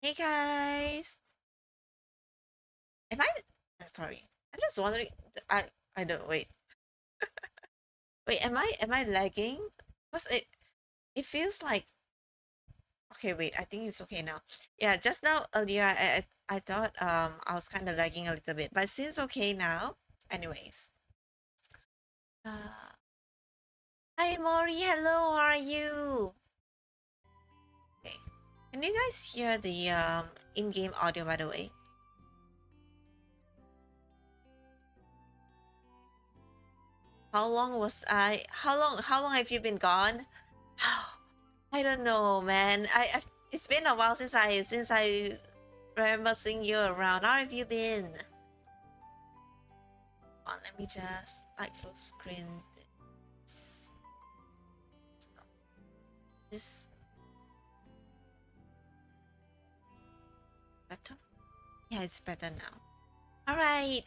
Hey guys, am I? I'm sorry. I'm just wondering. I don't wait. Am I lagging? Cause it feels like okay. Wait, I think it's okay now. Yeah, just now earlier I thought I was kind of lagging a little bit, but it seems okay now. Anyways, uh, hi Mori, hello, how are you? Okay, can you guys hear the in-game audio by the way? How long was I? How long have you been gone? I don't know, man. It's been a while since I remember seeing you around. How have you been? Let me just like full screen this. This better? Yeah, it's better now. All right.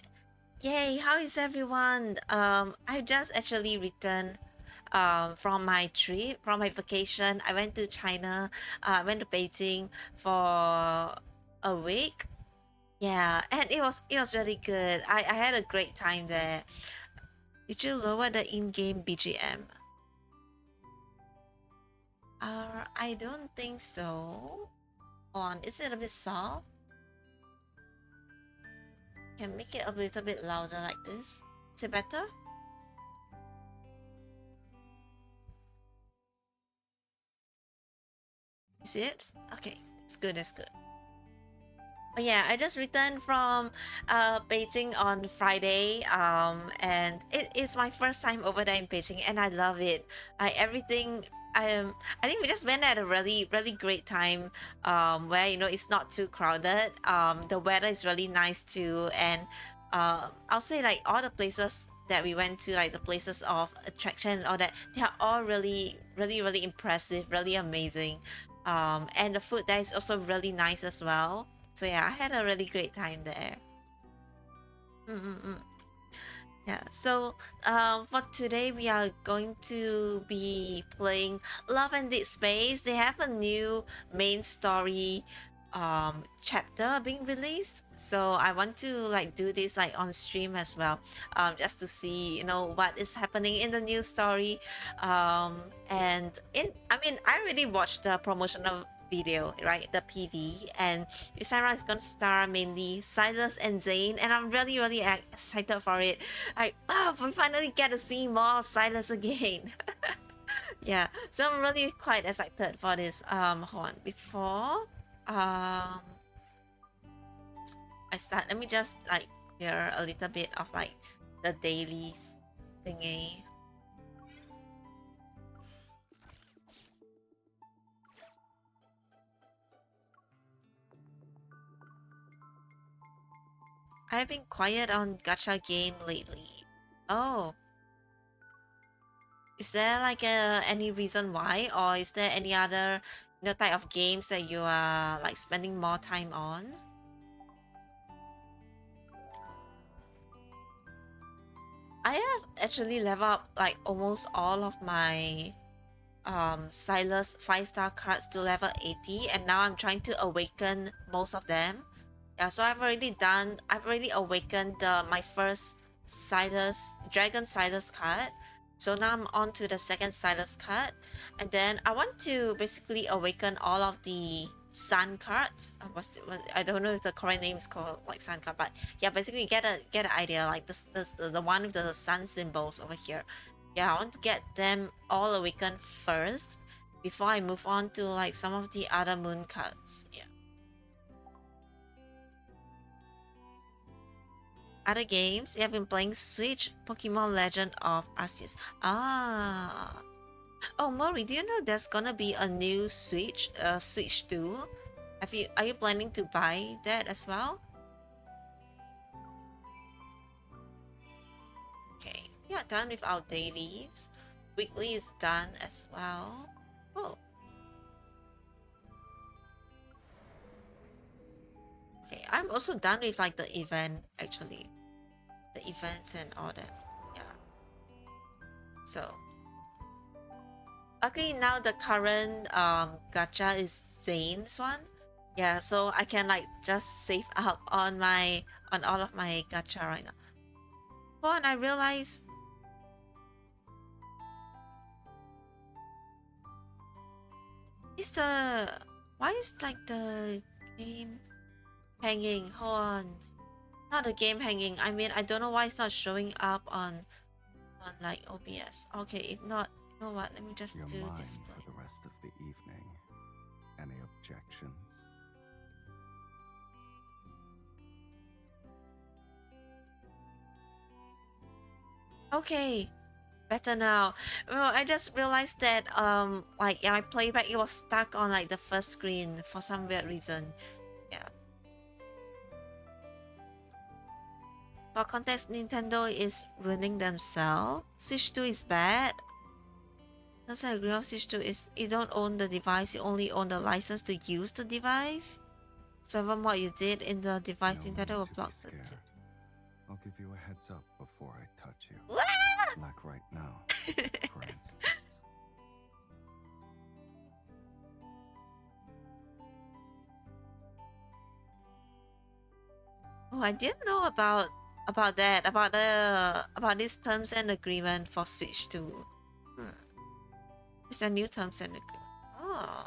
Yay! How is everyone? I just actually returned from my trip, from my vacation. I went to China. Went to Beijing for a week. Yeah, and it was really good. I had a great time there. Did you lower the in-game BGM? I don't think so. On, is it a bit soft? Can make it a little bit louder like this. Is it better? Is it? Okay, that's good. That's good. Oh yeah, I just returned from Beijing on Friday. And it is my first time over there in Beijing, and I love it. Everything. I think we just went at a really great time. Where it's not too crowded. The weather is really nice too, and I'll say like all the places that we went to, like the places of attraction and all that, they are all really impressive, really amazing. And the food there is also really nice as well. So yeah, I had a really great time there. Mm-mm-mm. Yeah. So for today we are going to be playing Love and Deepspace. They have a new main story chapter being released. So I want to like do this like on stream as well. Just to see, what is happening in the new story. And I already watched the promotional video, right? The PV, and Sarah is gonna star mainly Silas and Zane, and I'm really excited for it. We finally get to see more of Silas again. Yeah, so I'm really quite excited for this. Hold on, before um I start, let me just like clear a little bit of like the dailies thingy. I've been quiet on gacha game lately. Oh, is there like any reason why, or is there any other type of games that you are like spending more time on? I have actually leveled up like almost all of my Silas 5-star cards to level 80, and now I'm trying to awaken most of them. Yeah, so I've already awakened my first Silas Dragon Silas card. So now I'm on to the second Silas card, and then I want to basically awaken all of the Sun cards. I don't know if the correct name is called like Sun card, but yeah, basically get an idea, like the one with the sun symbols over here. Yeah, I want to get them all awakened first before I move on to like some of the other moon cards. Yeah. Other games, you have been playing Switch, Pokemon Legend of Arceus. Ah. Oh, Mori, do you know there's gonna be a new Switch, Switch 2? Are you planning to buy that as well? Okay. Yeah, done with our dailies. Weekly is done as well. Oh, okay. I'm also done with like the event actually. The events and all that. Yeah. So okay, now the current gacha is Zane's one. Yeah, so I can like just save up on all of my gacha right now. Oh, and I realize is the why is like the game hanging? Hold on. Not the game hanging. I mean, I don't know why it's not showing up on like OBS. Okay, if not, you know what? Let me just You're do mine display. for the rest of the evening. Any objections? Okay, better now. Well, I just realized that like yeah, my playback it was stuck on like the first screen for some weird reason. Yeah. For context, Nintendo is ruining themselves. Switch 2 is bad. Terms and agreement of Switch 2 is you don't own the device, you only own the license to use the device. So even what you did in the device, No Nintendo need will to be block the two. scared. I'll give you a heads up before I touch you. What? Like right now, for instance. Oh, I didn't know about that, about these terms and agreement for Switch 2. Hmm. It's a new terms and agreement. Oh,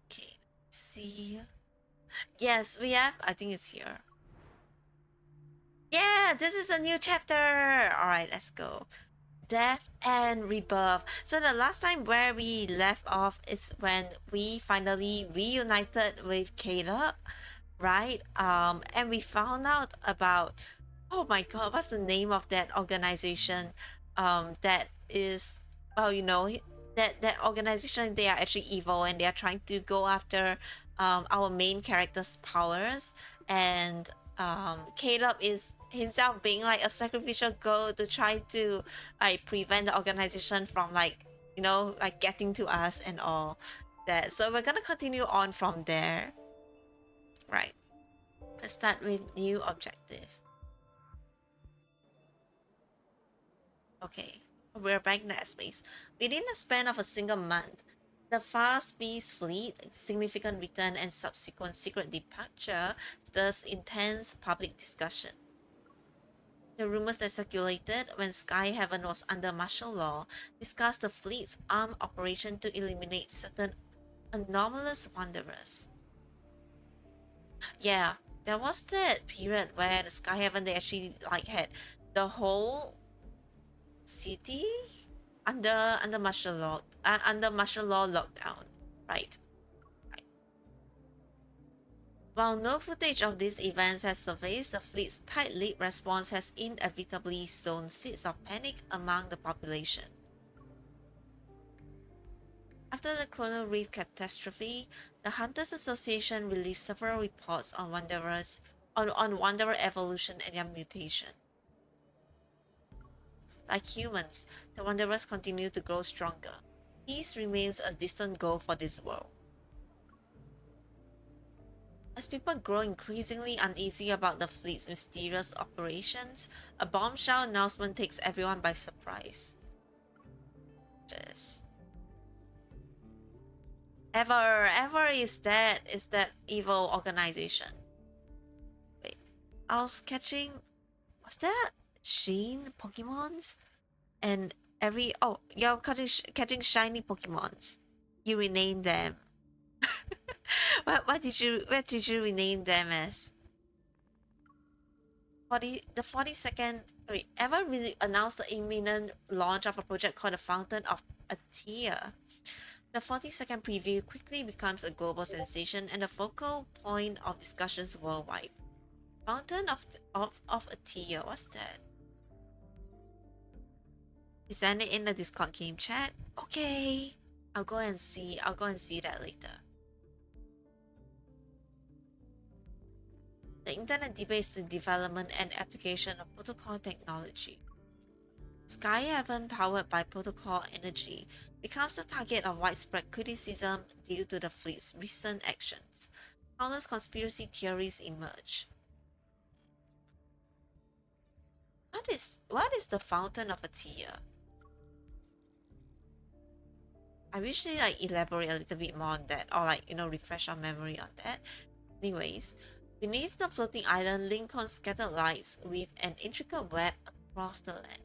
okay. Let's see. Yes, we have. I think it's here. Yeah, this is a new chapter. All right, let's go. Death and rebirth. So the last time where we left off is when we finally reunited with Caleb, right? And we found out about, oh my god, what's the name of that organization? That is, well, that organization, they are actually evil and they are trying to go after our main character's powers. And Caleb is himself being like a sacrificial goat to try to like prevent the organization from like like getting to us and all that. So we're gonna continue on from there, right? Let's start with new objective. Okay, we're back in airspace. Within the span of a single month, the fast beast fleet, significant return, and subsequent secret departure stirs intense public discussion. The rumors that circulated when Sky Heaven was under martial law discussed the fleet's armed operation to eliminate certain anomalous wanderers. Yeah, there was that period where the Sky Heaven they actually like had the whole city under martial law under martial law lockdown, right? Right. While no footage of these events has surfaced, the fleet's tight-lipped response has inevitably sown seeds of panic among the population. After the Chrono Reef catastrophe, the Hunters Association released several reports on wanderer evolution and their mutation. Like humans, the wanderers continue to grow stronger. Peace remains a distant goal for this world. As people grow increasingly uneasy about the fleet's mysterious operations, a bombshell announcement takes everyone by surprise. Just ever is that evil organization. Wait, I was catching was that Sheen Pokemons? And you're catching shiny Pokemons. You rename them. What did you rename them as? 42nd. Wait, ever really announced the imminent launch of a project called the Fountain of Atia. The 42nd preview quickly becomes a global sensation and a focal point of discussions worldwide. Fountain of Atia, what's that? Is that in the Discord game chat? Okay. I'll go and see that later. The internet debates the development and application of protocol technology. Skyhaven, powered by protocol energy, becomes the target of widespread criticism due to the fleet's recent actions. countless conspiracy theories emerge. What is the fountain of a tear? I wish they like elaborate a little bit more on that, or like refresh our memory on that. Anyways, beneath the floating island, Lincoln scattered lights weave an intricate web across the land.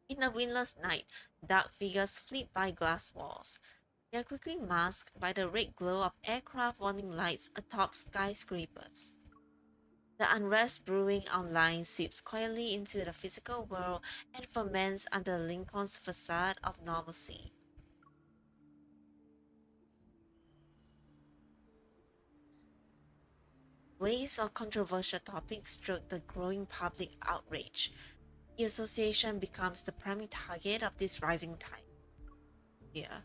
In a windless night, dark figures flit by glass walls. They are quickly masked by the red glow of aircraft warning lights atop skyscrapers. The unrest brewing online seeps quietly into the physical world and ferments under Lincoln's facade of normalcy. Waves of controversial topics stroke the growing public outrage. The association becomes the primary target of this rising tide. Yeah.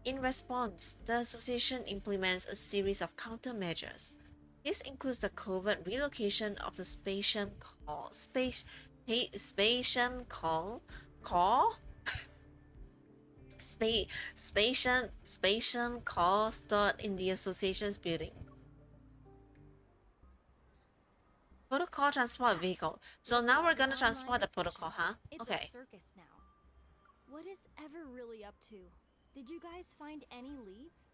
In response, the association implements a series of countermeasures. This includes the covert relocation of the Spatium Call Spatium Call Spatium Call stored in the association's building. Protocol transport vehicle. So now we're gonna transport the protocol, huh? It's a Okay. circus now. What is Ever really up to? Did you guys find any leads?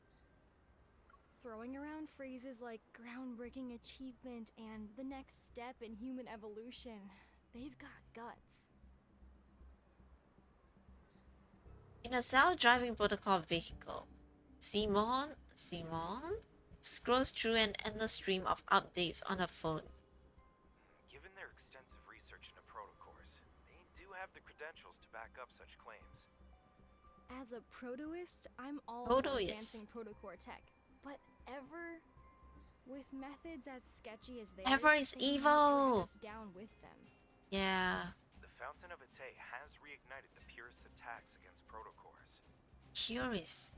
Throwing around phrases like groundbreaking achievement and the next step in human evolution. They've got guts. In a self-driving protocol vehicle, Simon scrolls through an endless stream of updates on her phone. Given their extensive research into protocors, they do have the credentials to back up such claims. As a protoist, I'm all for Protoist. advancing protocore tech. But Ever, with methods as sketchy as theirs, Ever is they might evil. drag us down with them. Yeah, The Fountain of Ate has reignited the purest attacks against protocors. curious.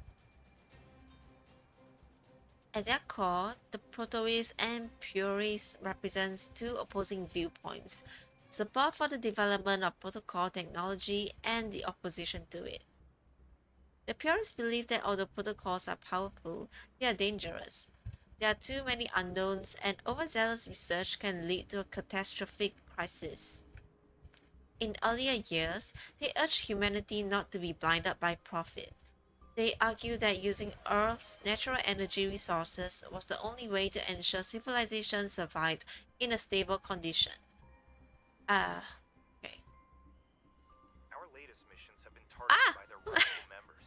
At their core, the protoists and purists represents two opposing viewpoints: support for the development of protocol technology and the opposition to it. The purists believe that although protocols are powerful, they are dangerous. There are too many unknowns, and overzealous research can lead to a catastrophic crisis. In earlier years, they urged humanity not to be blinded by profit. They argued that using Earth's natural energy resources was the only way to ensure civilization survived in a stable condition. Okay. Our latest missions have been targeted Ah! by their radical members.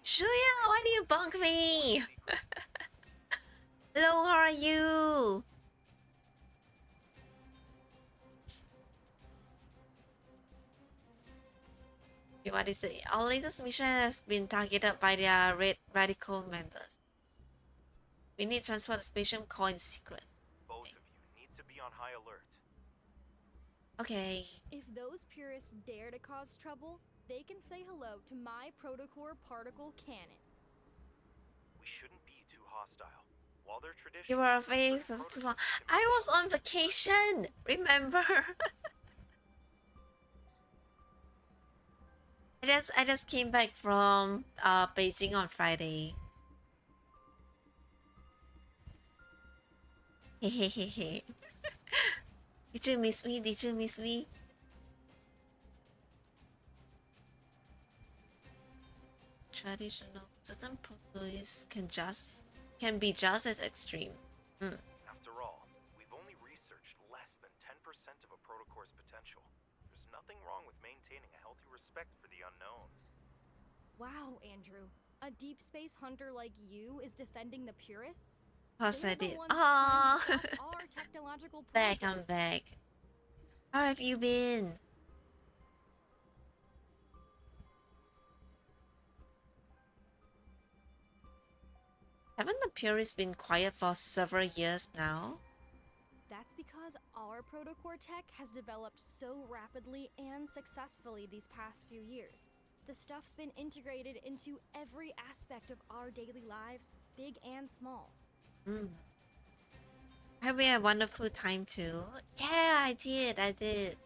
Shuya, why do you bunk me? Hello, how are you? What is it? Our latest mission has been targeted by their red radical members. We need to transport the spaceship core in secret. Both of you need to be on high alert. Okay. If those purists dare to cause trouble, they can say hello to my protocore particle cannon. We shouldn't be too hostile. While their tradition, You were away for too long. I was on vacation, remember? I just came back from Beijing on Friday. Hehehehe. Did you miss me? Did you miss me? Traditional certain protoids can be just as extreme. After all, we've only researched less than 10% of a protocore's potential. There's nothing wrong with maintaining a healthy respect for the unknown. Wow, Andrew. A deep space hunter like you is defending the purists? Of course I They're the did. ones Ah, trying to stop our technological back. I'm progress. back. How have you been? Haven't the purists been quiet for several years now? That's because our protocore tech has developed so rapidly and successfully these past few years. The stuff's been integrated into every aspect of our daily lives, big and small. I hope you had a wonderful time too. Yeah, I did. I did.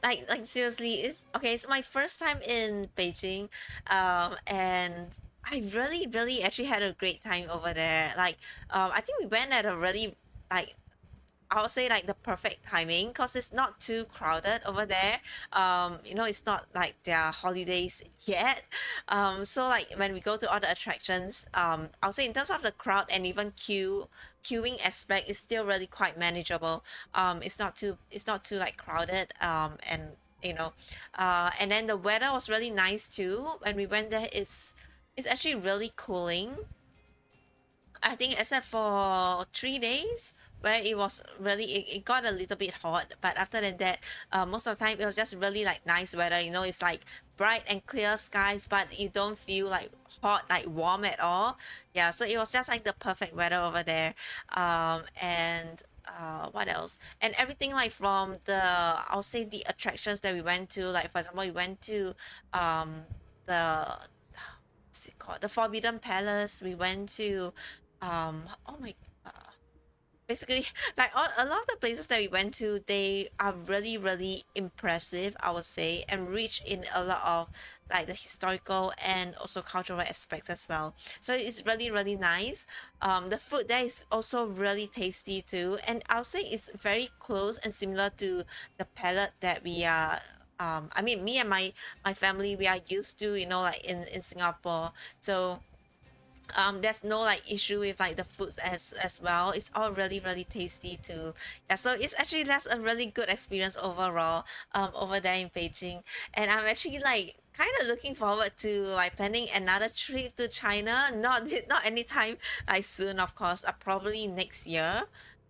Like seriously, it's okay. It's my first time in Beijing, and I really, really actually had a great time over there. Like, I think we went at a really like I would say like the perfect timing because it's not too crowded over there. It's not like their holidays yet. So like when we go to all the attractions, I'll say in terms of the crowd and even queuing aspect is still really quite manageable. It's not too like crowded. And then the weather was really nice too. When we went there, it's actually really cooling. I think except for 3 days where it was really it got a little bit hot, but after than that, most of the time it was just really like nice weather. It's like bright and clear skies, but you don't feel like hot, like warm at all. Yeah, so it was just like the perfect weather over there. And what else? And everything like from I'll say the attractions that we went to, like for example, we went to the what's it called? The Forbidden Palace. We went to oh my uh, basically like a lot of the places that we went to, they are really really impressive, I would say, and rich in a lot of like the historical and also cultural aspects as well. So it's really really nice. The food there is also really tasty too, and I'll say it's very close and similar to the palette that we are I mean, me and my family, we are used to, like in Singapore. So there's no like issue with like the foods as well. It's all really really tasty too. Yeah, so it's actually that's a really good experience overall over there in Beijing. And I'm actually like kind of looking forward to like planning another trip to China, not anytime like soon, of course, probably next year.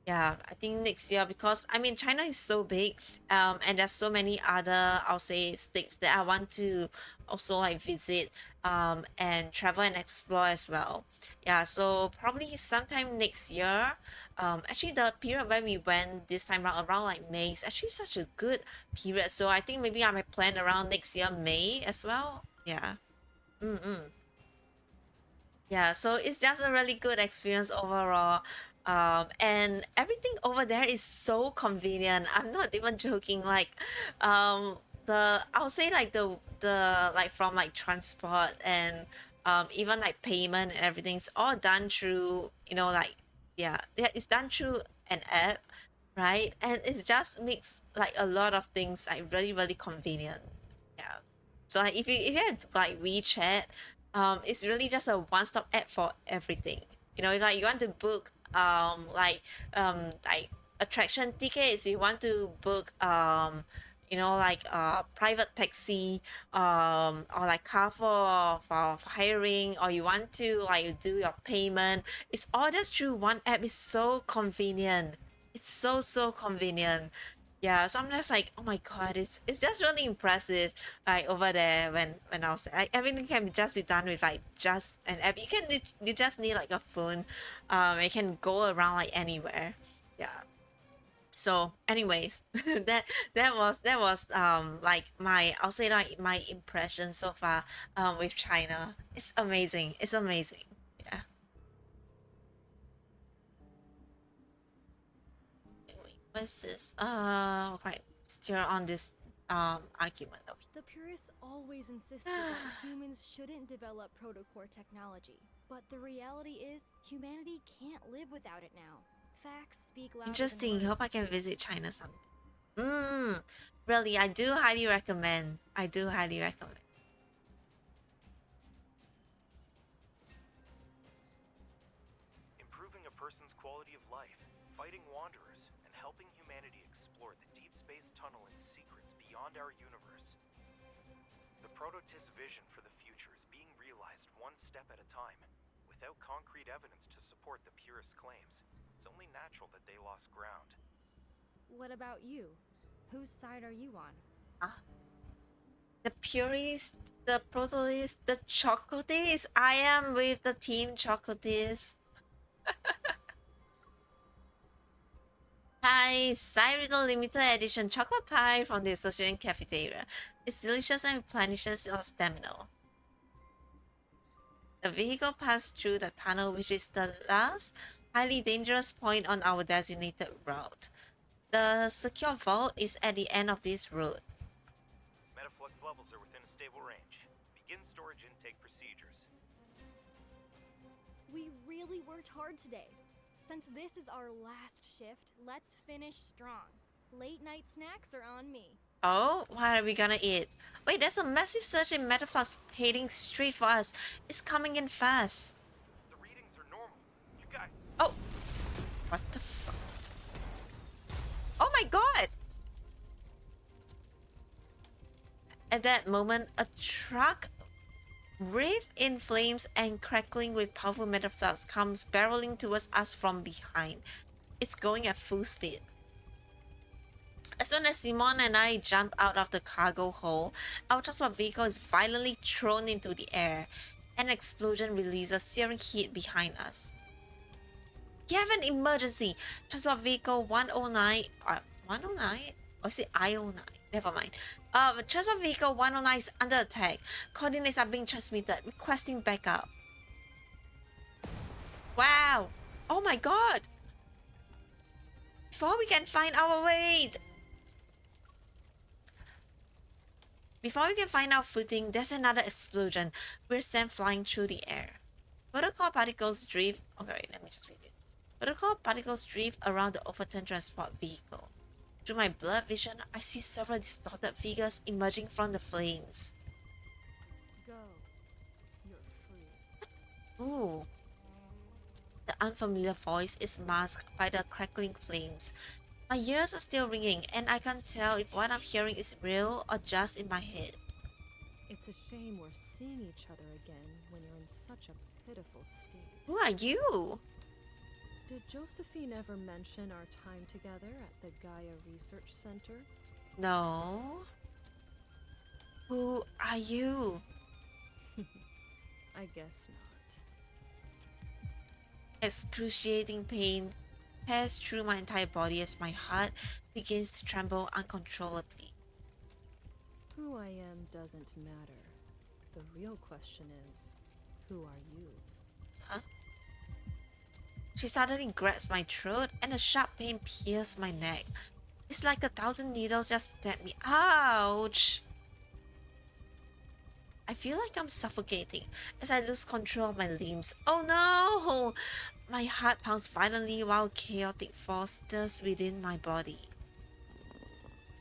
Yeah, I think next year, because I mean China is so big, and there's so many other, I'll say, states that I want to also like visit, and travel and explore as well. Yeah, so probably sometime next year. Actually, the period when we went this time around like May is actually such a good period. So I think maybe I might plan around next year May as well. Yeah. Mm-mm. Yeah, so it's just a really good experience overall. And everything over there is so convenient. I'm not even joking. Like, I'll say like the like from like transport and even like payment and everything's all done through, like, yeah, it's done through an app, right? And it just makes like a lot of things like really really convenient. Yeah. So like if you had like WeChat, it's really just a one-stop app for everything. Like you want to book like attraction tickets, you want to book like private taxi, or like car for hiring, or you want to like do your payment. It's all just through one app. It's so convenient. It's so so convenient. Yeah, so I'm just like, oh my god, it's just really impressive. Like over there when I was there, like everything can just be done with like just an app. You just need like a phone, you can go around like anywhere. Yeah. So anyways, that was like I'll say like my impression so far with China. It's amazing. It's amazing. Yeah. Wait, what's this? Right. Still on this argument. The purists always insisted that humans shouldn't develop protocore technology. But the reality is, humanity can't live without it now. Facts speak louder than Interesting. Hope I words. can visit China someday. Mm, really, I do highly recommend. I do highly recommend. Improving a person's quality of life, fighting wanderers, and helping humanity explore the deep space tunnel and secrets beyond our universe. The Prototis vision for the future is being realized one step at a time. Without concrete evidence to support the purist claims, it's only natural that they lost ground. What about you? Whose side are you on? Ah, the purist, the protoist, the chocotis. I am with the team chocotis. Hi, Cyril limited edition chocolate pie from the Association Cafeteria. It's delicious and replenishes your stamina. The vehicle passed through the tunnel, which is the last highly dangerous point on our designated route. The secure vault is at the end of this road. Metaflux levels are within a stable range. Begin storage intake procedures. worked hard today. Since this is our last shift, let's finish strong. Late night snacks are on me. Oh, what are we gonna eat? Wait, there's a massive surge in metaflux heading straight for us. It's coming in fast. The readings are normal. You guys, Oh, what the fuck? Oh my god! At that moment, a truck wreathed in flames and crackling with powerful metaflux comes barreling towards us from behind. It's going at full speed. As soon as Simon and I jump out of the cargo hold, our transport vehicle is violently thrown into the air. An explosion releases searing heat behind us. You have an emergency! Transport vehicle 109... 109? Or is it I09? Never mind. Transport vehicle 109 is under attack. Coordinates are being transmitted, requesting backup. Wow! Oh my god! Before we can find our way... Before we can find our footing, there's another explosion. We're sent flying through the air. Protocol particles drift... Okay, wait, let me just read this. Protocol particles drift around the overturned transport vehicle. Through my blurred vision, I see several distorted figures emerging from the flames. Go. You're free. Ooh. The unfamiliar voice is masked by the crackling flames. My ears are still ringing, and I can't tell if what I'm hearing is real or just in my head. It's a shame we're seeing each other again when you're in such a pitiful state. Who are you? Did Josephine ever mention our time together at the Gaia Research Center? No. Who are you? I guess not. Excruciating pain tears through my entire body as my heart begins to tremble uncontrollably. Who I am doesn't matter. The real question is, who are you? Huh? She suddenly grabs my throat and a sharp pain pierces my neck. It's like 1,000 needles just stabbed me. Ouch! I feel like I'm suffocating as I lose control of my limbs. Oh no! My heart pounds violently while chaotic force stirs within my body.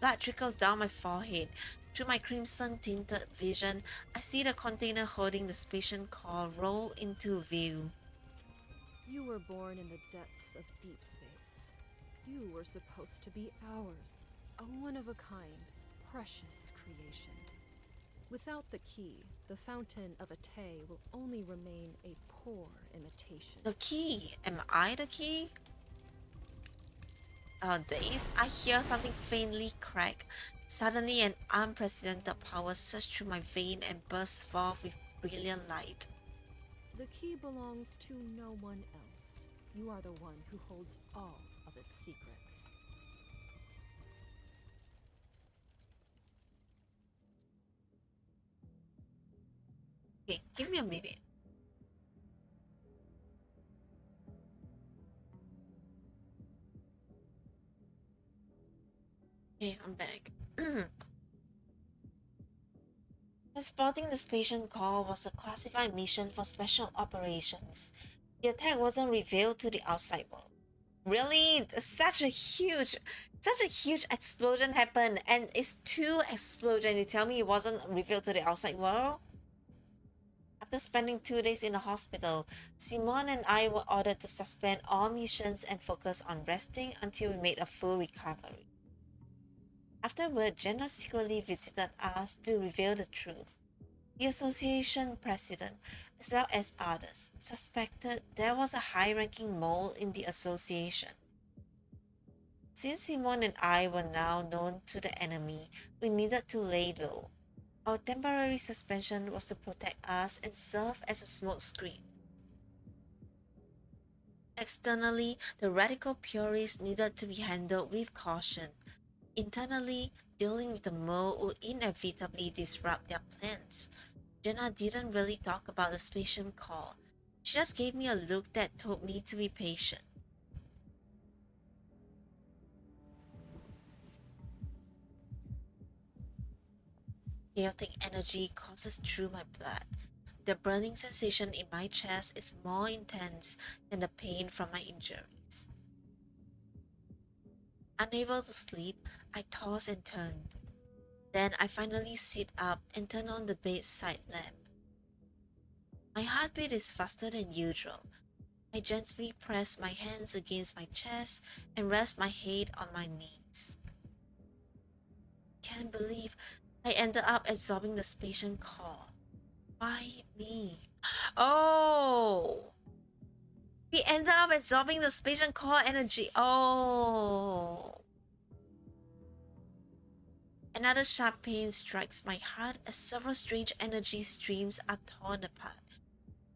Blood trickles down my forehead. Through my crimson-tinted vision, I see the container holding the spatial core roll into view. You were born in the depths of deep space. You were supposed to be ours, a one-of-a-kind, precious creation. Without the key, the Fountain of Ate will only remain a poor imitation. The key? Am I the key? Days, I hear something faintly crack. Suddenly, an unprecedented power surged through my vein and burst forth with brilliant light. The key belongs to no one else. You are the one who holds all of its secrets. Okay, give me a minute. Okay, I'm back. Transporting the spatial core was a classified mission for special operations. The attack wasn't revealed to the outside world. Really? Such a huge explosion happened, and it's two explosions. You tell me it wasn't revealed to the outside world? After spending 2 days in the hospital, Simone and I were ordered to suspend all missions and focus on resting until we made a full recovery. Afterward, Jenna secretly visited us to reveal the truth. The association president, as well as others, suspected there was a high-ranking mole in the association. Since Simone and I were now known to the enemy, we needed to lay low. Our temporary suspension was to protect us and serve as a smokescreen. Externally, the radical purists needed to be handled with caution. Internally, dealing with the mole would inevitably disrupt their plans. Jenna didn't really talk about the spatial core. She just gave me a look that told me to be patient. Chaotic energy courses through my blood. the burning sensation in my chest is more intense than the pain from my injuries. Unable to sleep, I toss and turn. Then I finally sit up and turn on the bedside lamp. My heartbeat is faster than usual. I gently press my hands against my chest and rest my head on my knees. Can't believe I ended up absorbing the spatial core. Why me? Oh! We ended up absorbing the spatial core energy. Oh! Another sharp pain strikes my heart as several strange energy streams are torn apart.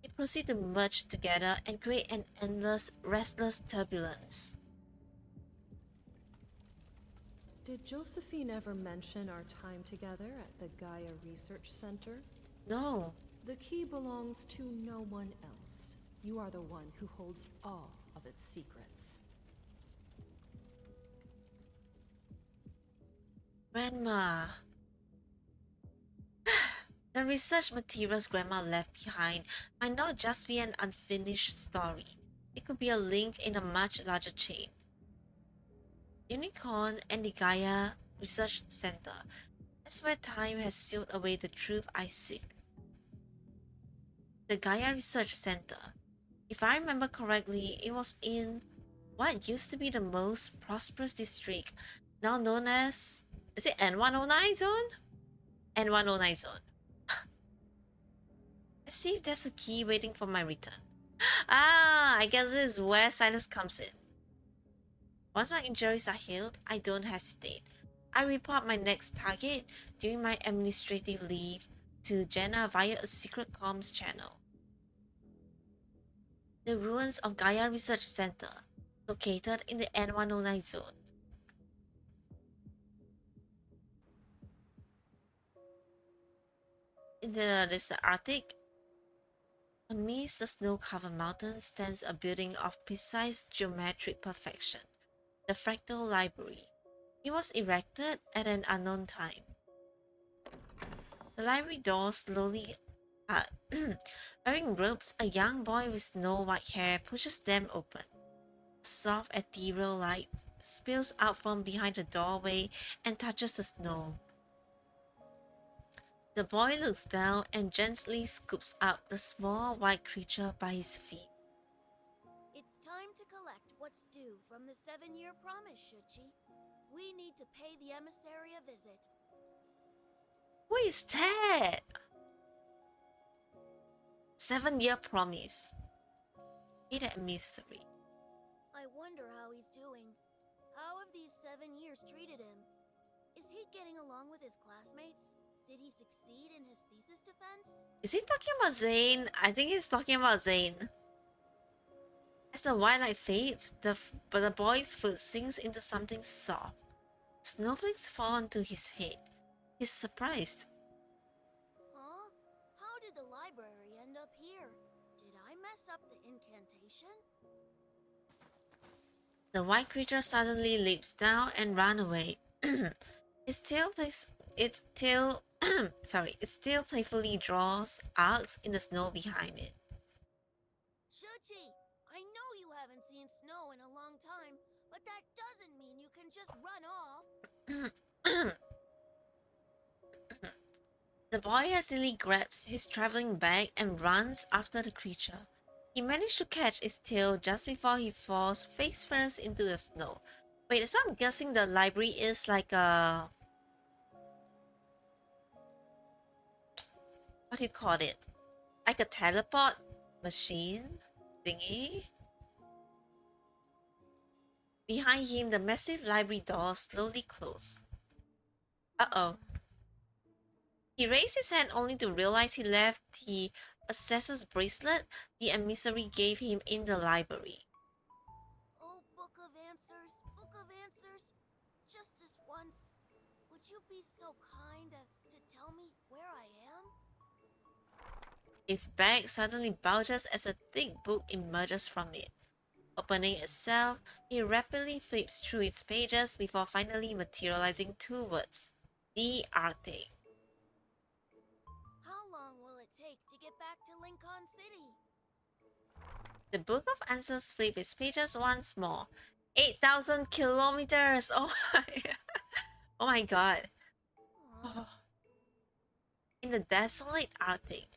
They proceed to merge together and create an endless, restless turbulence. Did Josephine ever mention our time together at the Gaia Research Center? No. The key belongs to no one else. You are the one who holds all of its secrets. Grandma. The research materials Grandma left behind might not just be an unfinished story. It could be a link in a much larger chain. Unicorn and the Gaia Research Center. That's where time has sealed away the truth I seek. The Gaia Research Center. If I remember correctly, it was in what used to be the most prosperous district, now known as, is it N109 zone? N109 zone. Let's see if there's a key waiting for my return. Ah, I guess this is where silence comes in. Once my injuries are healed, I don't hesitate. I report my next target during my administrative leave to Jenna via a secret comms channel. The ruins of Gaia Research Center, located in the N109 zone. In the Arctic, amidst the snow-covered mountains stands a building of precise geometric perfection, the Fractal Library. It was erected at an unknown time. The library door slowly wearing robes, a young boy with snow-white hair pushes them open. Soft ethereal light spills out from behind the doorway and touches the snow. The boy looks down and gently scoops up the small white creature by his feet. It's time to collect what's due from the 7-year promise, Shuchi. We need to pay the emissary a visit. Who is that? 7-year promise. Pay the emissary. I wonder how he's doing. How have these 7 years treated him? Is he getting along with his classmates? Did he succeed in his thesis defense? Is he talking about Zane? I think he's talking about Zane. As the white light fades, the boy's foot sinks into something soft. Snowflakes fall onto his head. He's surprised. Huh? How did the library end up here? Did I mess up the incantation? The white creature suddenly leaps down and runs away. Its tail playfully draws arcs in the snow behind it. Shuchi, I know you haven't seen snow in a long time, but that doesn't mean you can just run off. The boy hastily grabs his traveling bag and runs after the creature. He managed to catch its tail just before he falls face first into the snow. Wait, so I'm guessing the library is like a... what do you call it? Like a teleport machine thingy? Behind him, the massive library door slowly closed. Uh-oh. He raised his hand only to realize he left the assessor's bracelet the emissary gave him in the library. Oh, Book of Answers, just this once, would you be so kind as to tell me where I am? His bag suddenly bulges as a thick book emerges from it. Opening itself, he rapidly flips through its pages before finally materializing 2 words. The Arctic. How long will it take to get back to The Book of Answers flip its pages once more. 8,000 kilometers! Oh my, oh my god. Aw. Oh. In the desolate Arctic,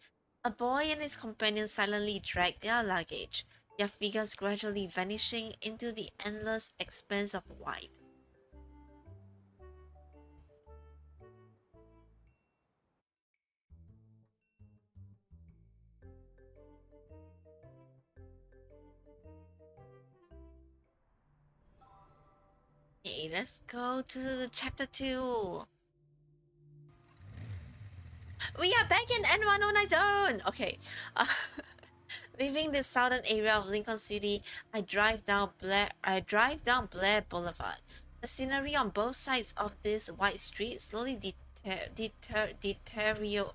a boy and his companion silently drag their luggage, their figures gradually vanishing into the endless expanse of white. Okay, let's go to chapter 2. We are back in N109 zone! Okay. Uh, leaving the southern area of Lincoln City, I drive down Blair Boulevard. The scenery on both sides of this wide street slowly det- deteriorates.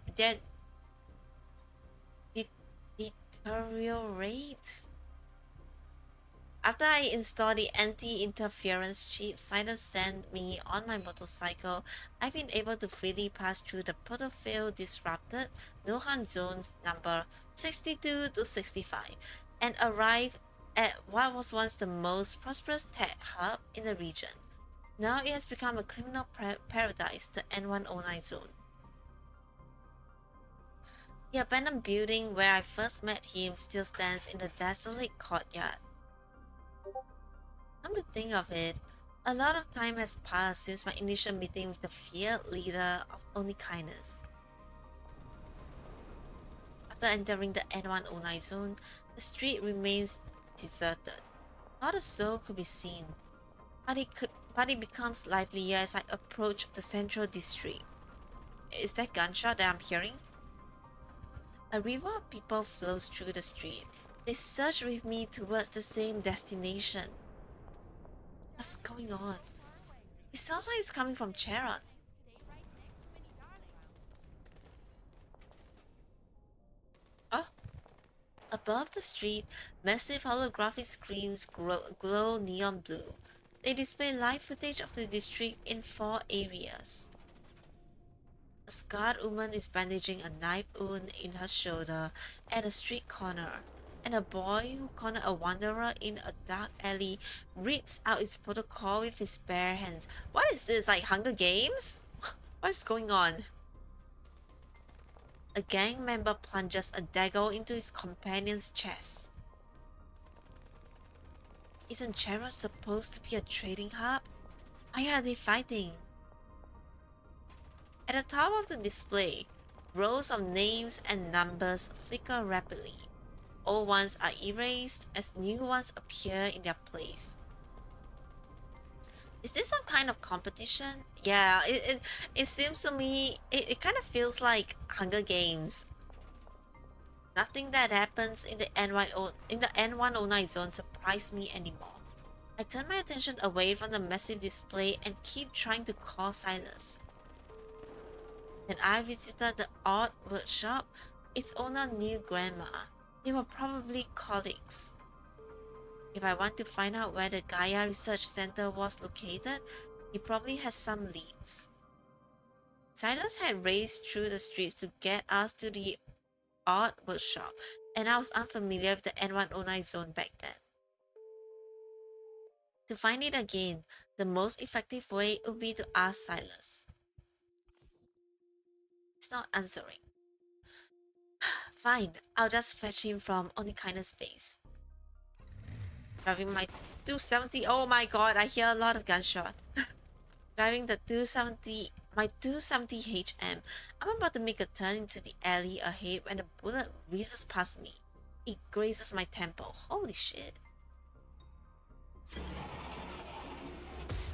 After I installed the anti-interference chip Silas sent me on my motorcycle, I've been able to freely pass through the Porterfield disrupted no-hunt zones number 62 to 65 and arrive at what was once the most prosperous tech hub in the region. Now it has become a criminal paradise, the N109 zone. The abandoned building where I first met him still stands in the desolate courtyard. Come to think of it, a lot of time has passed since my initial meeting with the feared leader of Only Kindness. After entering the N109 zone, the street remains deserted. Not a soul could be seen, but it becomes livelier as I approach the central district. Is that gunshot that I'm hearing? A river of people flows through the street. They surge with me towards the same destination. What's going on? It sounds like it's coming from Charon. Oh, above the street, massive holographic screens glow neon blue. They display live footage of the district in 4 areas. A scarred woman is bandaging a knife wound in her shoulder at a street corner, and a boy who cornered a wanderer in a dark alley rips out his protocol with his bare hands. What is this, like Hunger Games? What is going on? A gang member plunges a dagger into his companion's chest. Isn't Chera supposed to be a trading hub? Why are they fighting? At the top of the display, rows of names and numbers flicker rapidly. Old ones are erased as new ones appear in their place. Is this some kind of competition? Yeah, it seems to me, it kind of feels like Hunger Games. Nothing that happens in the N109 zone surprised me anymore. I turn my attention away from the massive display and keep trying to call Silas. When I visited the art workshop, its owner knew Grandma. They were probably colleagues. If I want to find out where the Gaia Research Center was located, he probably has some leads. Silas had raced through the streets to get us to the art workshop, and I was unfamiliar with the N109 zone back then. To find it again, the most effective way would be to ask Silas. He's not answering. Fine, I'll just fetch him from Onikaina space. Driving my 270. Oh my god, I hear a lot of gunshot. Driving the 270, my 270 HM. I'm about to make a turn into the alley ahead when a bullet whizzes past me. It grazes my temple. Holy shit.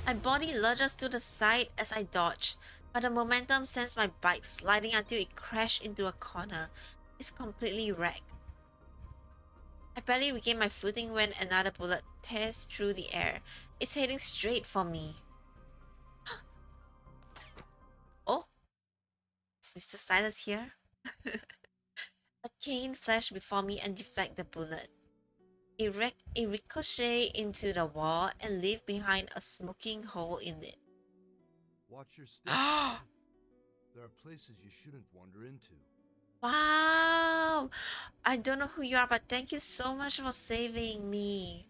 My body lurches to the side as I dodge, but the momentum sends my bike sliding until it crashed into a corner. It's completely wrecked. I barely regain my footing when another bullet tears through the air. It's heading straight for me. Oh, is Mr. Silas here? A cane flashed before me and deflected the bullet. It ricocheted into the wall and left behind a smoking hole in it. Watch your step. There are places you shouldn't wander into. Wow! I don't know who you are, but thank you so much for saving me.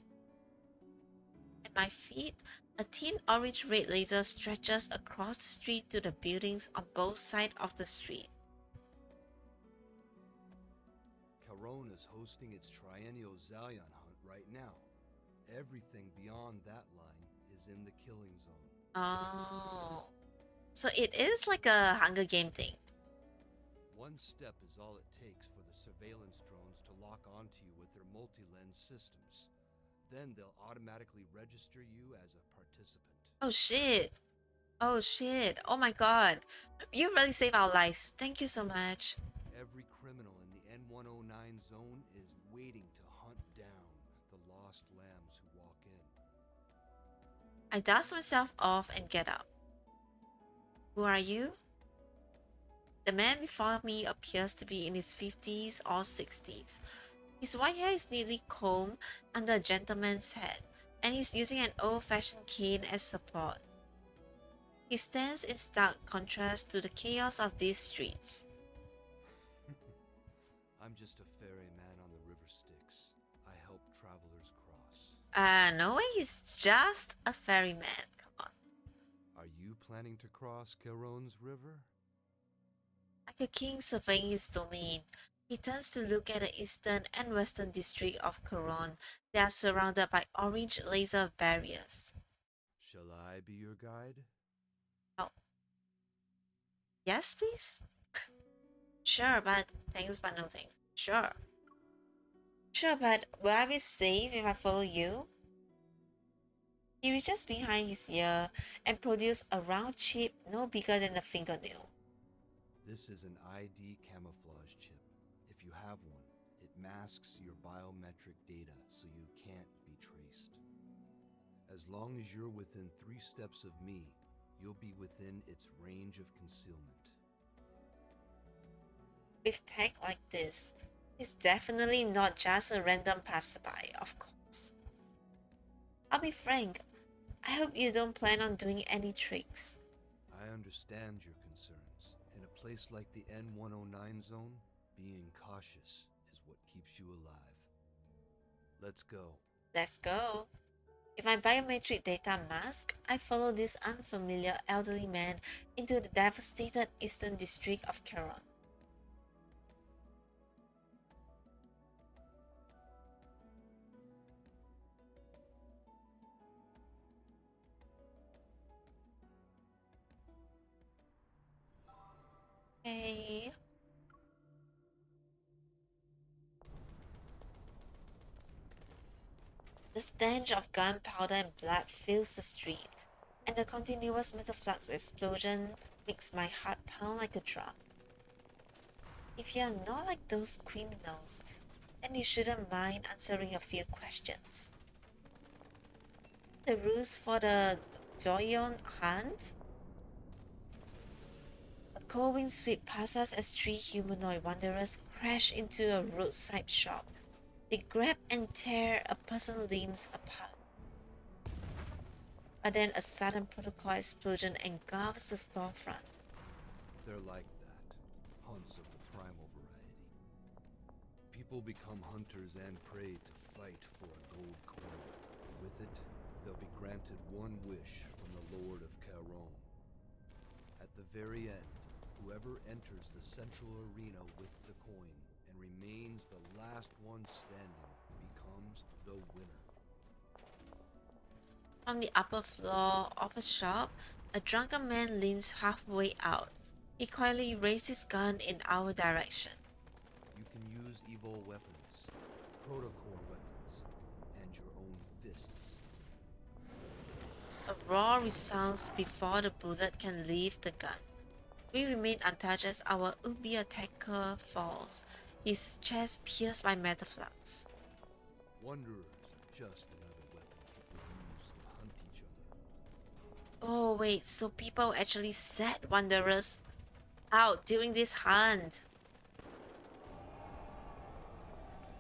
At my feet, a thin orange-red laser stretches across the street to the buildings on both sides of the street. Caron is hosting its triennial Zalion hunt right now. Everything beyond that line is in the killing zone. Oh, so it is like a Hunger Game thing. One step is all it takes for the surveillance drones to lock onto you with their multi-lens systems. Then they'll automatically register you as a participant. Oh shit. Oh shit. Oh my god. You really saved our lives. Thank you so much. Every criminal in the N109 zone is waiting to hunt down the lost lambs who walk in. I dust myself off and get up. Who are you? The man before me appears to be in his 50s or 60s. His white hair is neatly combed under a gentleman's hat, and he's using an old-fashioned cane as support. He stands in stark contrast to the chaos of these streets. I'm just a ferryman on the river Styx. I help travelers cross. No way, he's just a ferryman. Come on. Are you planning to cross Caron's river? Like a king surveying his domain, he turns to look at the eastern and western district of Coron. They are surrounded by orange laser barriers. Shall I be your guide? Oh, yes, please? Sure, but thanks, but no thanks. Sure. Sure, but will I be safe if I follow you? He reaches behind his ear and produces a round chip no bigger than a fingernail. This is an ID camouflage chip. If you have one, it masks your biometric data so you can't be traced. As long as you're within 3 steps of me, you'll be within its range of concealment. With tech like this, he's definitely not just a random passerby, of course. I'll be frank, I hope you don't plan on doing any tricks. I understand your concerns. In a place like the N109 zone, being cautious is what keeps you alive. Let's go. Let's go. With my biometric data mask, I follow this unfamiliar elderly man into the devastated eastern district of Caron. Hey. The stench of gunpowder and blood fills the street, and the continuous metal flux explosion makes my heart pound like a drum. If you're not like those criminals, then you shouldn't mind answering a few questions. The rules for the Zoyon hunt? A cold wind sweep passes as 3 humanoid wanderers crash into a roadside shop. They grab and tear a person's limbs apart. But then a sudden protocol explosion engulfs the storefront. They're like that. Hunts of the primal variety. People become hunters and prey to fight for a gold coin. With it, they'll be granted one wish from the Lord of Caron. At the very end, whoever enters the central arena with the coin and remains the last one standing becomes the winner. On the upper floor of a shop, a drunken man leans halfway out. He quietly raises his gun in our direction. You can use evil weapons, protocol weapons, and your own fists. A roar resounds before the bullet can leave the gun. We remain untouched as our would-be attacker falls, his chest pierced by metal flux. Wanderers are just another weapon people use to hunt each other. Oh wait, so people actually set wanderers out during this hunt.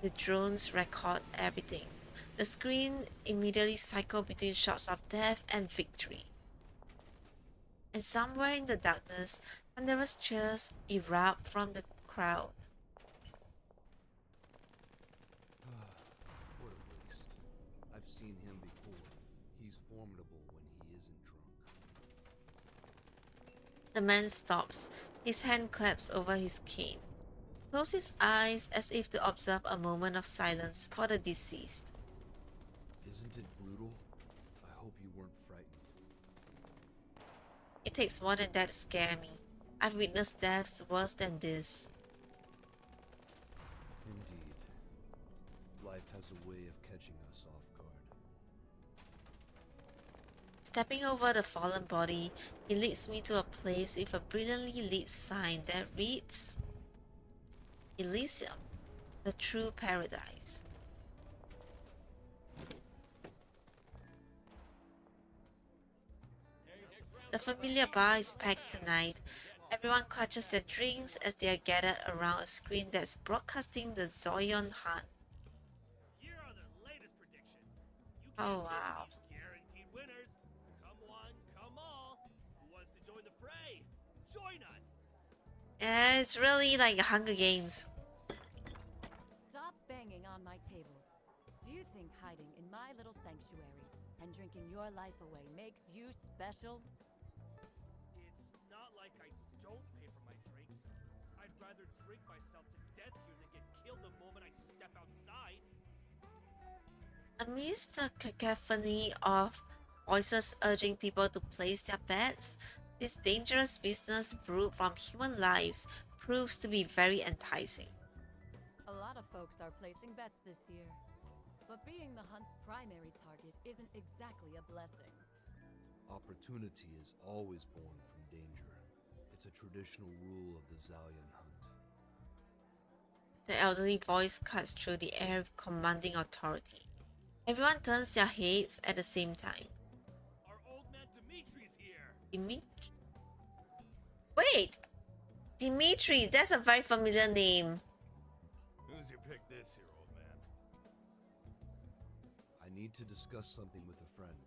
The drones record everything. The screen immediately cycles between shots of death and victory. And somewhere in the darkness, thunderous cheers erupt from the crowd. I've seen him before. He's formidable when he isn't drunk. The man stops. His hand claps over his cane. Closes his eyes as if to observe a moment of silence for the deceased. Isn't it brutal? I hope you weren't frightened. It takes more than that to scare me. I've witnessed deaths worse than this. Indeed. Life has a way of catching us off guard. Stepping over the fallen body, he leads me to a place with a brilliantly lit sign that reads Elysium, the true paradise. The familiar bar is packed tonight. Everyone clutches their drinks as they are gathered around a screen that's broadcasting the Zion hunt. Here are the latest predictions. You Oh can't miss wow. these guaranteed winners. Come one, come all. Who wants to join the fray? Join us. Yeah, it's really like Hunger Games. Stop banging on my tables. Do you think hiding in my little sanctuary and drinking your life away makes you special? It's not like I don't pay for my drinks. I'd rather drink myself to death here than get killed the moment I step outside. Amidst the cacophony of voices urging people to place their bets, this dangerous business brewed from human lives proves to be very enticing. A lot of folks are placing bets this year. But being the hunt's primary target isn't exactly a blessing. Opportunity is always born from danger. It's a traditional rule of the Zalian hunt. The elderly voice cuts through the air with commanding authority. Everyone turns their heads at the same time. Our old man Dimitri's here. Dimitri? Wait! Dimitri, that's a very familiar name. Who's your pick this year, old man? I need to discuss something with a friend.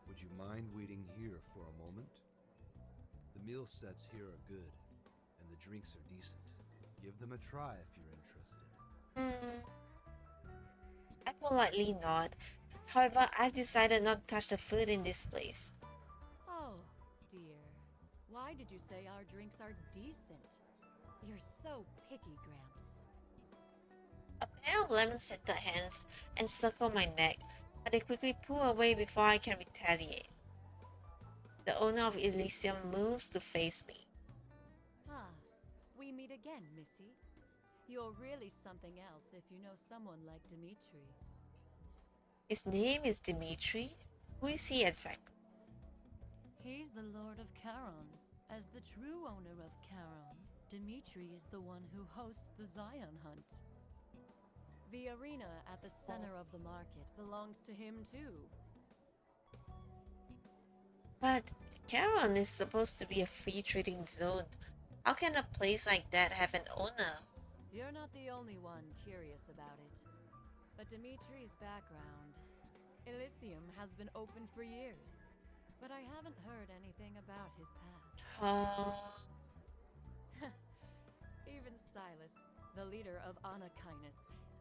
Would you mind waiting here for a moment? The meal sets here are good, and the drinks are decent. Give them a try if you're interested. I politely nod. However, I've decided not to touch the food in this place. Oh, dear. Why did you say our drinks are decent? You're so picky, Gramps. A pair of lemon-scented hands encircle my neck, but they quickly pull away before I can retaliate. The owner of Elysium moves to face me. Ah, we meet again, Missy. You're really something else if you know someone like Dimitri. His name is Dimitri. Who is he exactly? He's the Lord of Charon. As the true owner of Charon, Dimitri is the one who hosts the Zion hunt. The arena at the center of the market belongs to him too. But Charon is supposed to be a free trading zone. How can a place like that have an owner? You're not the only one curious about it. But Dimitri's background, Elysium has been open for years. But I haven't heard anything about his past. Even Silas, the leader of Anakinus,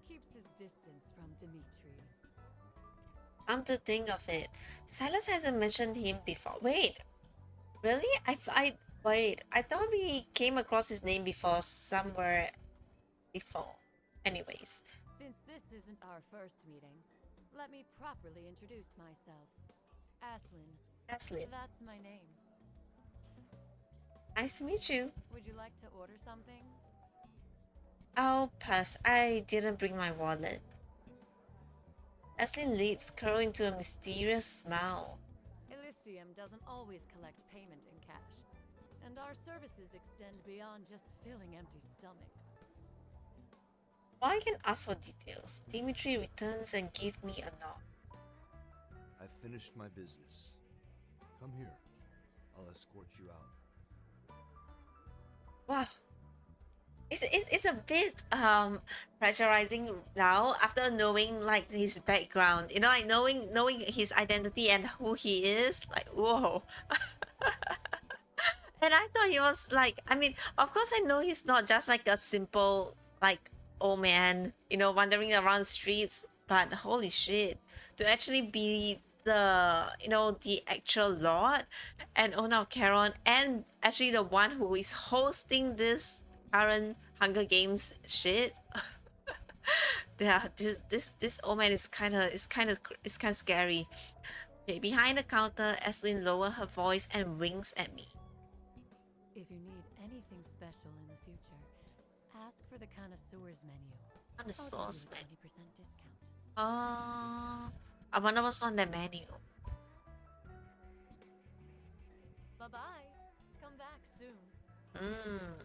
keeps his distance from Dimitri. Come to think of it, Silas hasn't mentioned him before. Wait, really? Wait. I thought we came across his name before somewhere before. Anyways, Since this isn't our first meeting, let me properly introduce myself. Aslin, That's my name. nice to meet you. Would you like to order something? I'll pass. I didn't bring my wallet. Aslin's lips curl into a mysterious smile. Elysium doesn't always collect payment in cash, and our services extend beyond just filling empty stomachs. While I can ask for details, Dimitri returns and gives me a nod. I've finished my business. Come here. I'll escort you out. Wow. It's a bit pressurizing now after knowing like his background, you know, like knowing his identity and who he is, like whoa. And I thought he was like, I mean, of course I know he's not just like a simple like old man, you know, wandering around the streets. but holy shit, to actually be the the actual Lord and owner of Charon, and actually the one who is hosting this current Hunger Games shit. Yeah, this old man is kind of scary. Okay, behind the counter, Eslin lower her voice and winks at me. If you need anything special in the future, ask for the connoisseur's menu. On the I'll give you sauce a man. 20% discount. I wonder what's on the menu. Bye-bye. Come back soon. Mm.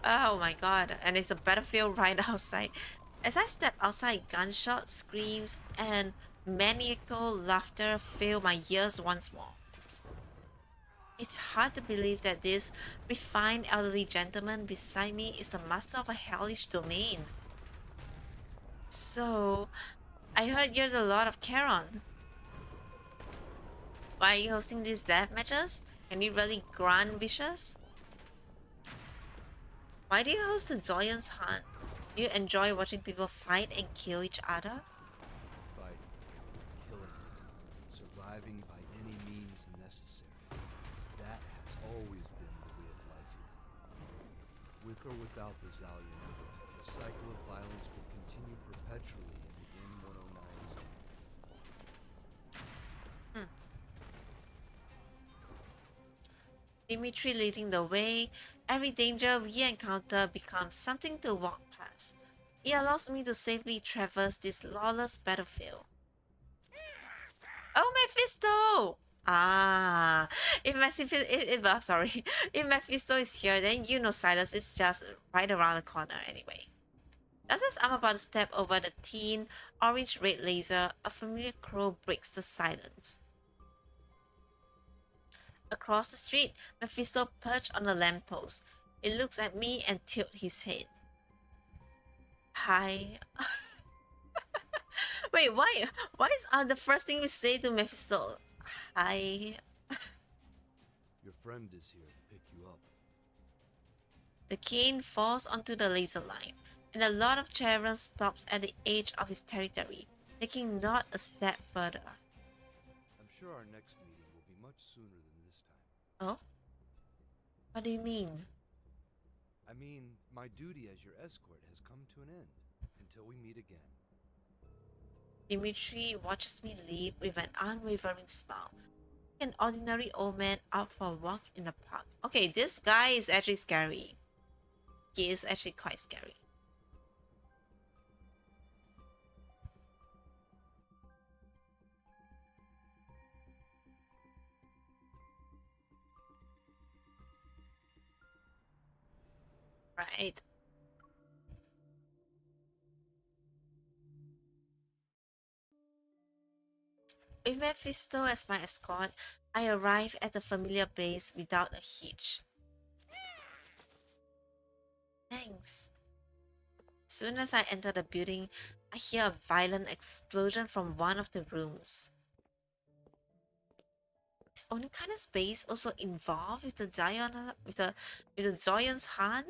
Oh my god, and it's a battlefield right outside. As I step outside, gunshots, screams, and maniacal laughter fill my ears once more. It's hard to believe that this refined elderly gentleman beside me is the master of a hellish domain. So, I heard you're the Lord of Charon. Why are you hosting these death matches? Can you really grant wishes? Why do you host the Zoyan's Hunt? Do you enjoy watching people fight and kill each other? Fighting, killing, surviving by any means necessary. That has always been the way of life here. With or without the Zalian, the cycle of violence will continue perpetually in the N109 zone. Dimitri leading the way, every danger we encounter becomes something to walk past. It allows me to safely traverse this lawless battlefield. Oh, Mephisto! Ah, sorry, if Mephisto is here, then you know Silas is just right around the corner anyway. Just as I'm about to step over the thin, orange-red laser, a familiar crow breaks the silence. Across the street, Mephisto perched on a lamppost. He looks at me and tilts his head. Hi. Wait, why is the first thing we say to Mephisto? Hi. Your friend is here to pick you up. The cane falls onto the laser line, and a lot of Charon stops at the edge of his territory, taking not a step further. I'm sure our next meeting will be much sooner than this time. Oh? What do you mean? I mean, my duty as your escort has come to an end. Until we meet again. Dimitri watches me leave with an unwavering smile. An ordinary old man out for a walk in the park. Okay, this guy is actually scary. He is actually quite scary. Right. With Mephisto as my escort, I arrive at the familiar base without a hitch. Thanks. As soon as I enter the building, I hear a violent explosion from one of the rooms. Is only kind of space also involved with the Zion with the Zion's Han?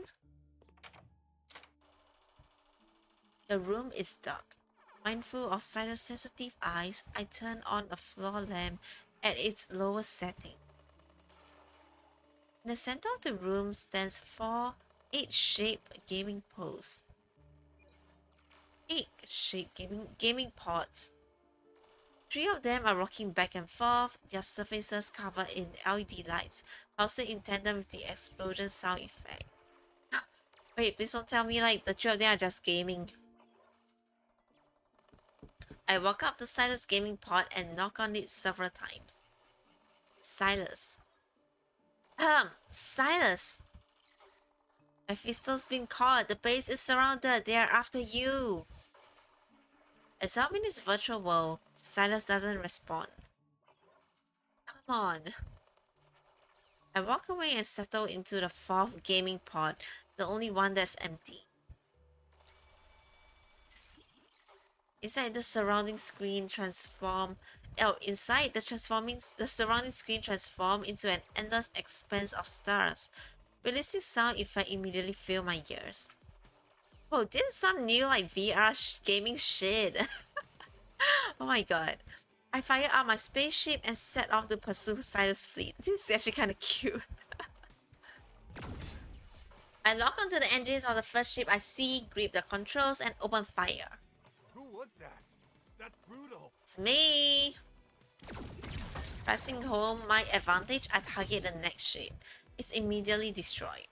The room is dark. Mindful of Silas' sensitive eyes, I turn on a floor lamp at its lowest setting. In the center of the room stands four egg-shaped gaming posts. Egg-shaped gaming pods. Three of them are rocking back and forth, their surfaces covered in LED lights, pulsing in tandem with the explosion sound effect. Wait, please don't tell me like the three of them are just gaming. I walk up to Silas' gaming pod and knock on it several times. Silas. Silas! Mephisto's been caught. The base is surrounded. They are after you. As I'm in his virtual world, Silas doesn't respond. Come on. I walk away and settle into the fourth gaming pod, the only one that's empty. Inside the surrounding screen the surrounding screen transform into an endless expanse of stars. Realistic sound effect immediately fill my ears. Oh, this is some new like VR gaming shit. Oh my god. I fire out my spaceship and set off to pursue Silas' fleet. This is actually kind of cute. I lock onto the engines of the first ship I see, grip the controls, and open fire. Who was that? That's brutal. It's me! Pressing home my advantage, I target the next ship. It's immediately destroyed.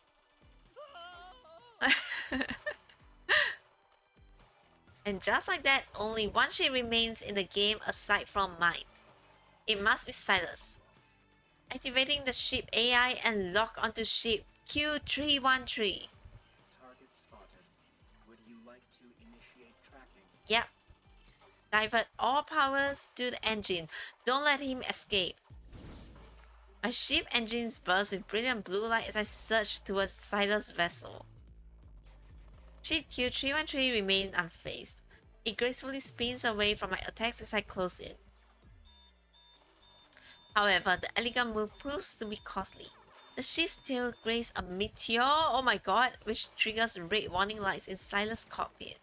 And just like that, only one ship remains in the game aside from mine. It must be Silas. Activating the ship AI and lock onto ship Q313. Target spotted. Would you like to initiate tracking? Yep. Divert all powers to the engine. Don't let him escape. My ship engines burst with brilliant blue light as I surge towards Silas' vessel. Ship Q313 remains unfazed. It gracefully spins away from my attacks as I close in. However, the elegant move proves to be costly. The ship's tail grazes a meteor, oh my god, which triggers red warning lights in Silas' cockpit.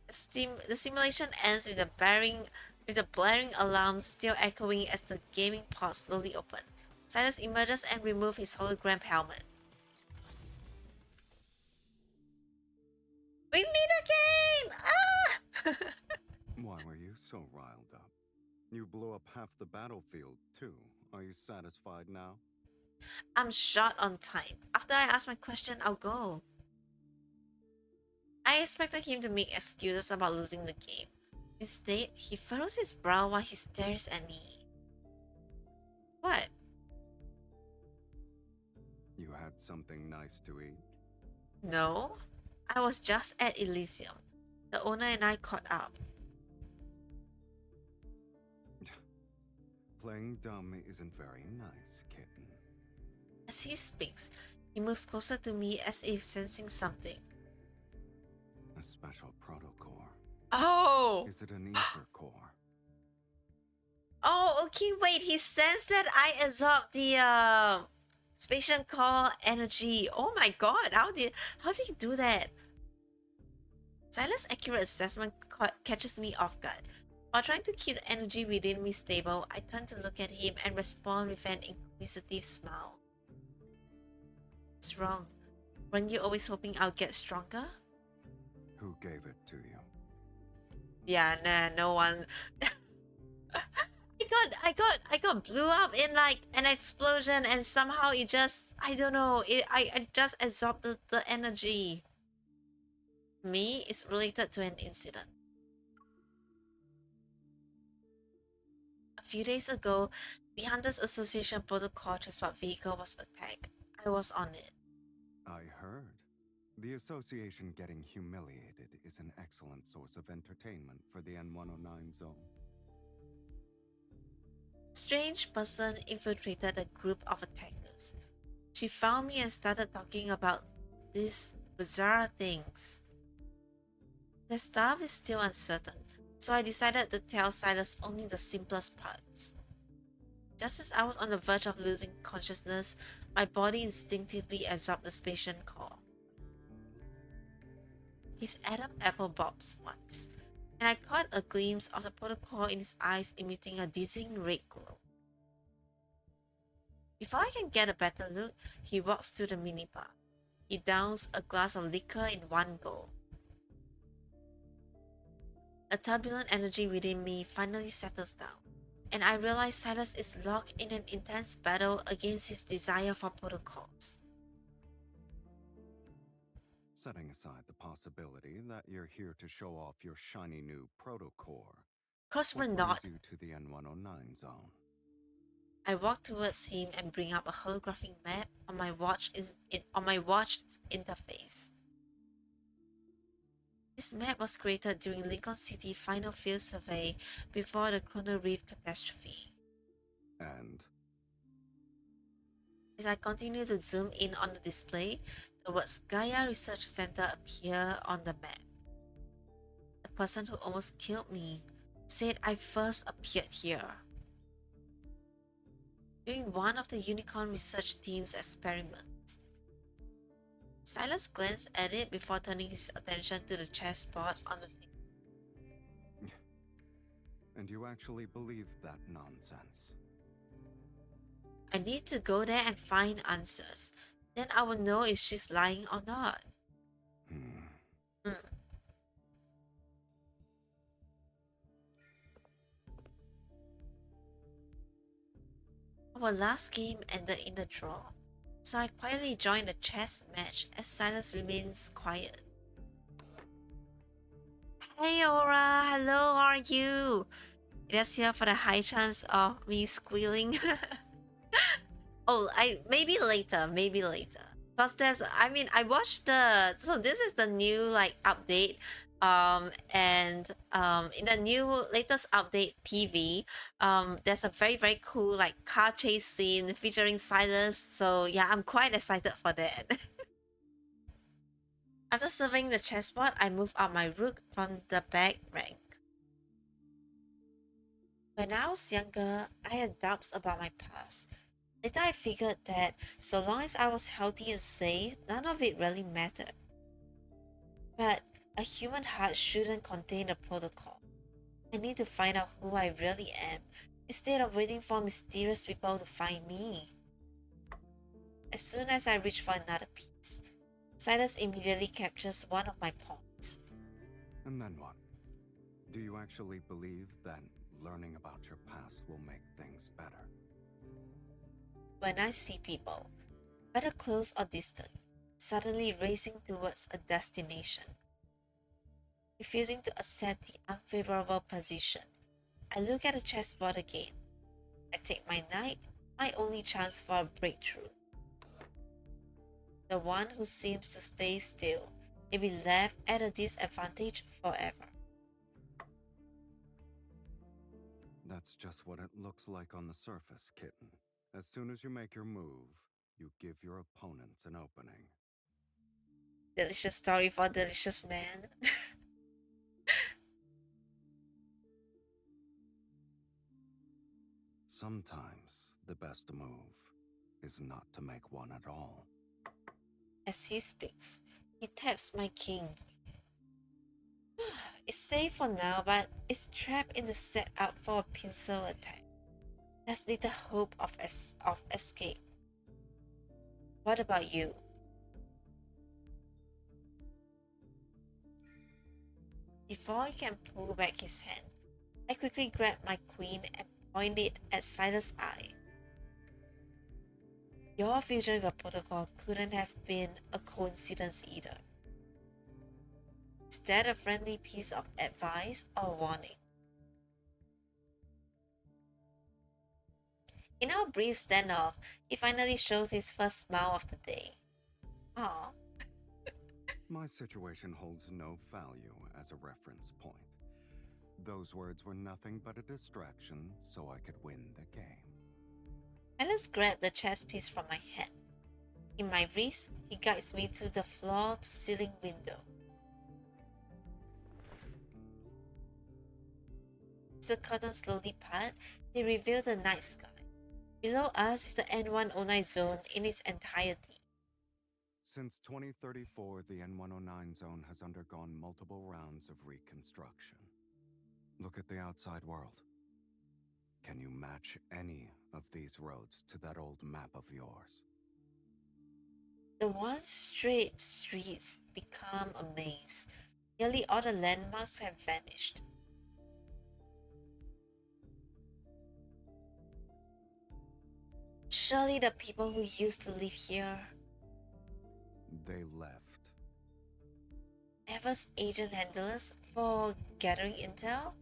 The simulation ends with the blaring alarms still echoing as the gaming pod slowly opens. Silas emerges and removes his hologram helmet. We meet again! Ah! Why were you so riled up? You blew up half the battlefield, too. Are you satisfied now? I'm short on time. After I ask my question, I'll go. I expected him to make excuses about losing the game. Instead, he furrows his brow while he stares at me. What? You had something nice to eat? No. I was just at Elysium. The owner and I caught up. Playing dumb isn't very nice, kitten. As he speaks, he moves closer to me as if sensing something. A special protocore. Oh! Is it an ether core? Oh, okay, wait, he sensed that I absorbed the spatial core energy. Oh my god, how did he do that? Silas' accurate assessment catches me off guard. While trying to keep the energy within me stable, I turn to look at him and respond with an inquisitive smile. What's wrong? Weren't you always hoping I'll get stronger? Who gave it to you? Yeah, nah, no one. I got blew up in like an explosion, and somehow it just, I don't know, I just absorbed the energy. Me is related to an incident. A few days ago, the Hunters Association Protocol transport vehicle was attacked. I was on it. I heard. The association getting humiliated is an excellent source of entertainment for the N109 zone. Strange person infiltrated a group of attackers. She found me and started talking about these bizarre things. The stuff is still uncertain, so I decided to tell Silas only the simplest parts. Just as I was on the verge of losing consciousness, my body instinctively absorbed the spatial core. His Adam apple bobs once, and I caught a glimpse of the protocol in his eyes emitting a dizzying red glow. Before I can get a better look, he walks to the minibar. He downs a glass of liquor in one go. A turbulent energy within me finally settles down, and I realize Silas is locked in an intense battle against his desire for protocols. Setting aside the possibility that you're here to show off your shiny new protocore, Cause we're what not. brings you to the N109 zone? I walk towards him and bring up a holographic map on my watch interface. This map was created during Lincoln City final field survey before the Chrono Reef catastrophe. And As I continue to zoom in on the display, the words Gaia Research Center appear on the map. The person who almost killed me said I first appeared here during one of the Unicorn research team's experiments. Silas glanced at it before turning his attention to the chessboard on the table. And you actually believe that nonsense? I need to go there and find answers. Then I will know if she's lying or not. Hmm. Hmm. Our last game ended in a draw, so I quietly joined the chess match as Silas remains quiet. Hey Aura, hello, how are you? Just here for the high chance of me squealing. Oh, I maybe later, maybe later. Because there's, I mean, I watched the, so this is the new like update, and in the new latest update PV, there's a very cool like car chase scene featuring Silas. So yeah, I'm quite excited for that. After surveying the chessboard, I moved up my rook from the back rank. When I was younger, I had doubts about my past. Later, I figured that so long as I was healthy and safe, none of it really mattered. But a human heart shouldn't contain a protocol. I need to find out who I really am instead of waiting for mysterious people to find me. As soon as I reach for another piece, Silas immediately captures one of my pawns. And then what? Do you actually believe that learning about your past will make things better? When I see people, whether close or distant, suddenly racing towards a destination, refusing to accept the unfavorable position, I look at the chessboard again. I take my knight, my only chance for a breakthrough. The one who seems to stay still may be left at a disadvantage forever. That's just what it looks like on the surface, kitten. As soon as you make your move, you give your opponents an opening. Delicious story for delicious man. Sometimes the best move is not to make one at all. As he speaks, he taps my king. It's safe for now, but it's trapped in the setup for a pincer attack. There's little hope of escape. What about you? Before he can pull back his hand, I quickly grab my queen and point it at Silas' eye. Your fusion with a protocol couldn't have been a coincidence either. Is that a friendly piece of advice or warning? In our brief standoff, he finally shows his first smile of the day. Aw, My situation holds no value as a reference point. Those words were nothing but a distraction so I could win the game. Alice grabbed the chess piece from my hand. In my wrist, he guides me through the floor to ceiling window. As the curtains slowly part, they reveal the night sky. Below us is the N109 zone in its entirety. Since 2034, the N109 zone has undergone multiple rounds of reconstruction. Look at the outside world. Can you match any of these roads to that old map of yours? The once straight streets become a maze. Nearly all the landmarks have vanished. Surely the people who used to live here. They left. Ever's agent handlers for gathering intel?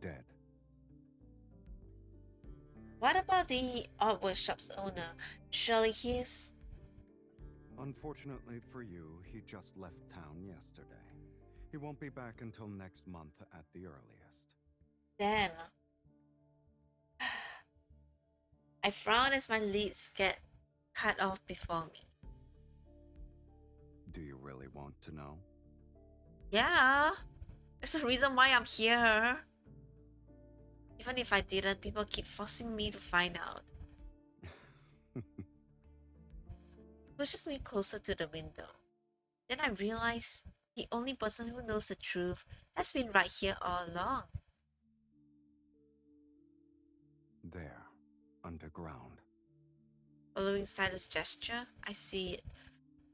Dead. What about the art workshop's owner? Surely he's... Unfortunately for you, he just left town yesterday. He won't be back until next month at the earliest. Damn. I frown as my leads get cut off before me. Do you really want to know? Yeah, there's a reason why I'm here. Even if I didn't, people keep forcing me to find out. pushes me closer to the window. Then I realize the only person who knows the truth has been right here all along. There, underground. Following Silas' gesture, I see it.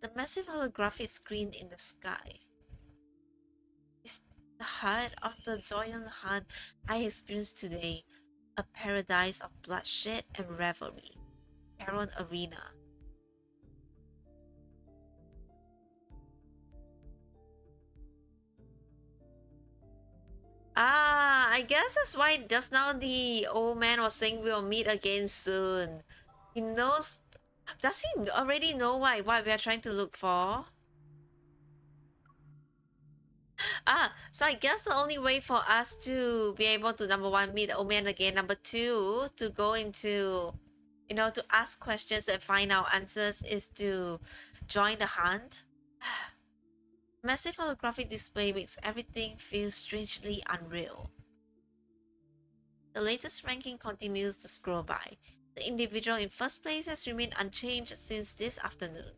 The massive holographic screen in the sky. It's the heart of the Zoyan Han I experienced today, a paradise of bloodshed and revelry. Caron Arena. Ah, I guess that's why just now the old man was saying we'll meet again soon. He knows. Does he already know what we are trying to look for? Ah, so I guess the only way for us to be able to number one meet the old man again, number two to go into, to ask questions and find out answers is to join the hunt. Massive holographic display makes everything feel strangely unreal. The latest ranking continues to scroll by. The individual in first place has remained unchanged since this afternoon.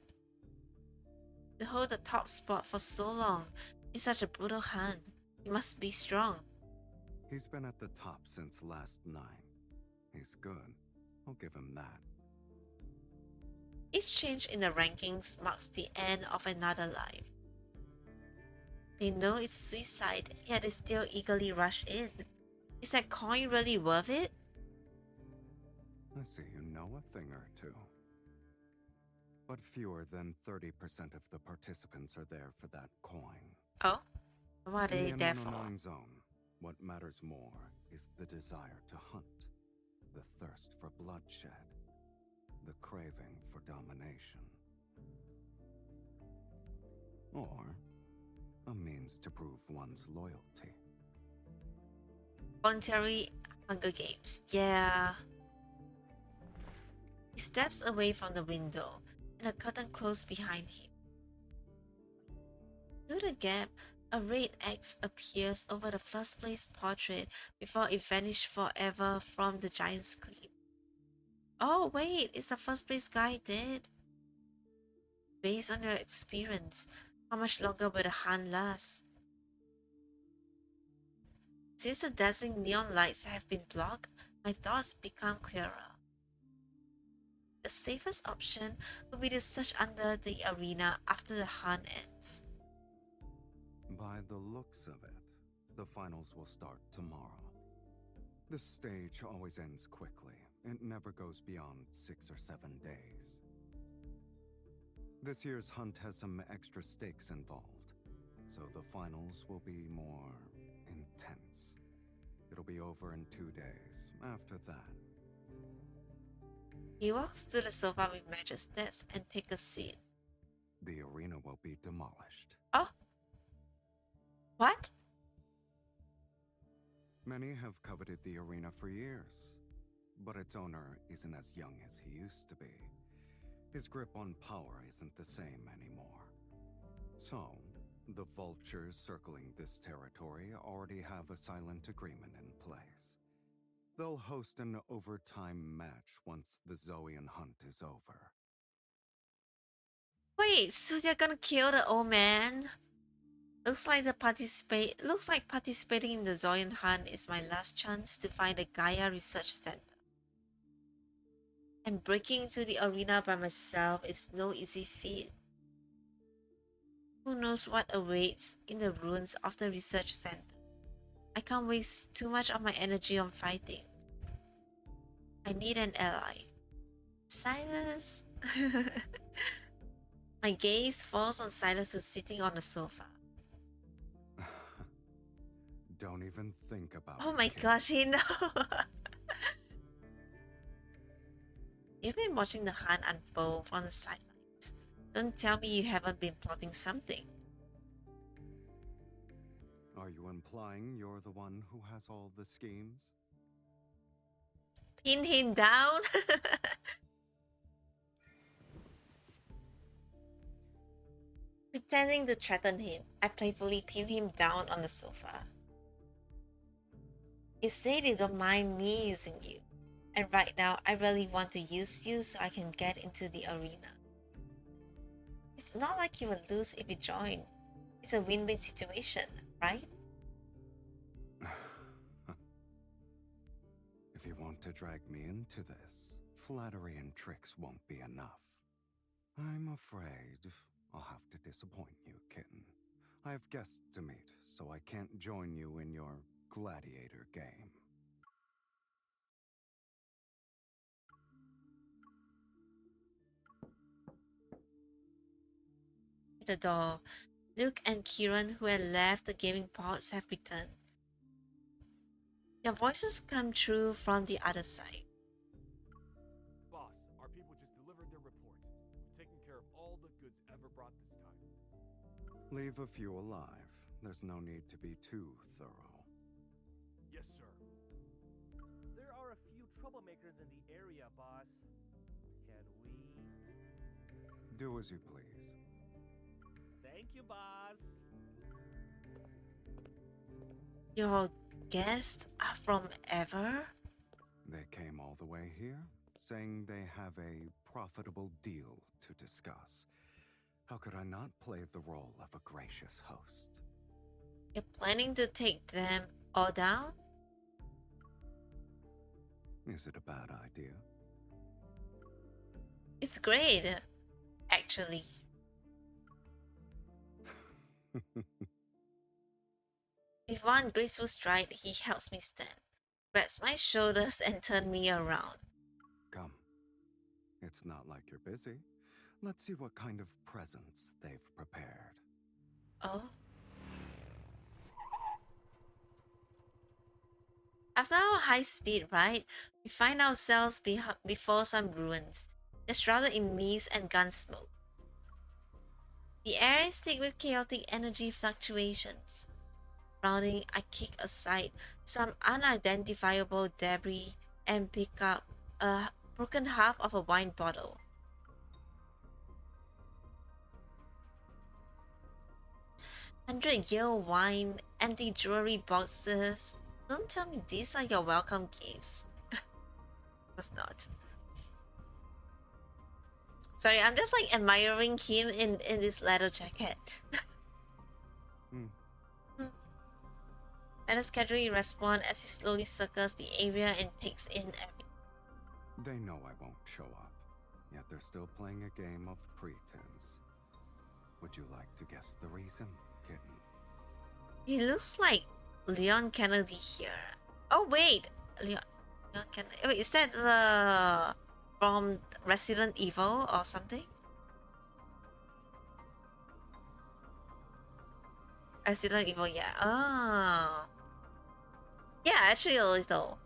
To hold the top spot for so long is such a brutal hand. He must be strong. He's been at the top since last night. He's good. I'll give him that. Each change in the rankings marks the end of another life. They know it's suicide, yet they still eagerly rush in. Is that coin really worth it? I see you know a thing or two. But fewer than 30% of the participants are there for that coin. Oh? What are In they the there for? N109 zone, what matters more is the desire to hunt, the thirst for bloodshed, the craving for domination. Or a means to prove one's loyalty. Voluntary Hunger Games. Yeah. He steps away from the window, and a curtain closes behind him. Through the gap, a red X appears over the first place portrait before it vanishes forever from the giant screen. Oh wait, is the first place guy dead? Based on your experience, how much longer will the hunt last? Since the dazzling neon lights have been blocked, my thoughts become clearer. The safest option would be to search under the arena after the hunt ends. By the looks of it, the finals will start tomorrow. This stage always ends quickly. It never goes beyond 6 or 7 days. This year's hunt has some extra stakes involved, so the finals will be more intense. It'll be over in 2 days. After that, He walks to the sofa with measured steps and takes a seat. the arena will be demolished. Oh? What? Many have coveted the arena for years, but its owner isn't as young as he used to be. His grip on power isn't the same anymore. So, the vultures circling this territory already have a silent agreement in place. They'll host an overtime match once the Zoean hunt is over. Wait, so they're gonna kill the old man? Looks like participating in the Zoyan hunt is my last chance to find the Gaia Research Center. And breaking into the arena by myself is no easy feat. Who knows what awaits in the ruins of the research center? I can't waste too much of my energy on fighting. I need an ally. Silas? My gaze falls on Silas who's sitting on the sofa. Don't even think about it. Oh my kid. gosh, he knows! You've been watching the hunt unfold from the sidelines. Don't tell me you haven't been plotting something. Are you implying you're the one who has all the schemes? Pin him down? Pretending to threaten him, I playfully pin him down on the sofa. You say they don't mind me using you, and right now I really want to use you so I can get into the arena. It's not like you will lose if you join. It's a win-win situation, right? If you want to drag me into this, flattery and tricks won't be enough. I'm afraid I'll have to disappoint you, kitten. I have guests to meet, so I can't join you in your gladiator game. At the door, Luke and Kieran, who had left the gaming pods, have returned. Their voices come through from the other side. Boss, our people just delivered their report. We've taken care of all the goods ever brought this time. Leave a few alive. There's no need to be too thorough. Yes, sir. There are a few troublemakers in the area, boss. Can we... Do as you please. Thank you, boss. Your guests are from ever? They came all the way here, saying they have a profitable deal to discuss. How could I not play the role of a gracious host? You're planning to take them all down? Is it a bad idea? It's great, actually. With one graceful stride, he helps me stand, grabs my shoulders, and turns me around. Come. It's not like you're busy. Let's see what kind of presents they've prepared. Oh? After our high-speed ride, we find ourselves before some ruins. They're shrouded in mist and gun smoke. The air is thick with chaotic energy fluctuations. Rounding, I kick aside some unidentifiable debris and pick up a broken half of a wine bottle. Hundred-year wine, empty jewelry boxes. Don't tell me these are your welcome gifts. Was not. Sorry, I'm just like admiring him in this leather jacket. Let us casually respond as he slowly circles the area and takes in everything. They know I won't show up, yet they're still playing a game of pretense. Would you like to guess the reason, kitten? He looks like Leon Kennedy here. Oh wait, Leon Kennedy. Wait, is that from Resident Evil or something? Resident Evil, yeah. Oh. Yeah, actually a little.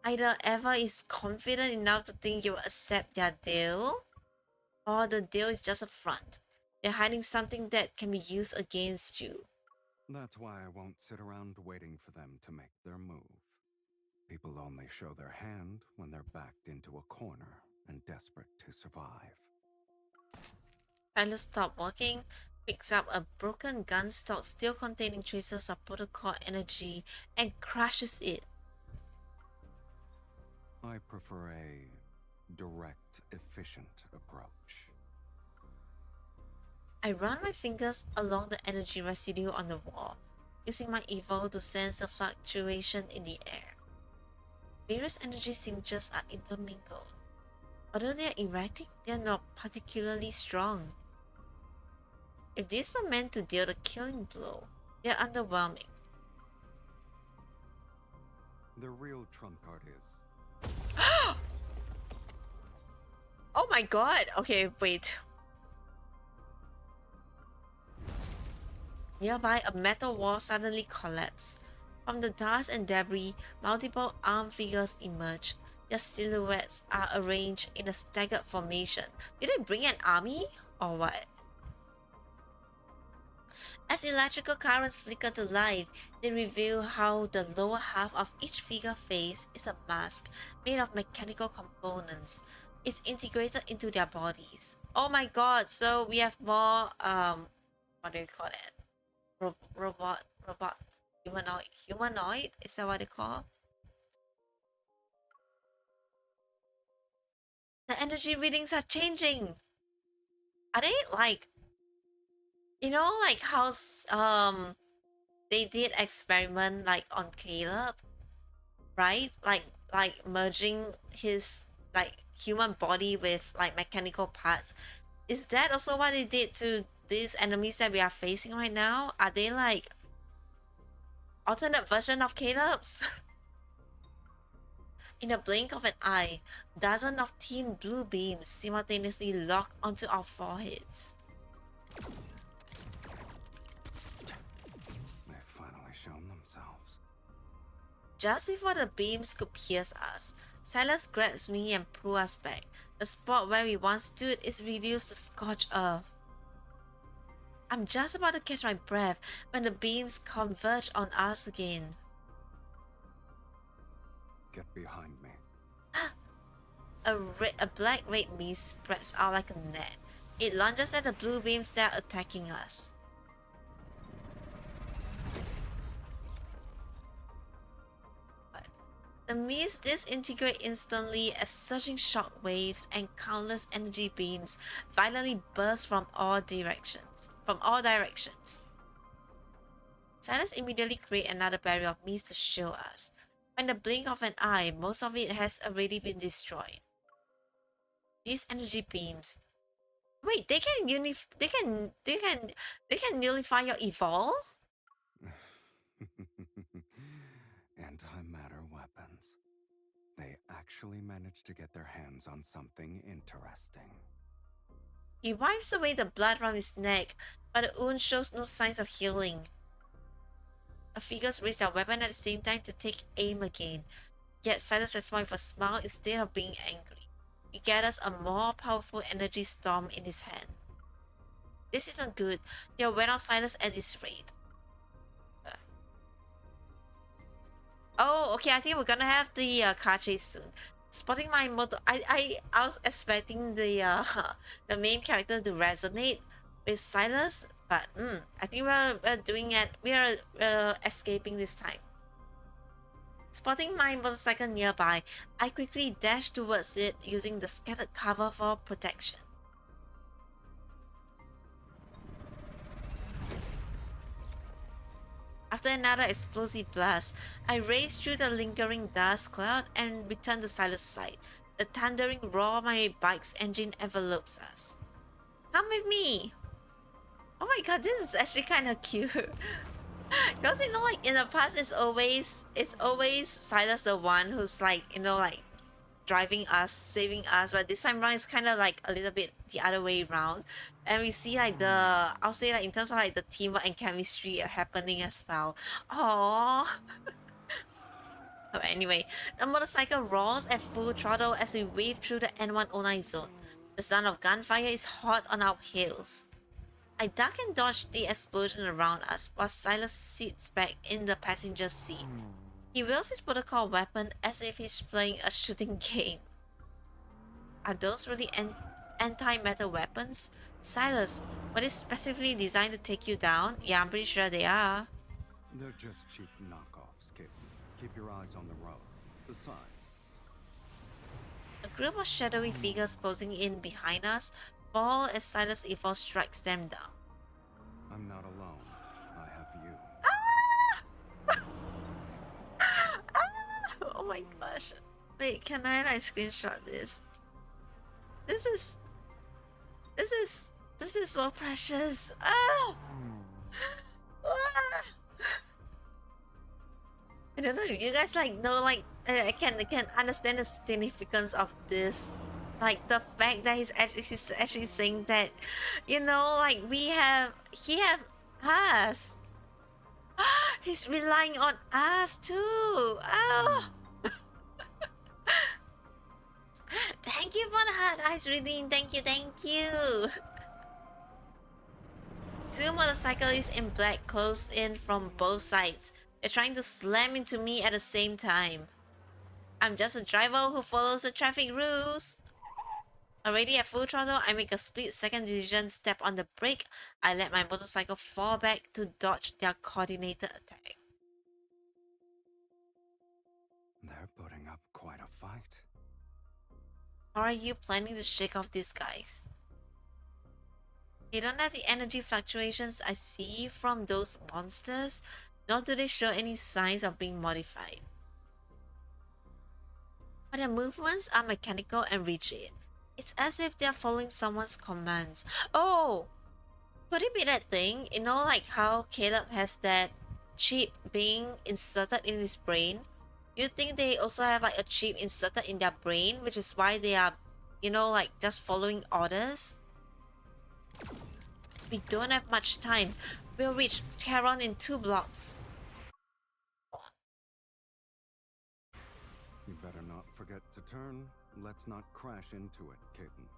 Either Eva is confident enough to think you will accept their deal, or the deal is just a front. They're hiding something that can be used against you. That's why I won't sit around waiting for them to make their move. People only show their hand when they're backed into a corner and desperate to survive. Tyler stops walking, picks up a broken gun stock still containing traces of protocol energy, and crushes it. I prefer a direct, efficient approach. I run my fingers along the energy residue on the wall, using my evo to sense the fluctuation in the air. Various energy signatures are intermingled. Although they are erratic, they are not particularly strong. If these were meant to deal the killing blow, they are underwhelming. The real trump card is... Oh my god! Okay, wait. Nearby, a metal wall suddenly collapsed. From the dust and debris, multiple armed figures emerge. Their silhouettes are arranged in a staggered formation. Did they bring an army? Or what? As electrical currents flicker to life, they reveal how the lower half of each figure face is a mask made of mechanical components. It's integrated into their bodies. Oh my god, so we have more, what do you call it? Robot, humanoid? Is that what they call? The energy readings are changing. Are they like, like how they did experiment like on Caleb, right? Like merging his like human body with like mechanical parts. Is that also what they did to these enemies that we are facing right now? Are they like alternate version of Caleb's? In a blink of an eye, dozens of thin blue beams simultaneously lock onto our foreheads. They've finally shown themselves. Just before the beams could pierce us, Silas grabs me and pulls us back. The spot where we once stood is reduced to scorched earth. I'm just about to catch my breath when the beams converge on us again. Get behind me. A black-red mist spreads out like a net. It lunges at the blue beams that are attacking us. The mist disintegrates instantly as surging shock waves and countless energy beams violently burst from all directions. Silas immediately creates another barrier of mist to shield us. In the blink of an eye, most of it has already been destroyed. These energy beams. Wait, they can nullify your evolve? Antimatter weapons. They actually managed to get their hands on something interesting. He wipes away the blood from his neck, but the wound shows no signs of healing. The figures raise their weapon at the same time to take aim again, yet Silas responds with a smile instead of being angry. He gathers a more powerful energy storm in his hand. This isn't good. They'll wear out Silas at this rate. Oh, okay. I think we're gonna have the car chase soon. Spotting my motor, I was expecting the the main character to resonate with Silas, but I think we're doing it. We are escaping this time. Spotting my motorcycle nearby, I quickly dash towards it using the scattered cover for protection. After another explosive blast, I race through the lingering dust cloud and return to Silas' side. The thundering roar of my bike's engine envelopes us. Come with me! Oh my god, this is actually kind of cute. Because like in the past, it's always Silas the one who's like like driving us, saving us, but this time around it's kind of like a little bit the other way around, and we see like I'll say like in terms of like the teamwork and chemistry happening as well. Aww. Anyway, the motorcycle roars at full throttle as we weave through the N109 zone. The sound of gunfire is hot on our heels. I duck and dodge the explosion around us while Silas sits back in the passenger seat. He wields his protocol weapon as if he's playing a shooting game. Are those really anti-matter weapons? Silas, were they specifically designed to take you down? Yeah, I'm pretty sure they are. They're just cheap knockoffs, kid. Keep your eyes on the road. Besides, A group of shadowy figures closing in behind us fall as Silas Evil strikes them down. I'm not alone. I have you. Oh my gosh. Wait, can I like screenshot this? This is so precious. Oh! Ah! I don't know if you guys like know like I can understand the significance of this. Like the fact that he's actually saying that, like he have us. He's relying on us too. Oh. Thank you for the hard eyes reading. Thank you. Two motorcyclists in black close in from both sides. They're trying to slam into me at the same time. I'm just a driver who follows the traffic rules. Already at full throttle, I make a split-second decision, step on the brake. I let my motorcycle fall back to dodge their coordinated attack. They're putting up quite a fight. How are you planning to shake off these guys? They don't have the energy fluctuations I see from those monsters, nor do they show any signs of being modified. But their movements are mechanical and rigid. It's as if they're following someone's commands. Oh! Could it be that thing? You know, like how Caleb has that chip being inserted in his brain? You think they also have like a chip inserted in their brain, which is why they are, like just following orders? We don't have much time. We'll reach Charon in 2 blocks. You better not forget to turn. Let's not crash into it, kitten.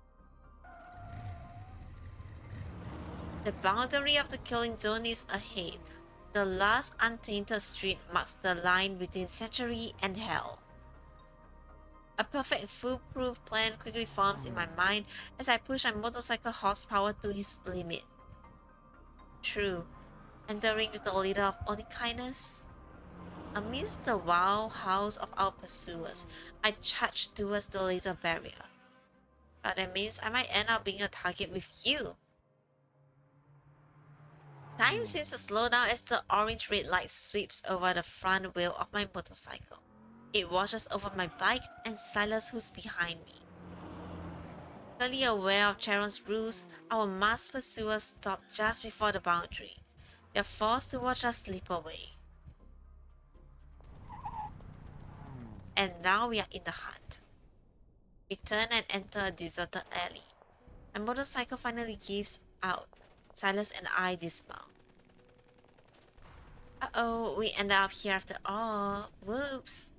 The boundary of the killing zone is ahead. The last untainted street marks the line between sanctuary and hell. A perfect foolproof plan quickly forms in my mind as I push my motorcycle horsepower to his limit. True, entering with the leader of only kindness. Amidst the wild howls of our pursuers, I charge towards the laser barrier. But that means I might end up being a target with you. Time seems to slow down as the orange red light sweeps over the front wheel of my motorcycle. It washes over my bike and Silas, who's behind me. Fully aware of Charon's rules, our masked pursuers stop just before the boundary. They're forced to watch us slip away. And now we are in the hunt. We turn and enter a deserted alley. My motorcycle finally gives out. Silas and I dismount. Uh-oh, we end up here after all. Whoops.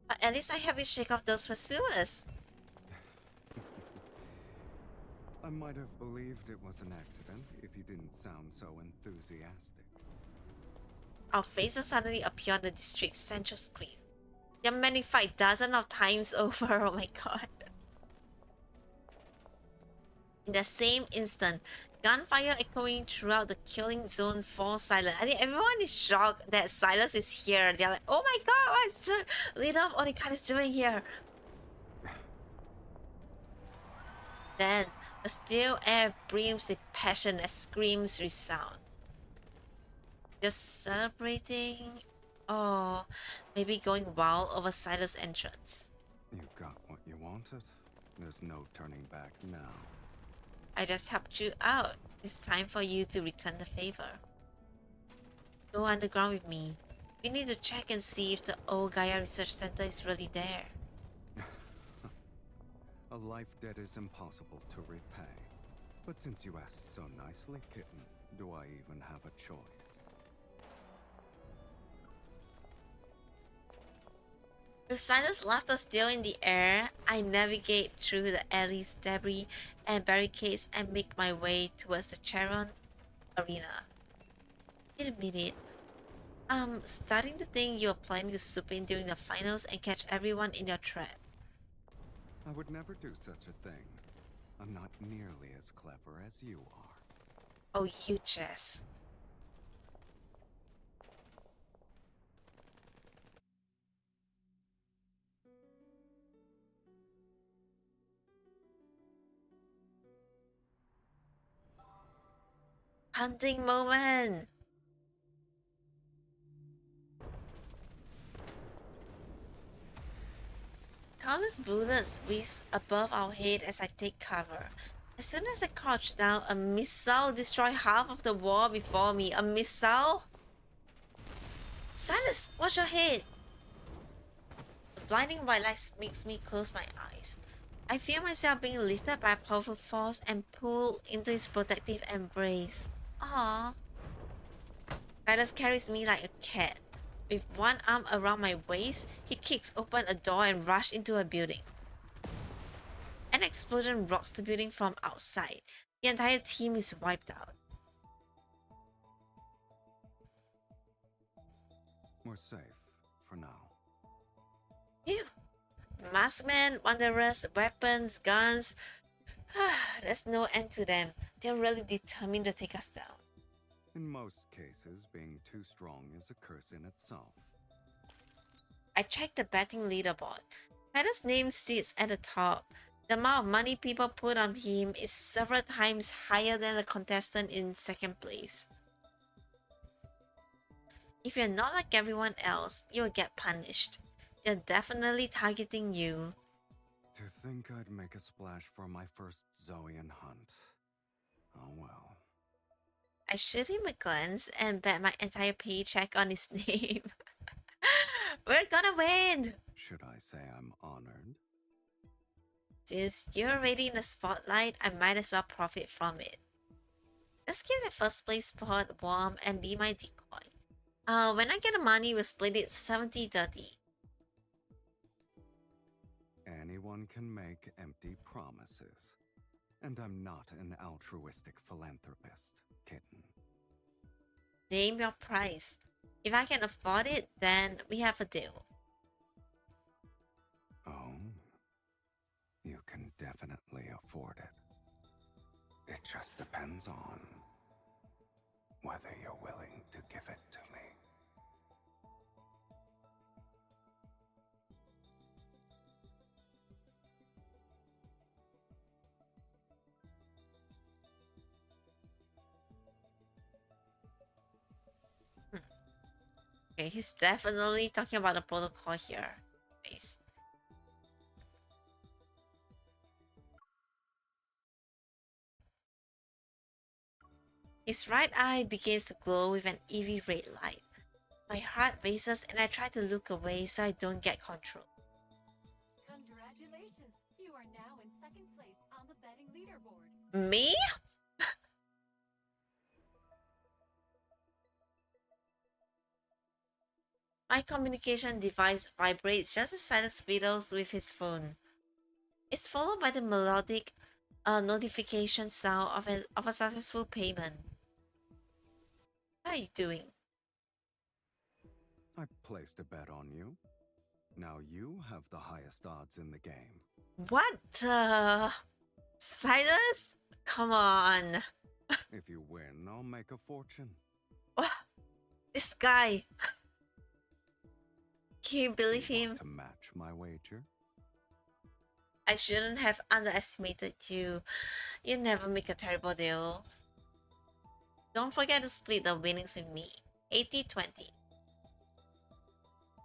But at least I have you shake off those pursuers. I might have believed it was an accident if you didn't sound so enthusiastic. Our faces suddenly appear on the district's central screen. They're magnified dozens of times over, oh my god. In the same instant, gunfire echoing throughout the killing zone falls silent. I think everyone is shocked that Silas is here. They're like, oh my god, what's the leader of Onikan doing here? Then, the still air breathes with passion as screams resound. They're celebrating, or maybe going wild over Silas' entrance. You got what you wanted. There's no turning back now. I just helped you out. It's time for you to return the favor. Go underground with me. We need to check and see if the old Gaia Research Center is really there. A life debt is impossible to repay. But since you asked so nicely, kitten, do I even have a choice? With Silas' laughter still in the air, I navigate through the alley's debris and barricades and make my way towards the Charon arena. Wait a minute. I'm starting to think you're planning to swoop in during the finals and catch everyone in your trap. I would never do such a thing. I'm not nearly as clever as you are. Oh, you Jess. Hunting moment! Countless bullets whiz above our head as I take cover. As soon as I crouch down, a missile destroys half of the wall before me. A missile? Silas, watch your head! The blinding white light makes me close my eyes. I feel myself being lifted by a powerful force and pulled into his protective embrace. Aww. Silas carries me like a cat. With one arm around my waist, he kicks open a door and rushes into a building. An explosion rocks the building from outside. The entire team is wiped out. We're safe, for now. Phew. Maskmen, wanderers, weapons, guns. There's no end to them. They're really determined to take us down. In most cases, being too strong is a curse in itself. I check the betting leaderboard. Tyler's name sits at the top. The amount of money people put on him is several times higher than the contestant in second place. If you're not like everyone else, you'll get punished. They're definitely targeting you. To think I'd make a splash for my first Zoian hunt. Oh well. I shoot him a glance and bet my entire paycheck on his name. We're gonna win! Should I say I'm honored? Since you're already in the spotlight, I might as well profit from it. Let's keep the first place spot warm and be my decoy. When I get the money, we'll split it 70-30. Anyone can make empty promises. And I'm not an altruistic philanthropist, kitten. Name your price. If I can afford it, then we have a deal. Oh, you can definitely afford it. It just depends on whether you're willing to give it to me. Okay, he's definitely talking about the protocol here. Nice. His right eye begins to glow with an eerie red light. My heart races and I try to look away so I don't get control. Congratulations! You are now in second place on the betting leaderboard. Me? My communication device vibrates just as Silas fiddles with his phone. It's followed by the melodic notification sound of a successful payment. What are you doing? I placed a bet on you. Now you have the highest odds in the game. What the? Silas? Come on. If you win, I'll make a fortune. This guy. Can you believe You him? want to match my wager? I shouldn't have underestimated you. You never make a terrible deal. Don't forget to split the winnings with me. 80-20.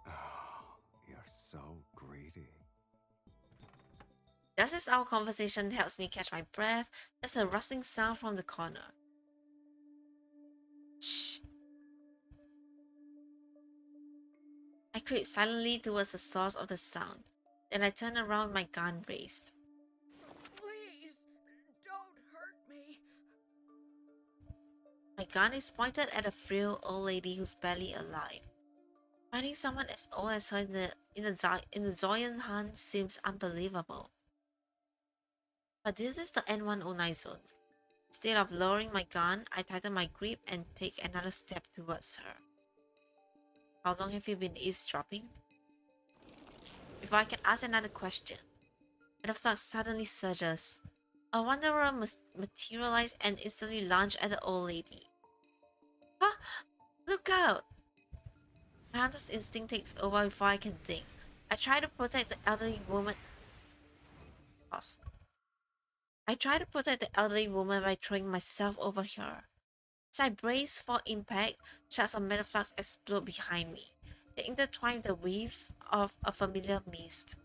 Oh, you're so greedy. Just as our conversation helps me catch my breath, there's a rustling sound from the corner. Shh. I creep silently towards the source of the sound. Then I turn around, my gun raised. Please, don't hurt me. My gun is pointed at a frail old lady who's barely alive. Finding someone as old as her in the Zoyan hunt seems unbelievable. But this is the N109 zone. Instead of lowering my gun, I tighten my grip and take another step towards her. How long have you been eavesdropping? Before I can ask another question, the flux suddenly surges. A wanderer must materialize and instantly lunge at the old lady. Huh? Look out! My hunter's instinct takes over before I can think. I try to protect the elderly woman. Pause. I try to protect the elderly woman by throwing myself over her. As I brace for impact, shards of metal flux explode behind me. They intertwine the weaves of a familiar mist.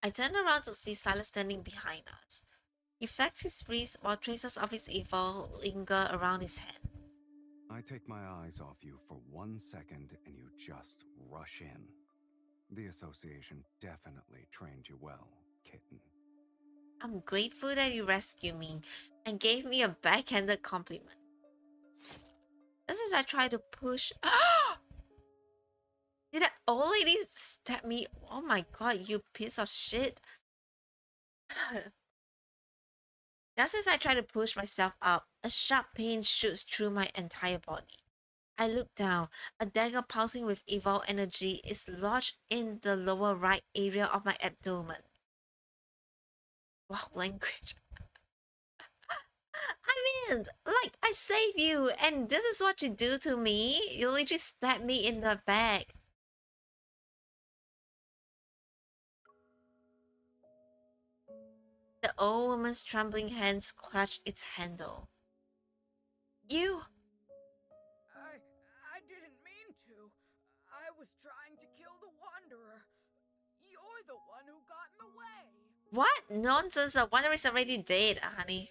I turn around to see Silas standing behind us. He flexes his wrist while traces of his evil linger around his hand. I take my eyes off you for 1 second and you just rush in. The association definitely trained you well, kitten. I'm grateful that you rescued me and gave me a backhanded compliment. Just as I try to push. Did that old lady stab me? Oh my god, you piece of shit. Just as I try to push myself up, a sharp pain shoots through my entire body. I look down. A dagger pulsing with evil energy is lodged in the lower right area of my abdomen. Wow, language. I'm didn't. Like, I saved you, and this is what you do to me? You literally stab me in the back. The old woman's trembling hands clutched its handle. You! I didn't mean to. I was trying to kill the Wanderer. You're the one who got in the way. What nonsense? The Wanderer is already dead, honey.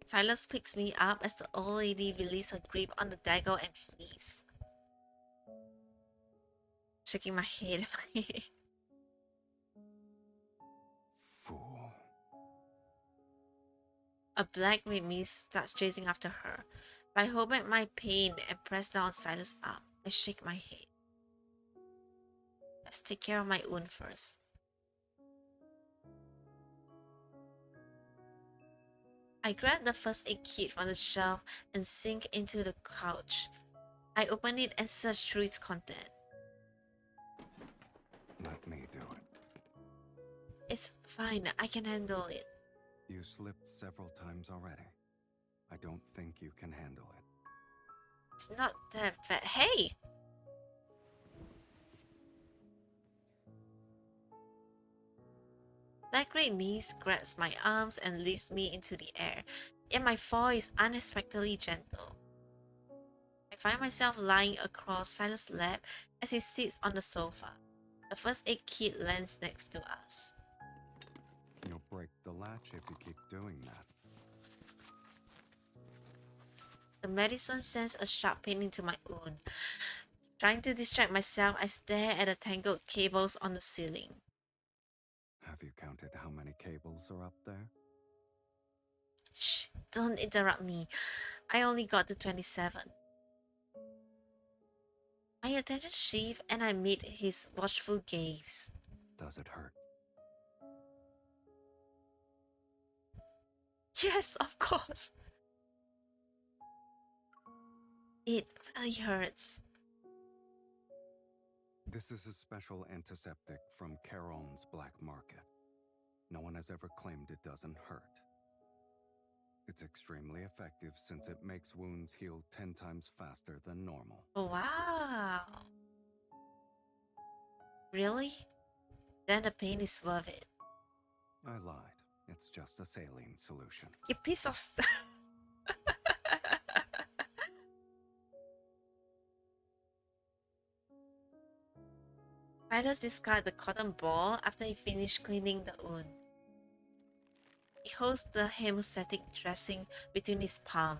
Silas picks me up as the old lady releases her grip on the dagger and flees. Shaking my head. Fool. A black mist starts chasing after her. I hold back my pain and press down Silas' arm. I shake my head. Let's take care of my wound first. I grab the first aid kit from the shelf and sink into the couch. I open it and search through its content. Let me do it. It's fine, I can handle it. You slipped several times already. I don't think you can handle it. It's not that bad. Hey! That great mist grabs my arms and lifts me into the air, yet my fall is unexpectedly gentle. I find myself lying across Silas' lap as he sits on the sofa. The first aid kit lands next to us. You'll break the latch if you keep doing that. The medicine sends a sharp pain into my wound. Trying to distract myself, I stare at the tangled cables on the ceiling. Have you counted how many cables are up there? Shh, don't interrupt me. I only got to 27. My attention shifts and I meet his watchful gaze. Does it hurt? Yes, of course. It really hurts. This is a special antiseptic from Caron's black market. No one has ever claimed it doesn't hurt. It's extremely effective since it makes wounds heal 10 times faster than normal. Oh, wow. Really? Then the pain is worth it. I lied. It's just a saline solution. You piece of stuff. Silas discarded the cotton ball after he finished cleaning the wound. He holds the hemostatic dressing between his palm,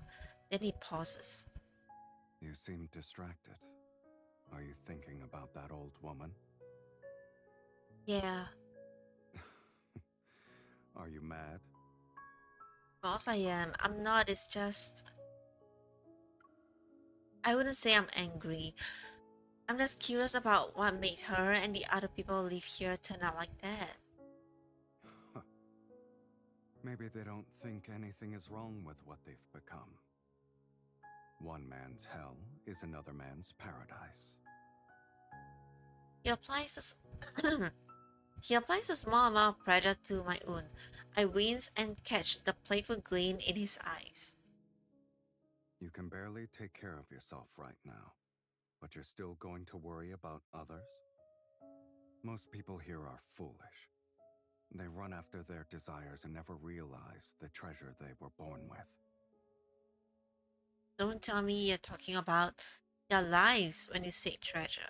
then he pauses. You seem distracted. Are you thinking about that old woman? Yeah, Are you mad? of course I am. I'm not, it's just... I wouldn't say I'm angry. I'm just curious about what made her and the other people live here turn out like that. Maybe they don't think anything is wrong with what they've become. One man's hell is another man's paradise. He applies a, he applies a small amount of pressure to my wound. I wince and catch the playful gleam in his eyes. You can barely take care of yourself right now, but you're still going to worry about others? Most people here are foolish. They run after their desires and never realize the treasure they were born with. Don't tell me you're talking about their lives when you say treasure.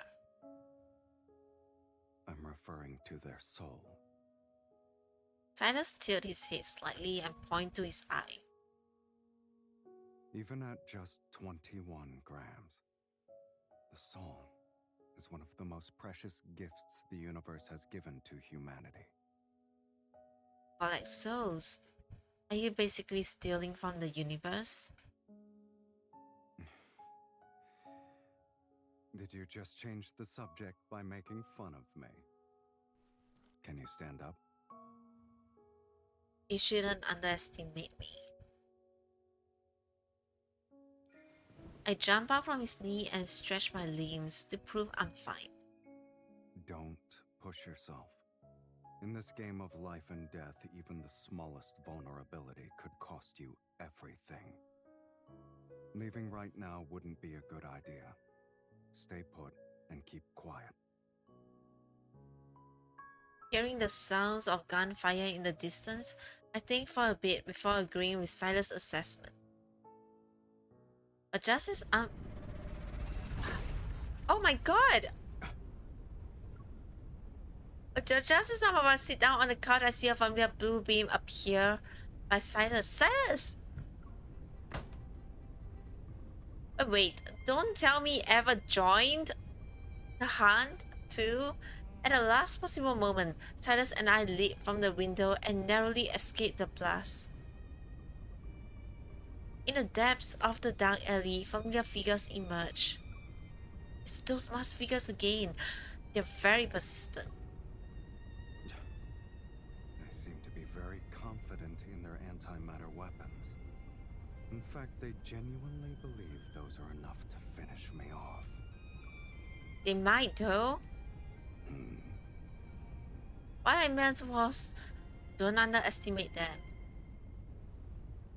I'm referring to their soul. Silas tilted his head slightly and pointed to his eye. Even at just 21 grams, the soul is one of the most precious gifts the universe has given to humanity. Collect souls. Are you basically stealing from the universe? Did you just change the subject by making fun of me? Can you stand up? You shouldn't underestimate me. I jump up from his knee and stretch my limbs to prove I'm fine. Don't push yourself. In this game of life and death, even the smallest vulnerability could cost you everything. Leaving right now wouldn't be a good idea. Stay put and keep quiet. Hearing the sounds of gunfire in the distance, I think for a bit before agreeing with Silas' assessment. But just as oh my god! Just as I'm about to sit down on the couch, I see a familiar blue beam appear by Silas. Silas! Wait, don't tell me ever joined the hunt too? At the last possible moment, Silas and I leaped from the window and narrowly escaped the blast. In the depths of the dark alley, familiar figures emerge. It's those masked figures again. They're very persistent. They seem to be very confident in their antimatter weapons. In fact, they genuinely believe those are enough to finish me off. They might though. What I meant was, don't underestimate them.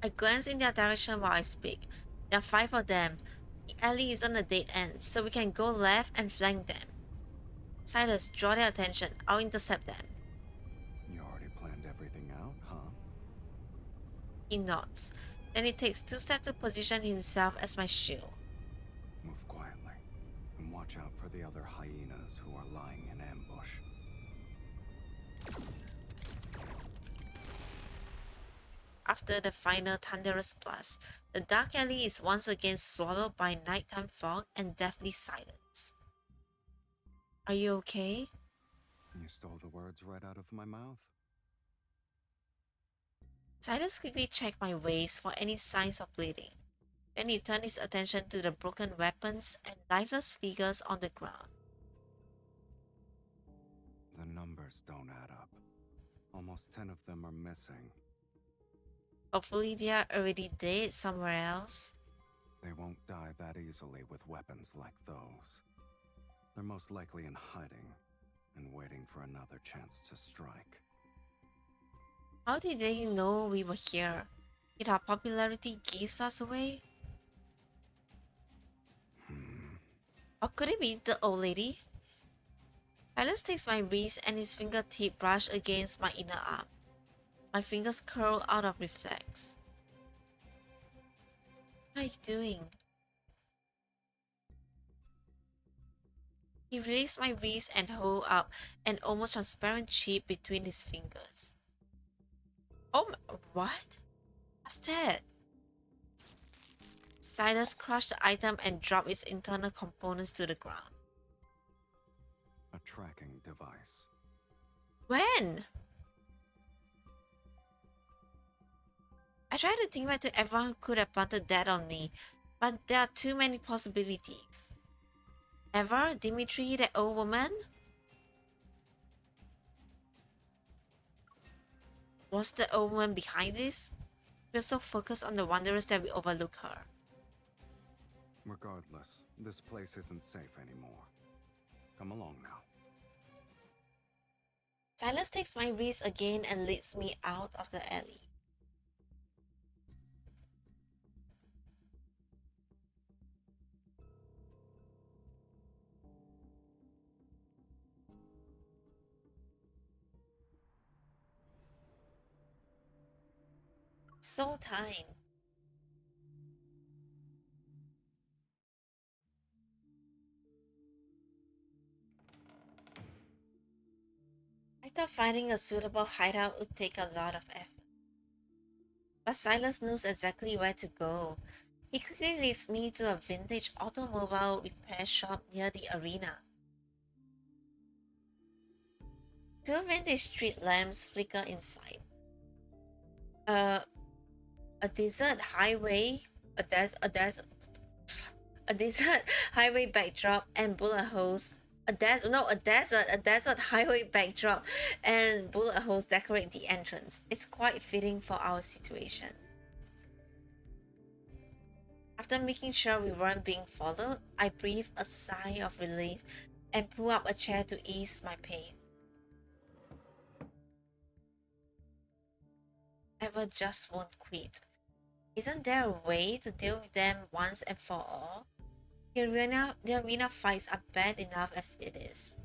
I glance in their direction while I speak. There are 5 of them. The alley is on a dead end, so we can go left and flank them. Silas, draw their attention. I'll intercept them. You already planned everything out, huh? He nods. Then he takes 2 steps to position himself as my shield. Move quietly, and watch out for the other hyenas who are lying in ambush. After the final thunderous blast, the dark alley is once again swallowed by nighttime fog and deathly silence. Are you okay? You stole the words right out of my mouth. Silas quickly checked my waist for any signs of bleeding. Then he turned his attention to the broken weapons and lifeless figures on the ground. The numbers don't add up. Almost 10 of them are missing. Hopefully they are already dead somewhere else. They won't die that easily with weapons like those. They're most likely in hiding and waiting for another chance to strike. How did they know we were here? Did our popularity give us away? Or could it be the old lady? Silas takes my wrist and his fingertip brush against my inner arm. My fingers curl out of reflex. What are you doing? He released my wrist and held up an almost transparent chip between his fingers. Oh my, what? What's that? Silas crushed the item and dropped its internal components to the ground. A tracking device. When? I tried to think back to everyone who could have planted that on me, but there are too many possibilities. Ever? Dimitri, that old woman? Was the old woman behind this? We're so focused on the wanderers that we overlook her. Regardless, this place isn't safe anymore. Come along now. Silas takes my wrist again and leads me out of the alley. So time. I thought finding a suitable hideout would take a lot of effort. But Silas knows exactly where to go. He quickly leads me to a vintage automobile repair shop near the arena. 2 vintage street lamps flicker inside. A desert highway, a desert highway backdrop and bullet holes. A desert highway backdrop and bullet holes decorate the entrance. It's quite fitting for our situation. After making sure we weren't being followed, I breathe a sigh of relief and pull up a chair to ease my pain. ever just won't quit. Isn't there a way to deal with them once and for all? The arena fights are bad enough as it is.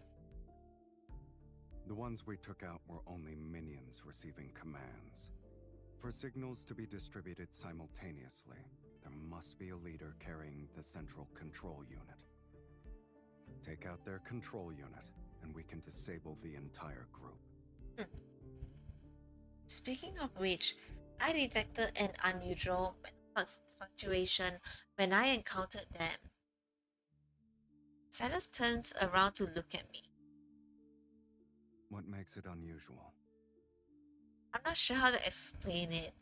The ones we took out were only minions receiving commands. For signals to be distributed simultaneously, there must be a leader carrying the central control unit. Take out their control unit, and we can disable the entire group. Hmm. Speaking of which, I detected an unusual fluctuation when I encountered them. Silas turns around to look at me. What makes it unusual? I'm not sure how to explain it.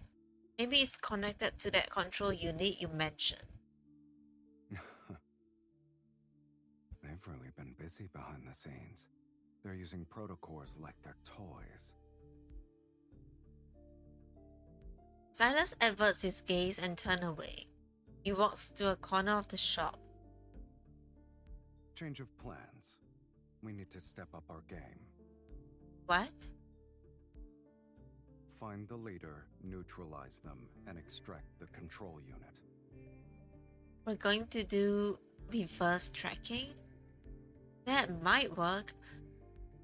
Maybe it's connected to that control unit you mentioned. They've really been busy behind the scenes. They're using protocores like they're toys. Silas averts his gaze and turns away. He walks to a corner of the shop. Change of plans. We need to step up our game. What? Find the leader, neutralize them, and extract the control unit. We're going to do reverse tracking? That might work.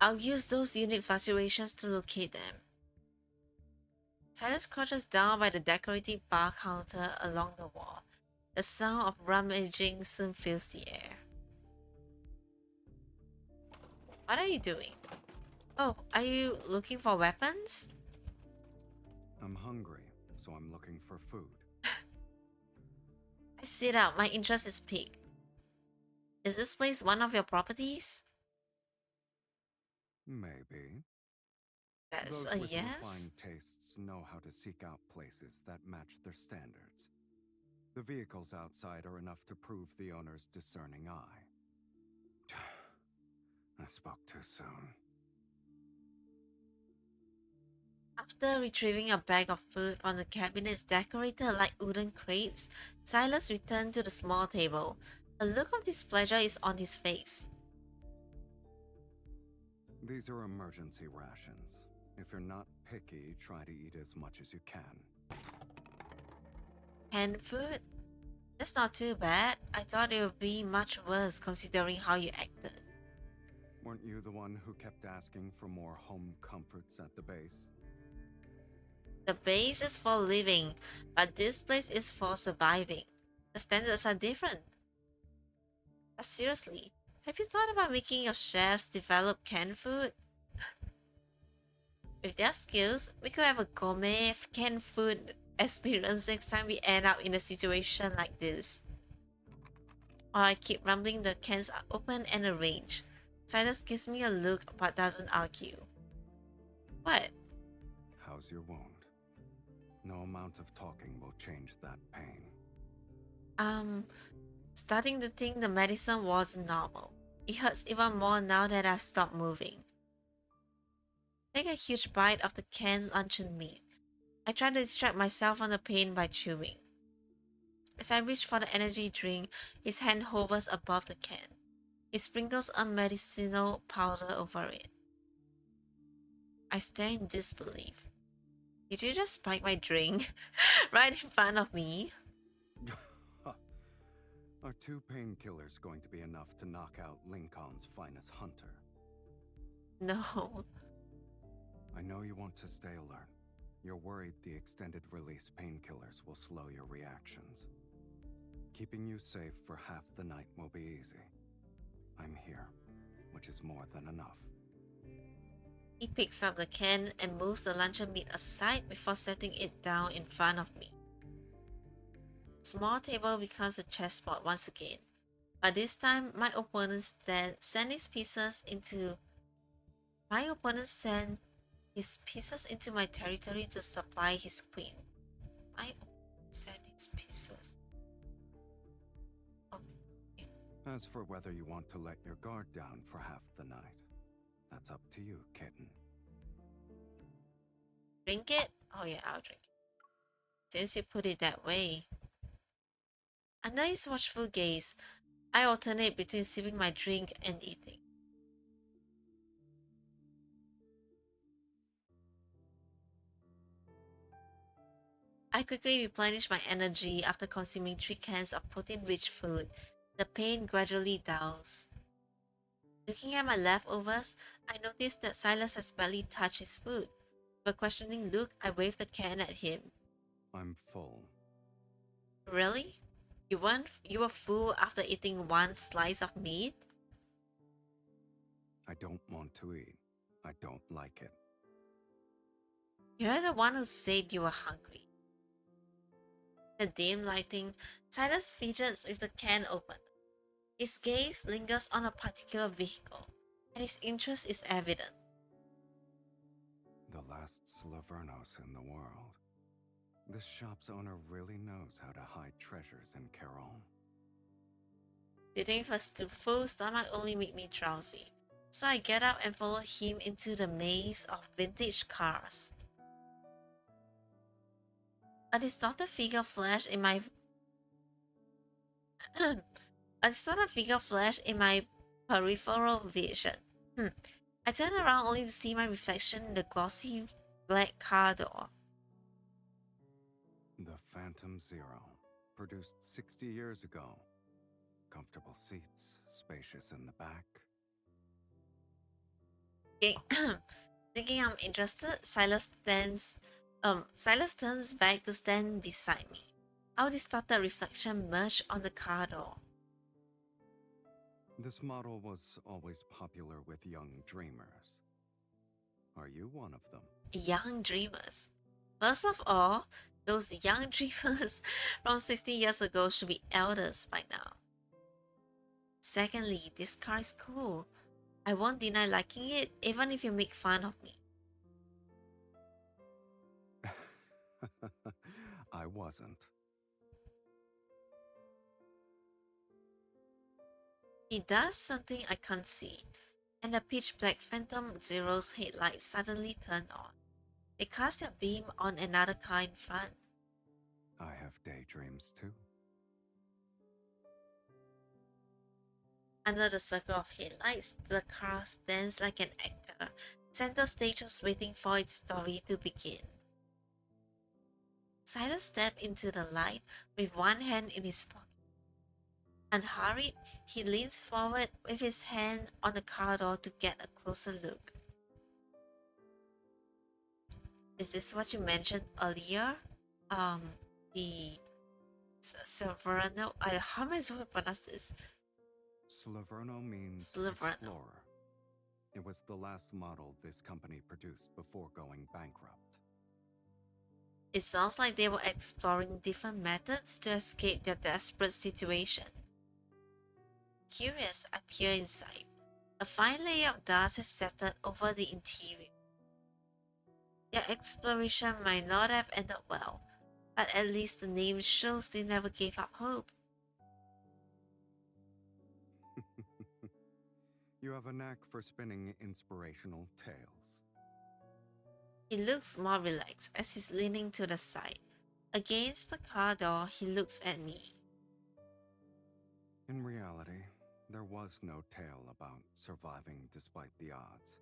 I'll use those unit fluctuations to locate them. Silas crouches down by the decorative bar counter along the wall. The sound of rummaging soon fills the air. What are you doing? Oh, are you looking for weapons? I'm hungry, so I'm looking for food. I sit out, my interest is piqued. Is this place one of your properties? Maybe. That's Those a with yes? refined tastes know how to seek out places that match their standards. The vehicles outside are enough to prove the owner's discerning eye. I spoke too soon. After retrieving a bag of food from the cabinets decorated like wooden crates, Silas returned to the small table. A look of displeasure is on his face. These are emergency rations. If you're not picky, try to eat as much as you can. Canned food? That's not too bad. I thought it would be much worse considering how you acted. Weren't you the one who kept asking for more home comforts at the base? The base is for living, but this place is for surviving. The standards are different. But seriously, have you thought about making your chefs develop canned food? With their skills, we could have a gourmet canned food experience next time we end up in a situation like this. While I keep rumbling, the cans are open and arranged. Silas gives me a look but doesn't argue. What? How's your wound? No amount of talking will change that pain. Starting to think the medicine wasn't normal. It hurts even more now that I've stopped moving. Take a huge bite of the canned luncheon meat. I try to distract myself from the pain by chewing. As I reach for the energy drink, his hand hovers above the can. He sprinkles a medicinal powder over it. I stare in disbelief. Did you just spike my drink right in front of me? Are 2 painkillers going to be enough to knock out Lincoln's finest hunter? No. I know you want to stay alert. You're worried the extended release painkillers will slow your reactions. Keeping you safe for half the night will be easy. I'm here, which is more than enough. He picks up the can and moves the luncheon meat aside before setting it down in front of me. The small table becomes a chessboard once again, but this time my opponent send his pieces into my territory to supply his queen. My opponent sent his pieces. Okay. As for whether you want to let your guard down for half the night, that's up to you, kitten. Drink it? Oh yeah, I'll drink it. Since you put it that way. Under his watchful gaze, I alternate between sipping my drink and eating. I quickly replenish my energy after consuming 3 cans of protein-rich food. The pain gradually dulls. Looking at my leftovers, I notice that Silas has barely touched his food. With a questioning look, I wave the can at him. I'm full. Really? You were full after eating one slice of meat? I don't want to eat. I don't like it. You're the one who said you were hungry. In the dim lighting, Silas fidgets with the can open. His gaze lingers on a particular vehicle, and his interest is evident. The last Slavernos in the world. This shop's owner really knows how to hide treasures in Caron. Sitting with a full stomach only made me drowsy, so I get up and follow him into the maze of vintage cars. A distorted figure flashed in my a distorted figure flashed in my peripheral vision. I turn around only to see my reflection in the glossy black car door. The Phantom Zero, produced 60 years ago. Comfortable seats, spacious in the back. Thinking I'm interested, Silas turns back to stand beside me. Our distorted reflection merged on the car door. This model was always popular with young dreamers. Are you one of them? Young dreamers. First of all, those young dreamers from 60 years ago should be elders by now. Secondly, this car is cool. I won't deny liking it even if you make fun of me. I wasn't. He does something I can't see, and the pitch black Phantom Zero's headlights suddenly turn on. They cast their beam on another car in front. I have daydreams too. Under the circle of headlights, the car stands like an actor, center stage was waiting for its story to begin. Silas stepped into the light with one hand in his pocket. Unhurried, he leans forward with his hand on the car door to get a closer look. Is this what you mentioned earlier? The Silverano. How am I supposed to pronounce this? Slaverno means Slaverno. explorer. It was the last model this company produced before going bankrupt. It sounds like they were exploring different methods to escape their desperate situation. Curious, I peer inside. A fine layer of dust has settled over the interior. Their exploration might not have ended well, but at least the name shows they never gave up hope. You have a knack for spinning inspirational tales. He looks more relaxed as he's leaning to the side. Against the car door, he looks at me. In reality, there was no tale about surviving despite the odds.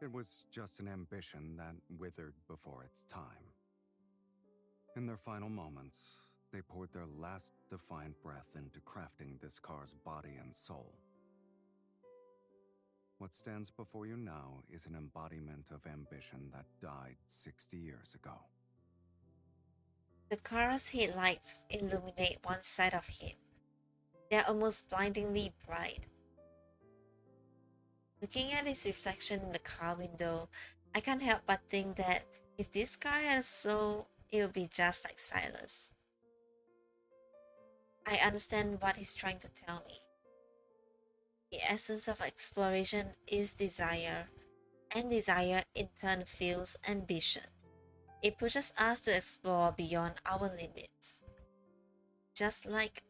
It was just an ambition that withered before its time. In their final moments, they poured their last defiant breath into crafting this car's body and soul. What stands before you now is an embodiment of ambition that died 60 years ago. The car's headlights illuminate one side of him. They're almost blindingly bright. Looking at his reflection in the car window, I can't help but think that if this car had a soul, it would be just like Silas. I understand what he's trying to tell me. The essence of exploration is desire, and desire in turn fuels ambition. It pushes us to explore beyond our limits. Just like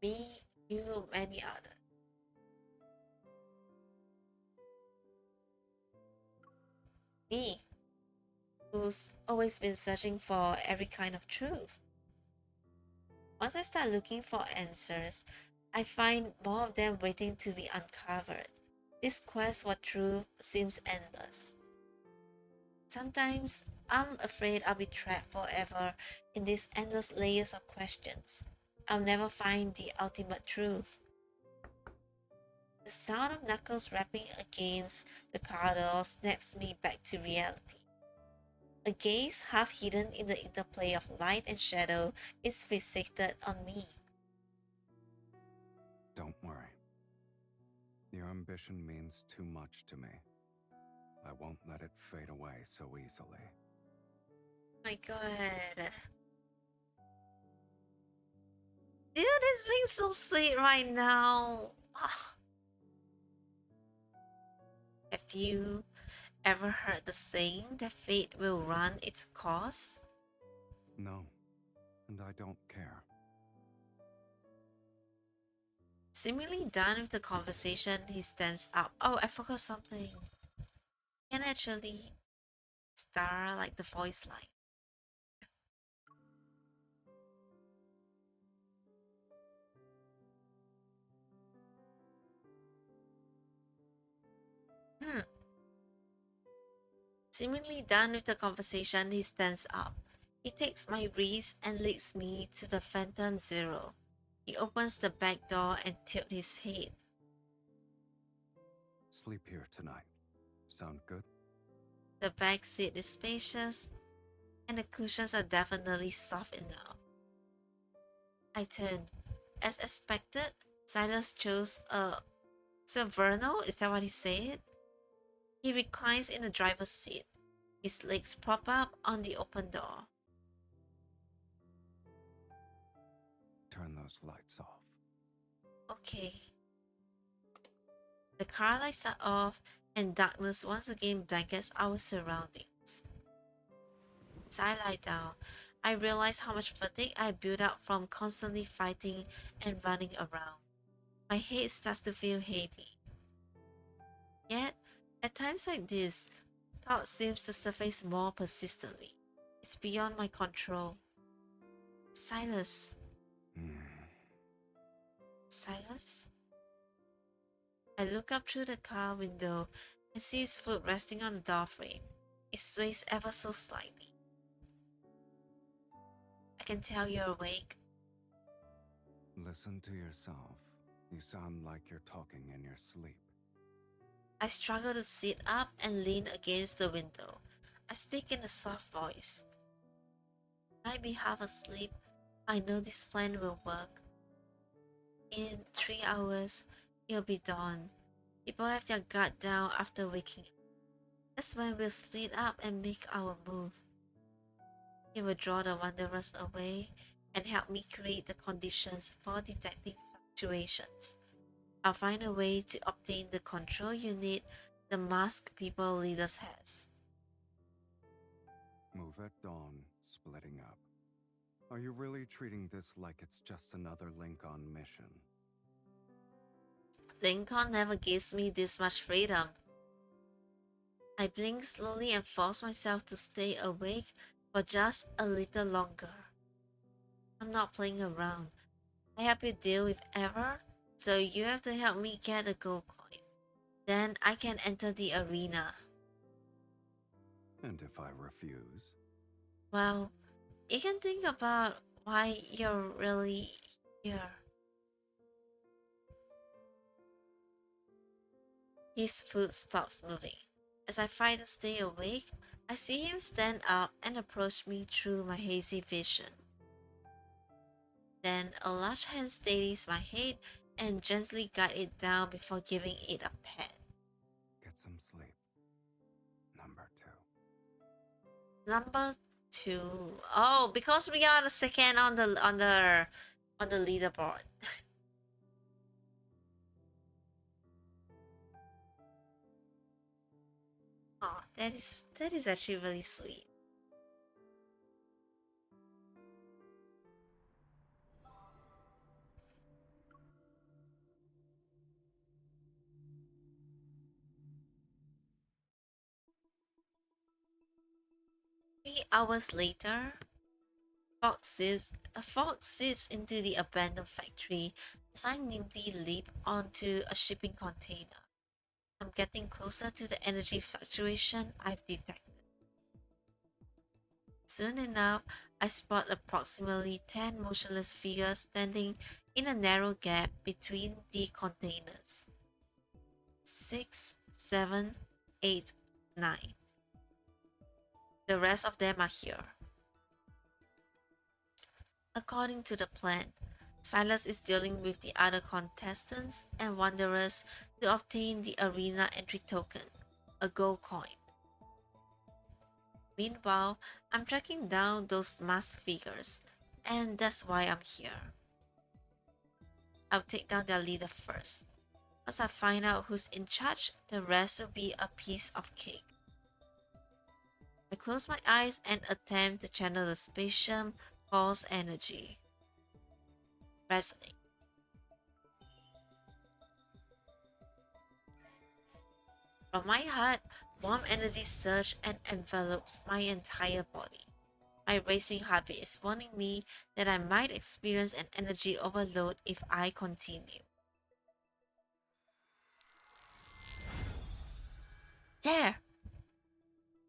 me, you, many others. Me, who's always been searching for every kind of truth. Once I start looking for answers, I find more of them waiting to be uncovered. This quest for truth seems endless. Sometimes I'm afraid I'll be trapped forever in these endless layers of questions. I'll never find the ultimate truth. The sound of knuckles rapping against the car door snaps me back to reality. A gaze half hidden in the interplay of light and shadow is fixated on me. Don't worry. Your ambition means too much to me. I won't let it fade away so easily. My god. Dude, it's being so sweet right now. Ah, have you ever heard the saying that fate will run its course? No, and I don't care. Seemingly done with the conversation, he stands up. Oh, I forgot something. Can actually star like the voice line. Hmm. Seemingly done with the conversation, he stands up. He takes my wrist and leads me to the Phantom Zero. He opens the back door and tilts his head. Sleep here tonight. Sound good? The back seat is spacious, and the cushions are definitely soft enough. I turn. As expected, Silas chose a Severno, is that what he said? He reclines in the driver's seat. His legs prop up on the open door. Turn those lights off. Okay. The car lights are off, and darkness once again blankets our surroundings. As I lie down, I realize how much fatigue I built up from constantly fighting and running around. My head starts to feel heavy. Yet, at times like this, thought seems to surface more persistently. It's beyond my control. Silas. Silas? I look up through the car window and see his foot resting on the doorframe. It sways ever so slightly. I can tell you're awake. Listen to yourself. You sound like you're talking in your sleep. I struggle to sit up and lean against the window. I speak in a soft voice. I might be half asleep. I know this plan will work. In 3 hours, it'll be dawn. People have their guard down after waking up. That's when we'll split up and make our move. He will draw the wanderers away and help me create the conditions for detecting fluctuations. I'll find a way to obtain the control unit the masked people leaders has. Move at dawn, splitting up. Are you really treating this like it's just another Lincoln mission? Lincoln never gives me this much freedom. I blink slowly and force myself to stay awake for just a little longer. I'm not playing around. I help you deal with Ever, so you have to help me get a gold coin. Then I can enter the arena. And if I refuse? Well, you can think about why you're really here. His foot stops moving. As I fight to stay awake, I see him stand up and approach me through my hazy vision. Then a large hand steadies my head and gently guides it down before giving it a pat. Get some sleep. Number 2. Number 2. Oh, because we are the second on the leaderboard. Oh, that is actually really sweet. 3 hours later, a fog seeps into the abandoned factory as I nimbly leap onto a shipping container. I'm getting closer to the energy fluctuation I've detected. Soon enough, I spot approximately 10 motionless figures standing in a narrow gap between the containers. Six, seven, eight, nine. The rest of them are here. According to the plan, Silas is dealing with the other contestants and wanderers to obtain the arena entry token, a gold coin. Meanwhile, I'm tracking down those masked figures, and that's why I'm here. I'll take down their leader first. Once I find out who's in charge, the rest will be a piece of cake. I close my eyes and attempt to channel the spatium pulse energy. Resonate. From my heart, warm energy surges and envelops my entire body. My racing heartbeat is warning me that I might experience an energy overload if I continue. There!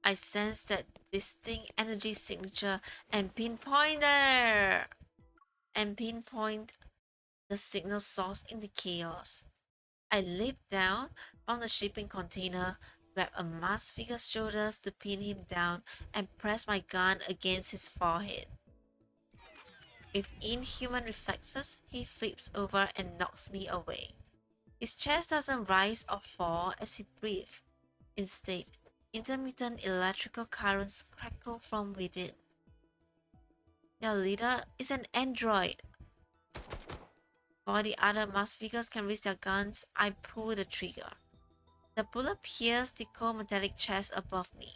I sense that distinct energy signature and pinpoint there! And pinpoint the signal source in the chaos. I leap down from the shipping container, grab a masked figure's shoulders to pin him down, and press my gun against his forehead. With inhuman reflexes, he flips over and knocks me away. His chest doesn't rise or fall as he breathes. Instead, intermittent electrical currents crackle from within. Their leader is an android. While the other masked figures can raise their guns, I pull the trigger. The bullet pierces the cold metallic chest above me.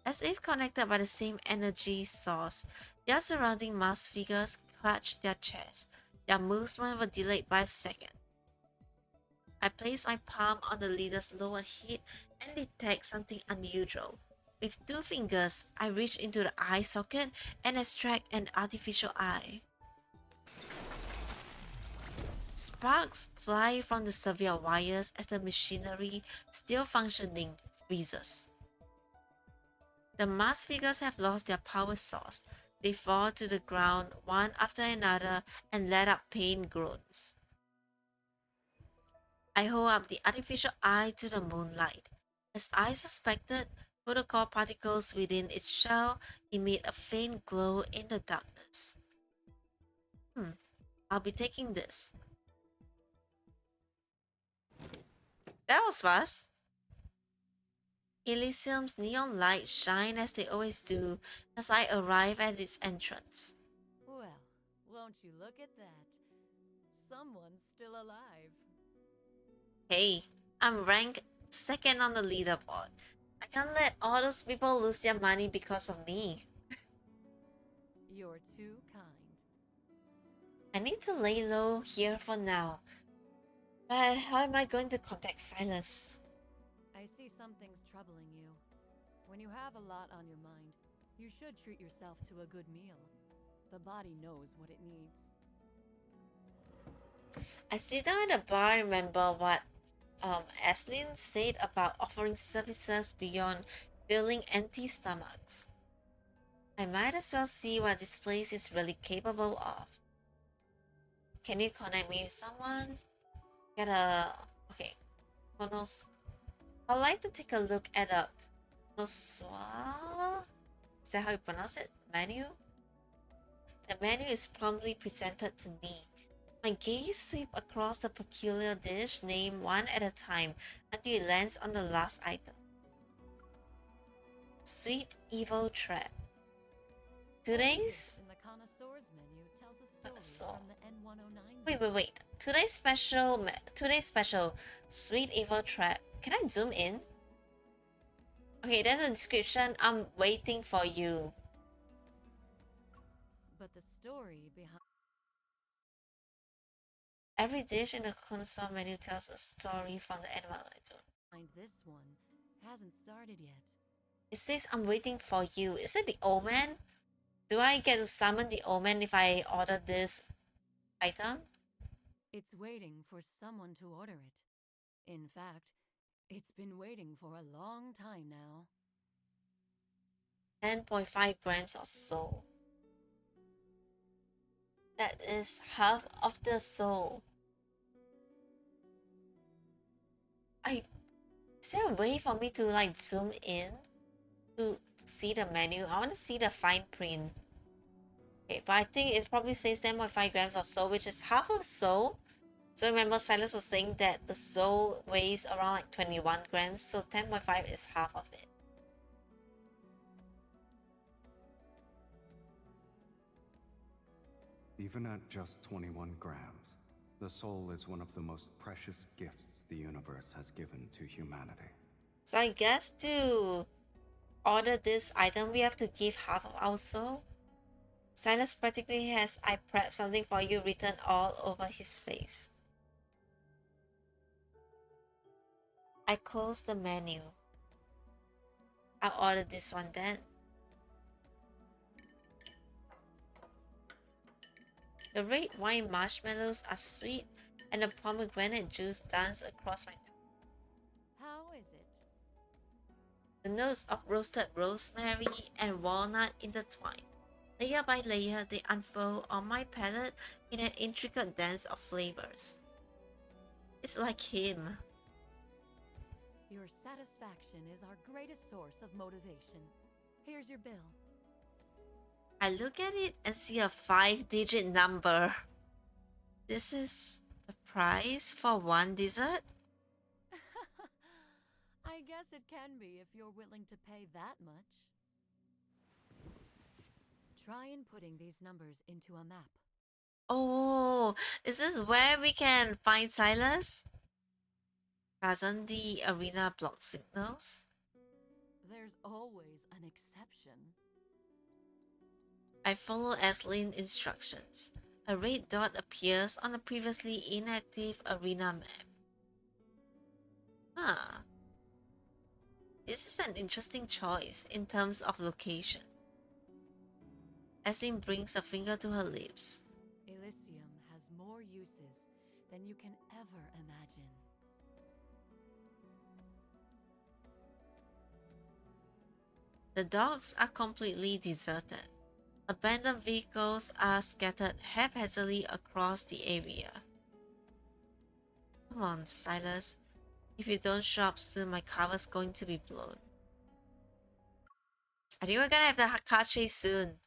As if connected by the same energy source, their surrounding masked figures clutch their chests. Their movements were delayed by a second. I place my palm on the leader's lower head and detect something unusual. With two fingers, I reach into the eye socket and extract an artificial eye. Sparks fly from the severe wires as the machinery, still functioning, freezes. The masked figures have lost their power source. They fall to the ground one after another and let out pain groans. I hold up the artificial eye to the moonlight. As I suspected, protocol particles within its shell emit a faint glow in the darkness. I'll be taking this. That was fast. Elysium's neon lights shine as they always do as I arrive at its entrance. Well, won't you look at that? Someone's still alive. Hey, I'm ranked second on the leaderboard. I can't let all those people lose their money because of me. You're too kind. I need to lay low here for now. But how am I going to contact Silas? I see something's troubling you. When you have a lot on your mind, you should treat yourself to a good meal. The body knows what it needs. I sit down at the bar and remember what Aislinn said about offering services beyond filling empty stomachs. I might as well see what this place is really capable of. Can you connect me with someone? Get a... Okay. Konos... I'd like to take a look at a... Konoswa? Is that how you pronounce it? Menu? The menu is promptly presented to me. My gaze sweeps across the peculiar dish, name one at a time, until it lands on the last item. Sweet Evil Trap. Today's... In the connoisseur's menu tells a story Connoisseur. from the N109. Wait. Today's special, Sweet Evil Trap. Can I zoom in? Okay, there's a description. I'm waiting for you. But the story behind Every dish in the connoisseur menu tells a story from the animal zone. this one hasn't started yet. It says I'm waiting for you. Is it the old man? Do I get to summon the old man if I order this item? It's waiting for someone to order it. In fact, it's been waiting for a long time now. 10.5 grams of soul. That is half of the soul. Is there a way for me to like zoom in to see the menu? I want to see the fine print. Okay, but I think it probably says 10.5 grams of soul, which is half of soul. So remember, Silas was saying that the soul weighs around like 21 grams, so 10.5 is half of it. Even at just 21 grams, the soul is one of the most precious gifts the universe has given to humanity. So I guess to order this item, we have to give half of our soul. Silas practically has "I prep something for you" written all over his face. I close the menu. I'll order this one then. The red wine marshmallows are sweet, and the pomegranate juice dance across my tongue. How is it? The notes of roasted rosemary and walnut intertwine. Layer by layer, they unfold on my palate in an intricate dance of flavors. It's like him. Your satisfaction is our greatest source of motivation. Here's your bill. I look at it and see a 5-digit number. This is the price for one dessert? I guess it can be if you're willing to pay that much. Try inputting these numbers into a map. Oh, is this where we can find Silas? Doesn't the arena block signals? There's always an exception. I follow Ashlyn's instructions. A red dot appears on a previously inactive arena map. Huh. This is an interesting choice in terms of location. Ashlyn brings a finger to her lips. Elysium has more uses than you can ever imagine. The docks are completely deserted. Abandoned vehicles are scattered haphazardly across the area. Come on, Silas. If you don't show up soon, my cover's going to be blown. I think we're gonna have the car chase soon.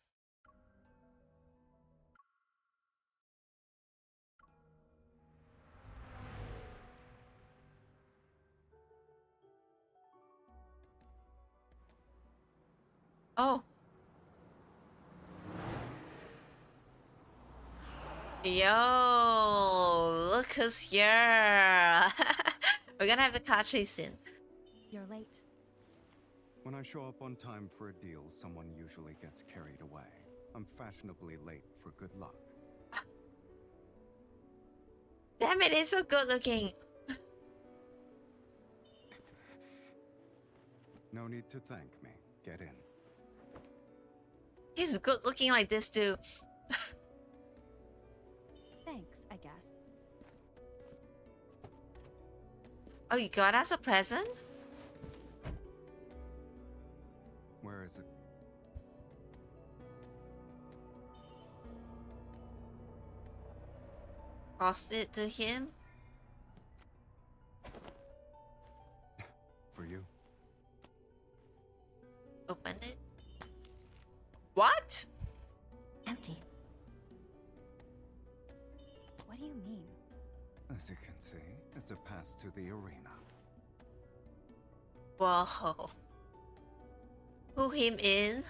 Oh. Yo, look who's here. We're gonna have the car chase soon. You're late. When I show up on time for a deal, someone usually gets carried away. I'm fashionably late for good luck. Damn it, he's so good looking. No need to thank me. Get in. He's good looking like this too. Thanks, I guess. Oh, you got us a present? Where is it? Tossed it to him. For you. Open it. What? Empty. What do you mean? As you can see, it's a pass to the arena. Whoa. Who him in?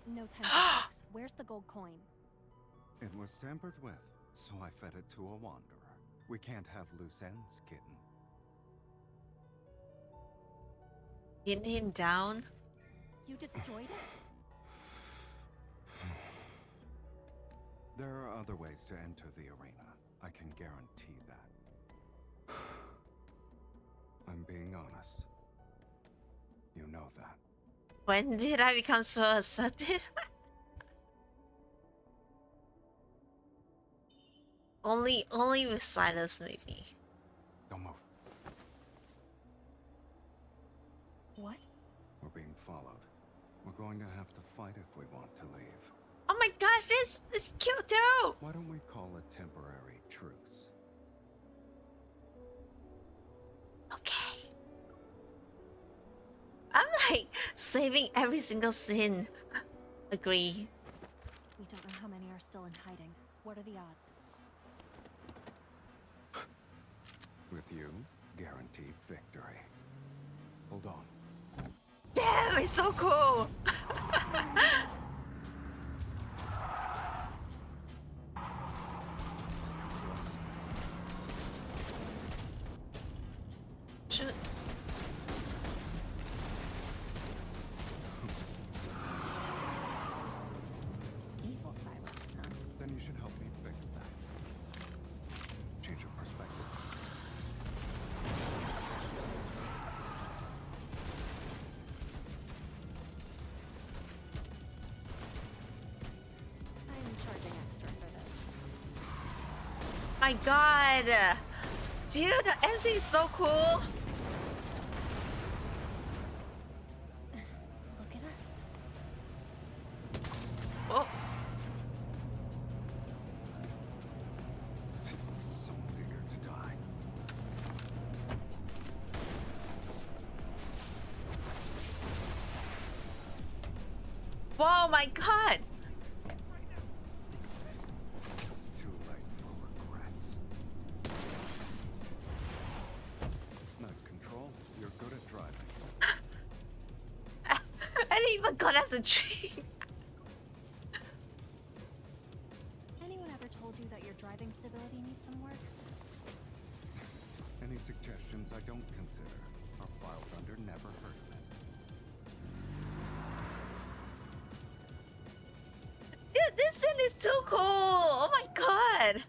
No time for jokes. Where's the gold coin? It was tampered with, so I fed it to a wanderer. We can't have loose ends, kitten. Pin him down? You destroyed it? There are other ways to enter the arena. I can guarantee that. I'm being honest. You know that. When did I become so assertive? only with Silas, maybe. Don't move. What? We're we're being followed. We're going to have to fight if we want to leave. Oh my gosh, this is cute too! Why don't we call a temporary truce? Okay. I'm like saving every single sin. Agree. We don't know how many are still in hiding. What are the odds? With you, guaranteed victory. Hold on. Damn, it's so cool! Shoot. Evil Silas, huh? Then you should help me fix that. Change of perspective. I'm charging extra for this. My god! Dude, the MC is so cool! Look at us. Oh. Someone's eager to die. Whoa, my god! It's too late for regrets. Nice control. You're good at driving. I didn't even got as a tree. Anyone ever told you that your driving stability needs some work? Any suggestions I don't consider are filed under never heard of it. Dude, this thing is too cool! Oh my god!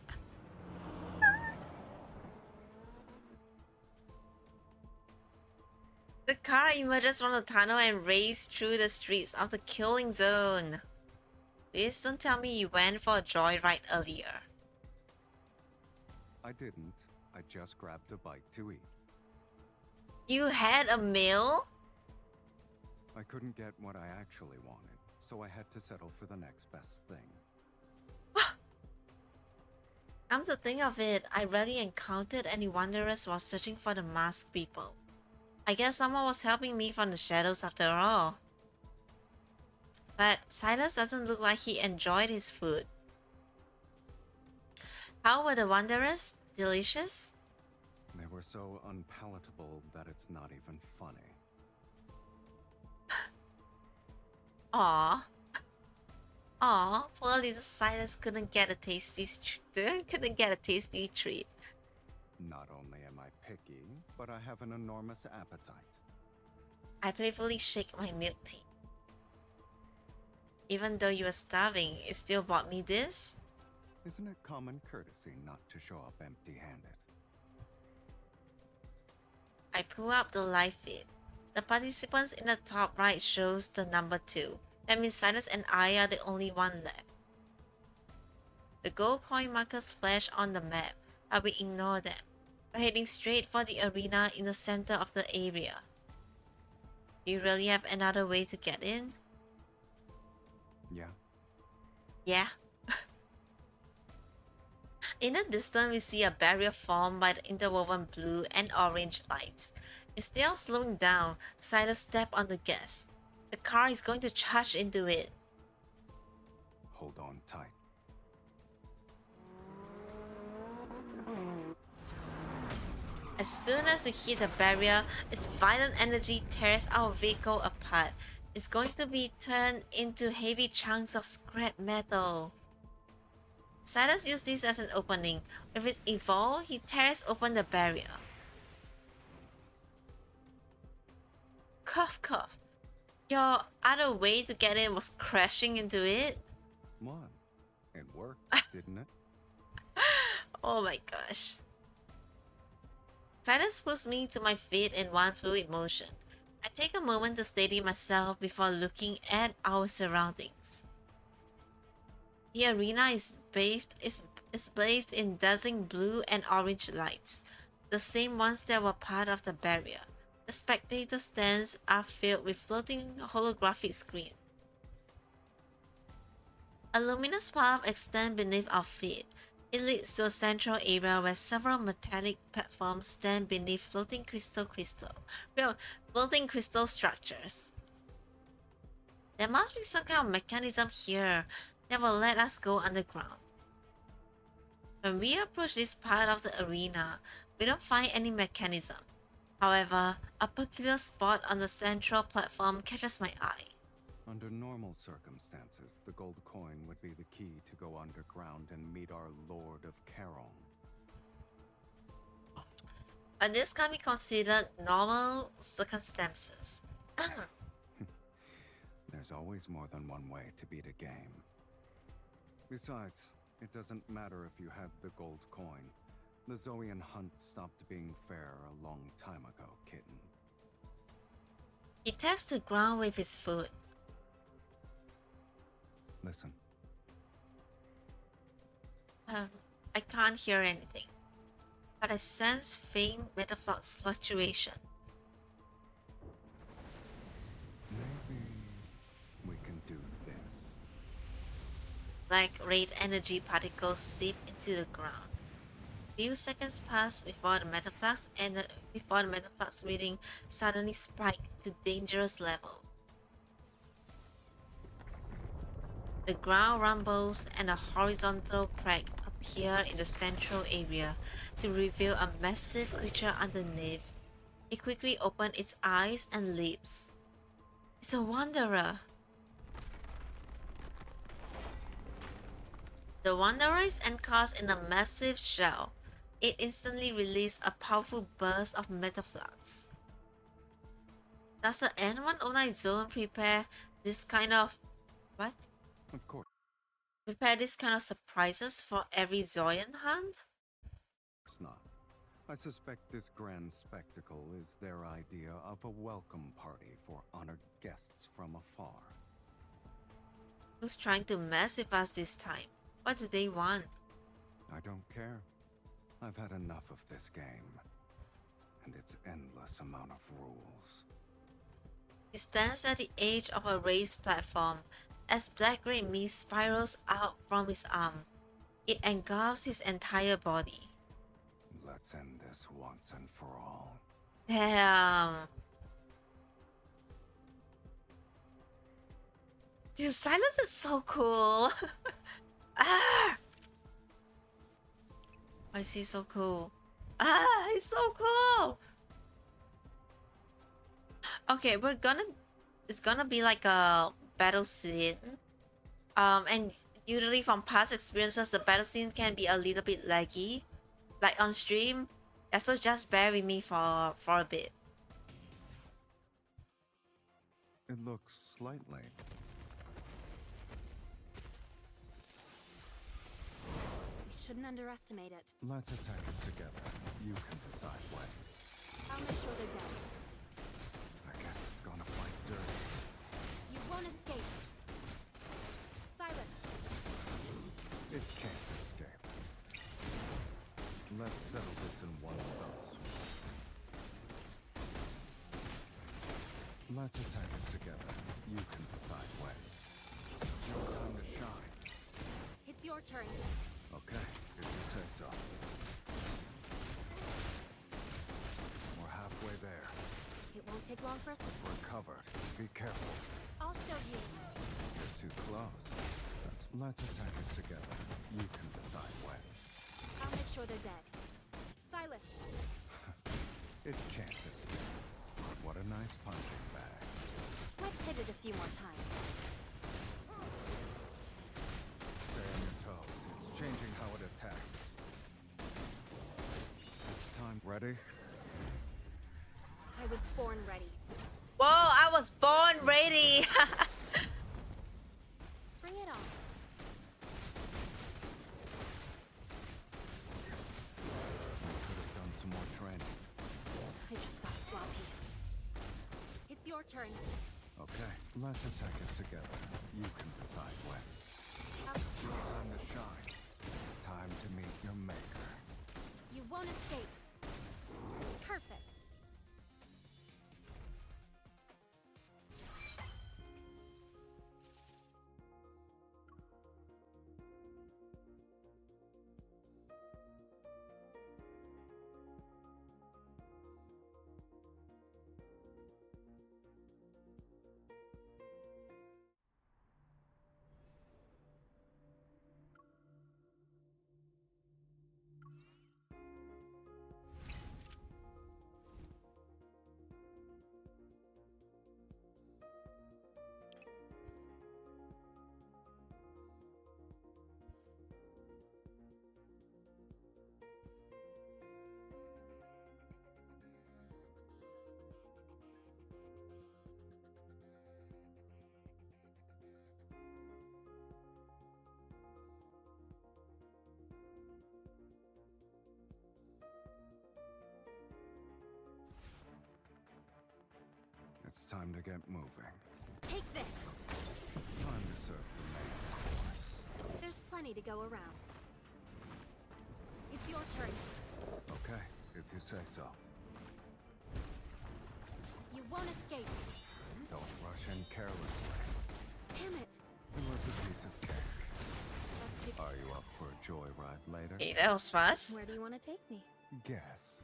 The car emerges from the tunnel and races through the streets of the killing zone. Please don't tell me you went for a joyride earlier. I didn't. I just grabbed a bite to eat. You had a meal? I couldn't get what I actually wanted, so I had to settle for the next best thing. Come to think of it, I rarely encountered any wanderers while searching for the masked people. I guess someone was helping me from the shadows after all. But Silas doesn't look like he enjoyed his food. How were the wanderers? Delicious? They were so unpalatable that it's not even funny. Aww. Aww, poor little Silas couldn't get a tasty treat. Not only am I picky, but I have an enormous appetite. I playfully shake my milk tea. Even though you were starving, you still bought me this? Isn't it common courtesy not to show up empty-handed? I pull up the live feed. The participants in the top right shows the number 2. That means Silas and I are the only one left. The gold coin markers flash on the map, but we ignore them. We're heading straight for the arena in the center of the area. Do you really have another way to get in? Yeah. Yeah. In the distance, we see a barrier formed by the interwoven blue and orange lights. Instead of slowing down, Silas steps on the gas. The car is going to charge into it. Hold on tight. As soon as we hit the barrier, its violent energy tears our vehicle apart. It's going to be turned into heavy chunks of scrap metal. Silas used this as an opening. If it's evolved, he tears open the barrier. Cough cough. Your other way to get in was crashing into it? What? It worked, didn't it? Oh my gosh. Silas pulls me to my feet in one fluid motion. I take a moment to steady myself before looking at our surroundings. The arena is bathed in dazzling blue and orange lights, the same ones that were part of the barrier. The spectator stands are filled with floating holographic screens. A luminous path extends beneath our feet. It leads to a central area where several metallic platforms stand beneath floating crystal structures. There must be some kind of mechanism here that will let us go underground. When we approach this part of the arena, we don't find any mechanism. However, a peculiar spot on the central platform catches my eye. Under normal circumstances, the gold coin would be the key to go underground and meet our Lord of Charon. But this can be considered normal circumstances. There's always more than one way to beat a game. Besides, it doesn't matter if you had the gold coin. The Zoian hunt stopped being fair a long time ago, kitten. He taps the ground with his foot. Listen. I can't hear anything, but I sense faint metaflux fluctuation. Maybe we can do this. Like red energy particles seep into the ground. Few seconds pass before the metaflux reading suddenly spiked to dangerous levels. The ground rumbles and a horizontal crack appears in the central area to reveal a massive creature underneath. It quickly opens its eyes and lips. It's a wanderer. The wanderer is encased in a massive shell. It instantly releases a powerful burst of metaflux. Does the N109 zone prepare this kind of... what? Of course Prepare this kind of surprises for every Zoyan hunt? not. I suspect this grand spectacle is their idea of a welcome party for honored guests from afar. Who's trying to mess with us this time? What do they want? I don't care. I've had enough of this game. And its endless amount of rules. He stands at the edge of a raised platform as black-gray mist spirals out from his arm. It engulfs his entire body. Let's end this once and for all. Damn. Dude, Silas is so cool. Ah! Why is he so cool? Ah, he's so cool. Okay, it's gonna be like a battle scene. And usually from past experiences, the battle scene can be a little bit laggy, like on stream. Yeah, so just bear with me for a bit. It looks slightly. We shouldn't underestimate it. Let's attack it together. You can decide when. I'll make sure they're dead. I guess it's gonna fight dirty. You won't escape. Silas. It can't escape. Let's settle this in one fell swoop. Let's attack it together. You can decide when. It's your time to shine. It's your turn. Okay, if you say so. We're halfway there. It won't take long for us. We're covered. Be careful. I'll show you. You're too close. Let's attack it together. You can decide when. I'll make sure they're dead. Silas. It can't escape. What a nice punching bag. Let's hit it a few more times. Stay on your toes. It's changing how it attacks. It's time. Ready? I was born ready. Whoa, I was born ready. Bring it on. We could have done some more training. I just got sloppy. It's your turn. Okay, let's attack it together. You can decide when. It's your time to shine. It's time to meet your maker. You won't escape. Perfect. It's time to get moving. Take this! It's time to serve the main course. There's plenty to go around. It's your turn. Okay, if you say so. You won't escape. Don't rush in carelessly. Damn it! It was a piece of cake. Let's get... Are you up for a joyride later? Okay, that was fast. Where do you want to take me? Guess.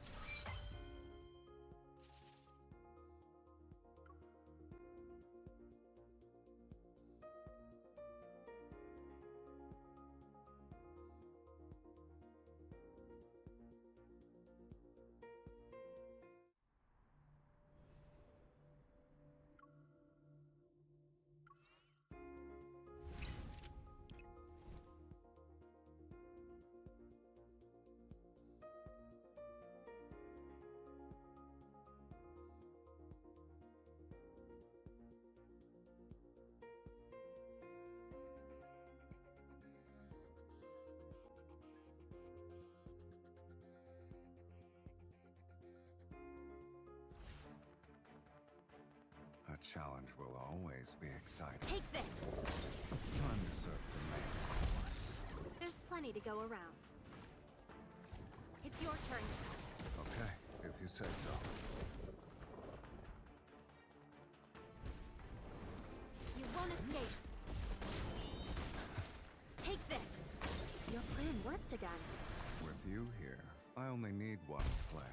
A challenge will always be exciting. Take this! It's time to serve the main course. There's plenty to go around. It's your turn. Okay, if you say so. You won't escape. Take this! Your plan worked again. With you here, I only need one plan.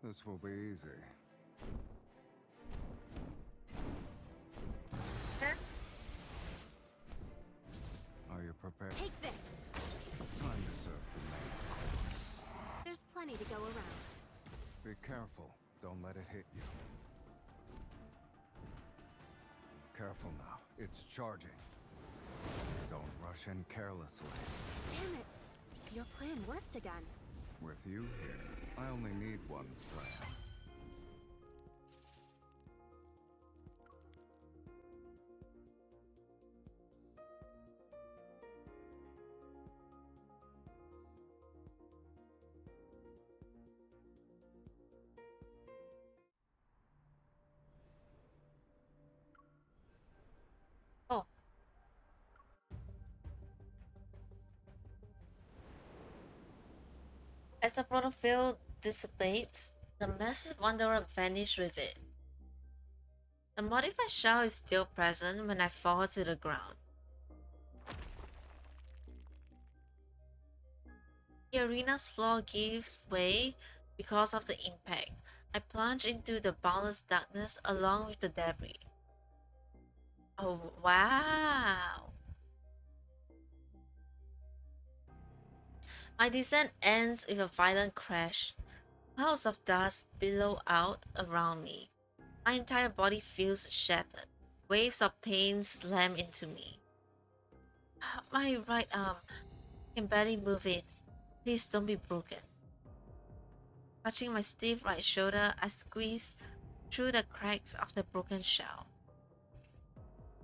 This will be easy. Are you prepared? Take this! It's time to serve the main course. There's plenty to go around. Be careful. Don't let it hit you. Careful now. It's charging. Don't rush in carelessly. Damn it! Your plan worked again. With you here, I only need one plan. Oh. As the protofield dissipates, the massive wanderer vanishes with it. The modified shell is still present when I fall to the ground. The arena's floor gives way because of the impact. I plunge into the boundless darkness along with the debris. Oh, wow! My descent ends with a violent crash. Clouds of dust billow out around me. My entire body feels shattered. Waves of pain slam into me. My right arm can barely move it. Please don't be broken. Touching my stiff right shoulder, I squeeze through the cracks of the broken shell.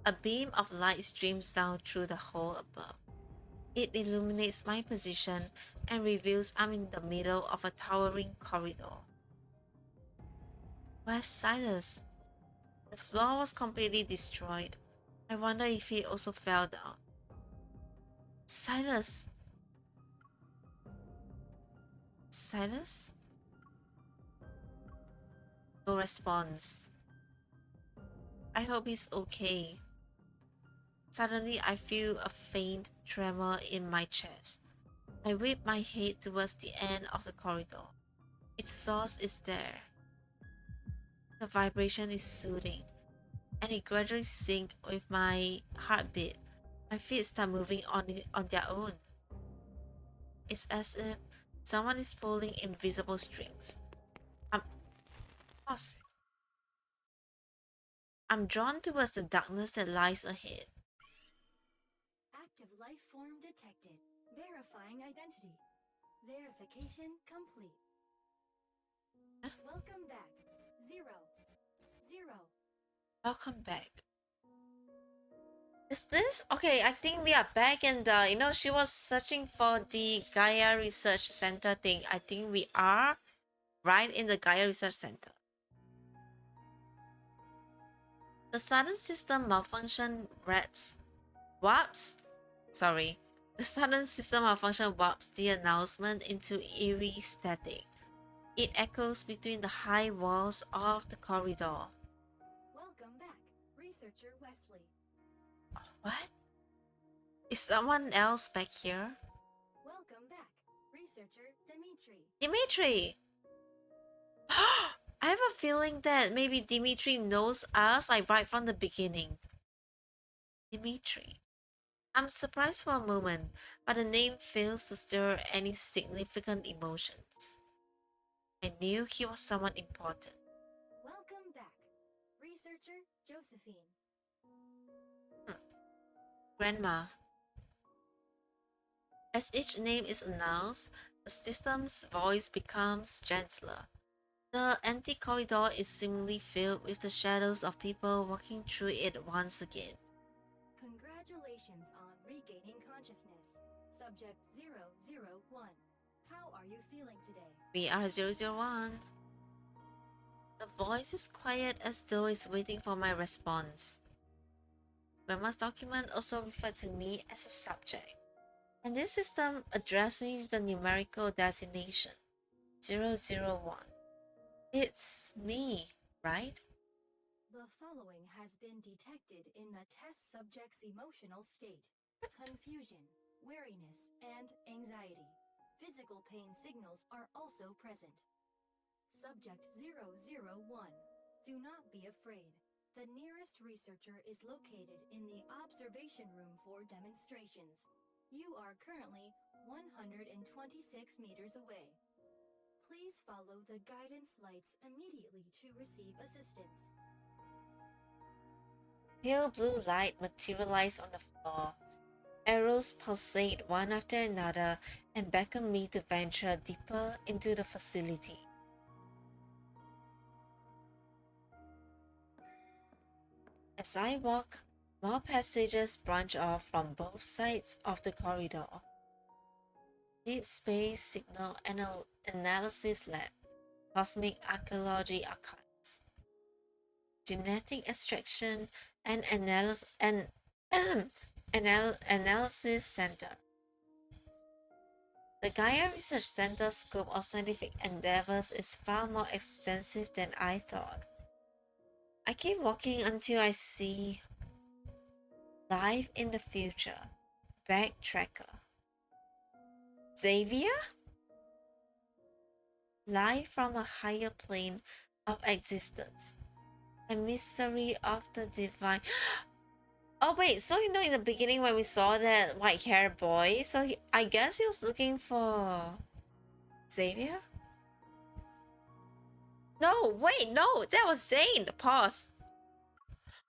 A beam of light streams down through the hole above. It illuminates my position and reveals I'm in the middle of a towering corridor. Where's Silas? The floor was completely destroyed. I wonder if he also fell down. Silas! Silas? No response. I hope he's okay. Suddenly, I feel a faint tremor in my chest. I whip my head towards the end of the corridor. Its source is there. The vibration is soothing, and it gradually syncs with my heartbeat. My feet start moving on their own. It's as if someone is pulling invisible strings. I'm, pause. I'm drawn towards the darkness that lies ahead. Active life form detected. Verifying identity. Verification complete. Welcome back. 0. Welcome back. Is this okay? I think we are back, and she was searching for the Gaia Research Center thing. I think we are right in the Gaia Research Center. The sudden system malfunction warps. Sorry. The sudden system malfunction warps the announcement into eerie static. It echoes between the high walls of the corridor. Welcome back, researcher Wesley. What? Is someone else back here? Welcome back, researcher Dimitri. Dimitri! I have a feeling that maybe Dimitri knows us like right from the beginning. Dimitri. I'm surprised for a moment, but the name fails to stir any significant emotions. I knew he was someone important. Welcome back, researcher Josephine. Grandma. As each name is announced, the system's voice becomes gentler. The empty corridor is seemingly filled with the shadows of people walking through it once again. Congratulations on regaining consciousness. Subject 001. How are you feeling today? We are 001. The voice is quiet as though it's waiting for my response. Grandma's document also referred to me as a subject, and this system addressed me with the numerical designation 001. It's me, right? The following has been detected in the test subject's emotional state. Confusion, weariness, and anxiety. Physical pain signals are also present. Subject 001. Do not be afraid. The nearest researcher is located in the observation room for demonstrations. You are currently 126 meters away. Please follow the guidance lights immediately to receive assistance. Pale blue light materialized on the floor. Arrows pulsate one after another and beckon me to venture deeper into the facility. As I walk, more passages branch off from both sides of the corridor. Deep Space Signal Analysis Lab, Cosmic Archaeology Archives, Genetic Extraction and Analysis Center. The Gaia Research Center's scope of scientific endeavors is far more extensive than I thought. I keep walking until I see Life in the Future, Backtracker. Xavier? Life from a higher plane of existence. A mystery of the divine. Oh wait, so in the beginning when we saw that white haired boy, so I guess he was looking for Xavier? No, wait, no, that was Zane. Pause.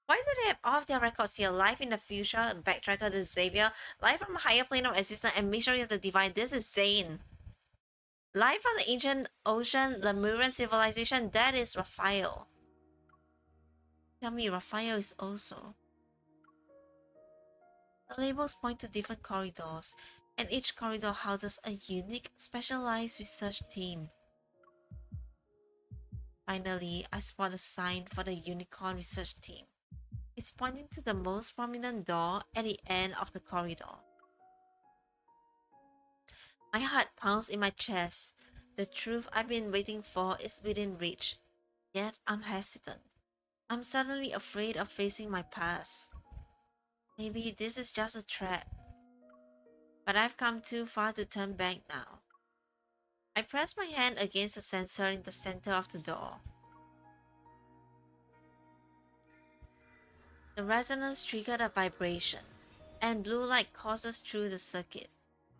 Why do they have all of their records here? Life in the Future, Backtracker, the Xavier, Life from a Higher Plane of Existence, and Mystery of the Divine. This is Zane. Life from the Ancient Ocean, Lemurian Civilization, that is Raphael. Tell me, Raphael is also. The labels point to different corridors, and each corridor houses a unique, specialized research team. Finally, I spot a sign for the Unicorn Research Team. It's pointing to the most prominent door at the end of the corridor. My heart pounds in my chest. The truth I've been waiting for is within reach. Yet I'm hesitant. I'm suddenly afraid of facing my past. Maybe this is just a trap. but I've come too far to turn back now. I press my hand against the sensor in the center of the door. The resonance triggered a vibration, and blue light courses through the circuit.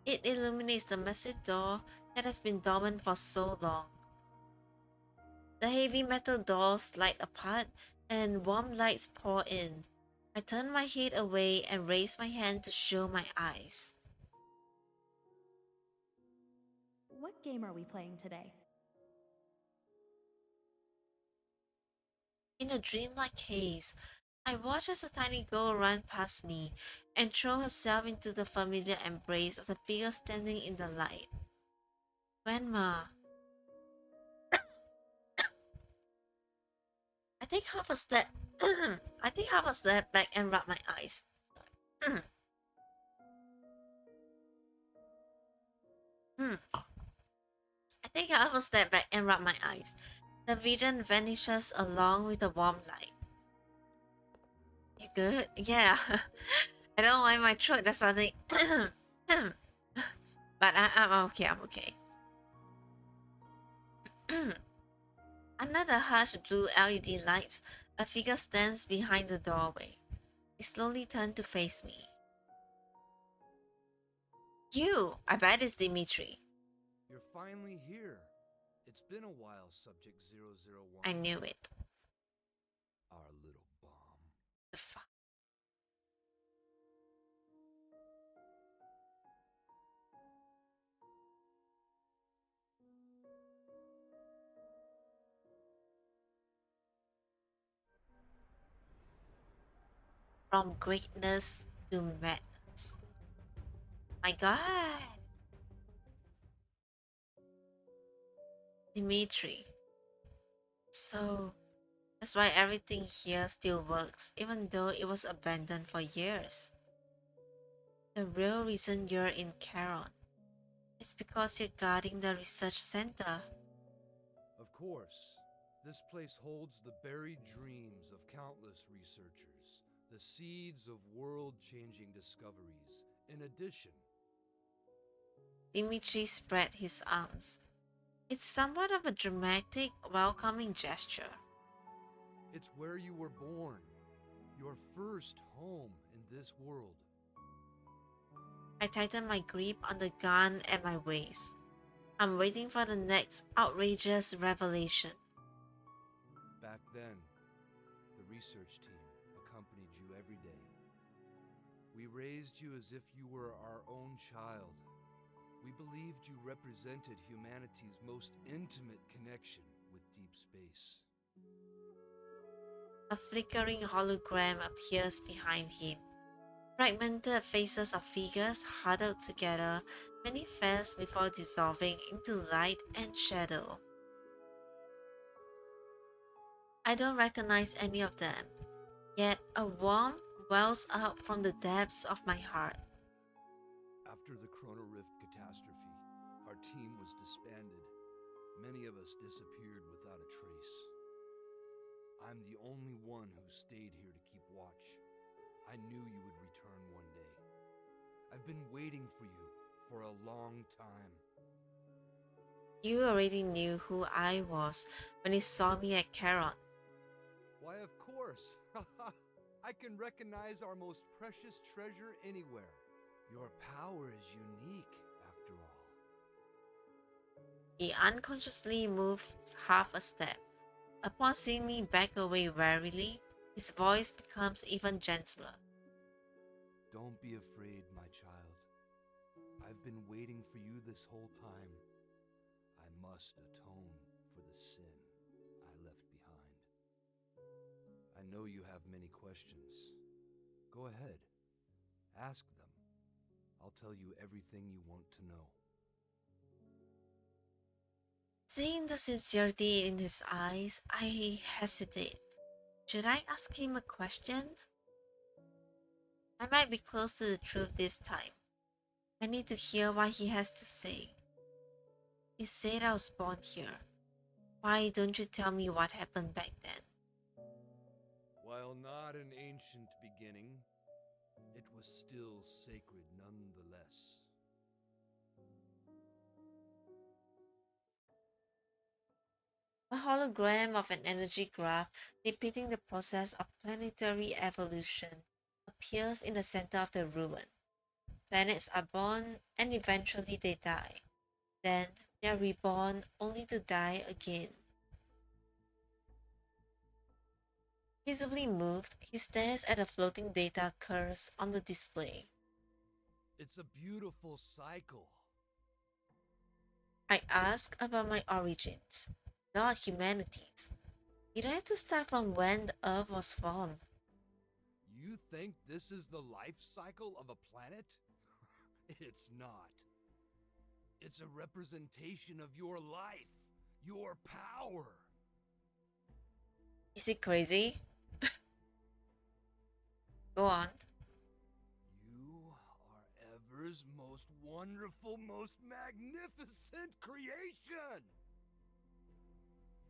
It illuminates the massive door that has been dormant for so long. The heavy metal doors slide apart, and warm lights pour in. I turn my head away and raise my hand to show my eyes. What game are we playing today? In a dreamlike haze, I watch as a tiny girl run past me and throw herself into the familiar embrace of the figure standing in the light. Grandma. I take half a step I take half a step back and rub my eyes. Hmm. I take half a step back and rub my eyes. The vision vanishes along with the warm light. You good? Yeah. I don't know why my throat just suddenly but I'm okay, I'm okay. Under the harsh blue LED lights, a figure stands behind the doorway. It slowly turns to face me. You! I bet it's Dimitri. You're finally here. It's been a while, Subject 001. I knew it. Our little bomb. The fuck? From greatness to madness. My god! Dimitri. So, that's why everything here still works, even though it was abandoned for years. The real reason you're in Caron is because you're guarding the research center. Of course. This place holds the buried dreams of countless researchers, the seeds of world-changing discoveries. In addition, Dimitri spread his arms. It's somewhat of a dramatic, welcoming gesture. it's where you were born, your first home in this world. I tighten my grip on the gun at my waist. I'm waiting for the next outrageous revelation. Back then, the research team accompanied you every day. We raised you as if you were our own child. We believed you represented humanity's most intimate connection with deep space. A flickering hologram appears behind him. Fragmented faces of figures huddled together manifest before dissolving into light and shadow. I don't recognize any of them, yet a warmth wells up from the depths of my heart. After the Chrono Rift catastrophe, our team was disbanded. Many of us disappeared without a trace. I'm the only one who stayed here to keep watch. I knew you would return one day. I've been waiting for you for a long time. You already knew who I was when you saw me at Caron. Why, of course. I can recognize our most precious treasure anywhere. Your power is unique, after all. He unconsciously moves half a step. Upon seeing me back away warily, his voice becomes even gentler. Don't be afraid, my child. I've been waiting for you this whole time. I must atone for the sin I left behind. I know you have many questions. Go ahead. Ask them. I'll tell you everything you want to know. Seeing the sincerity in his eyes, I hesitate. Should I ask him a question? I might be close to the truth this time. I need to hear what he has to say. You said I was born here. Why don't you tell me what happened back then? While not an ancient beginning, it was still sacred nonetheless. A hologram of an energy graph depicting the process of planetary evolution appears in the center of the ruin. Planets are born and eventually they die. Then they are reborn only to die again. Visibly moved, he stares at the floating data curves on the display. It's a beautiful cycle. I ask about my origins, not humanity's. You don't have to start from when the Earth was formed. You think this is the life cycle of a planet? It's not. It's a representation of your life, your power. Is he crazy? Go on. You are Ever's most wonderful, most magnificent creation!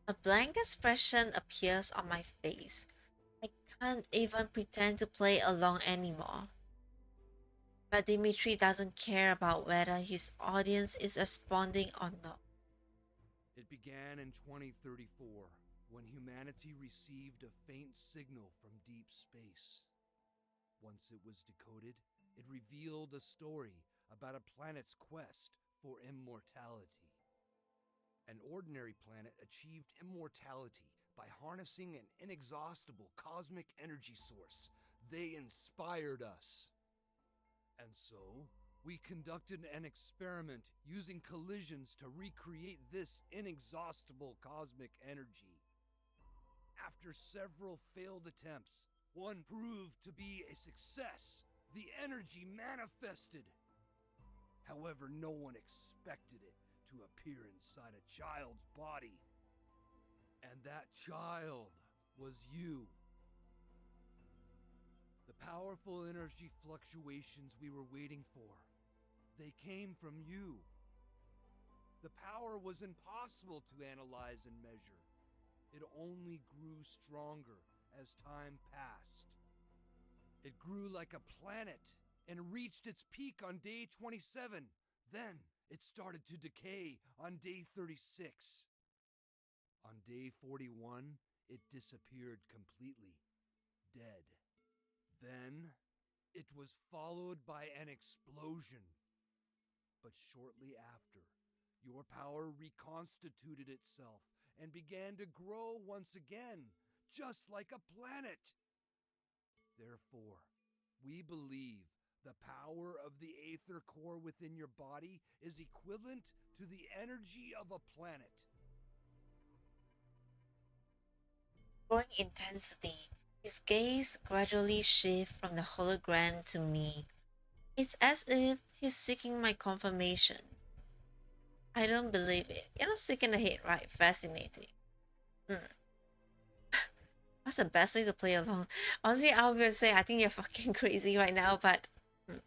A blank expression appears on my face. I can't even pretend to play along anymore. But Dimitri doesn't care about whether his audience is responding or not. It began in 2034, when humanity received a faint signal from deep space. Once it was decoded, it revealed a story about a planet's quest for immortality. An ordinary planet achieved immortality by harnessing an inexhaustible cosmic energy source. They inspired us. And so, we conducted an experiment using collisions to recreate this inexhaustible cosmic energy. After several failed attempts, one proved to be a success. The energy manifested. However, no one expected it to appear inside a child's body. And that child was you. The powerful energy fluctuations we were waiting for, they came from you. The power was impossible to analyze and measure. It only grew stronger as time passed. It grew like a planet and reached its peak on day 27. Then it started to decay on day 36. On day 41, it disappeared completely, dead. Then it was followed by an explosion. But shortly after, your power reconstituted itself and began to grow once again, just like a planet. Therefore, we believe the power of the Aether core within your body is equivalent to the energy of a planet. Growing intensity, his gaze gradually shifts from the hologram to me. It's as if he's seeking my confirmation. I don't believe it. You're not seeking the hate, right? Fascinating. Mm. What's the best way to play along? Honestly, I would say I think you're fucking crazy right now, but mm.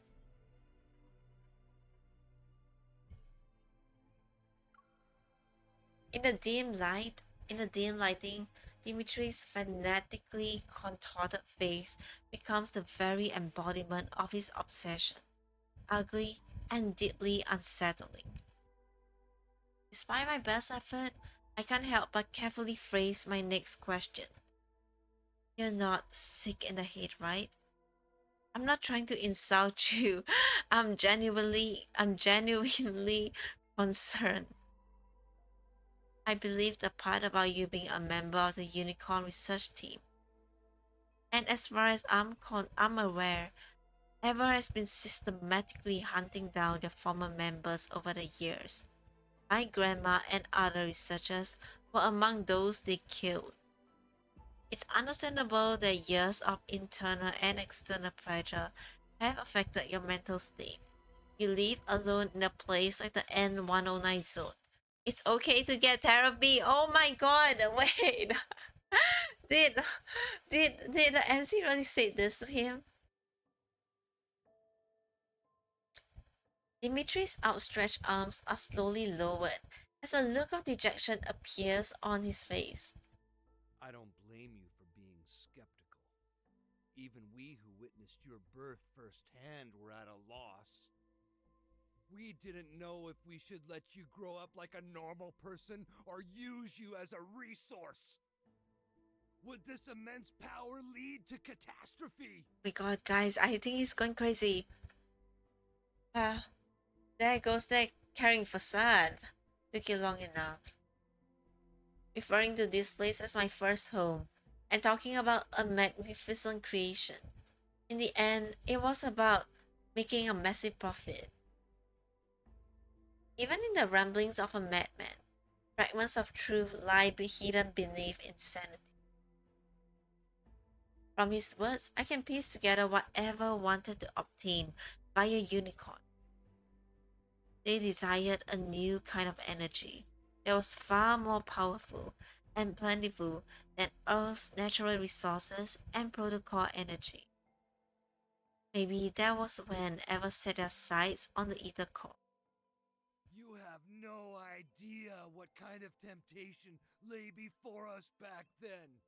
In the dim light, in the dim lighting, Dimitri's fanatically contorted face becomes the very embodiment of his obsession, ugly and deeply unsettling. Despite my best effort, I can't help but carefully phrase my next question. You're not sick in the head, right? I'm not trying to insult you. I'm genuinely concerned. I believe the part about you being a member of the Unicorn research team. And as far as I'm aware, Ever has been systematically hunting down the former members over the years. My grandma and other researchers were among those they killed. It's understandable that years of internal and external pressure have affected your mental state. You live alone in a place like the N109 zone. It's okay to get therapy. Oh my god, wait. did did the MC really say this to him? Dimitri's outstretched arms are slowly lowered as a look of dejection appears on his face. I don't blame you for being skeptical. Even we who witnessed your birth firsthand were at a loss. We didn't know if we should let you grow up like a normal person or use you as a resource. Would this immense power lead to catastrophe? My god, guys, I think he's going crazy. Ah, there goes that carrying facade. Took you long enough. Referring to this place as my first home and talking about a magnificent creation. In the end, it was about making a massive profit. Even in the ramblings of a madman, fragments of truth lie hidden beneath insanity. From his words, I can piece together whatever wanted to obtain by a unicorn. They desired a new kind of energy that was far more powerful and plentiful than Earth's natural resources and protocol energy. Maybe that was when Ever set their sights on the ether core. You have no idea what kind of temptation lay before us back then.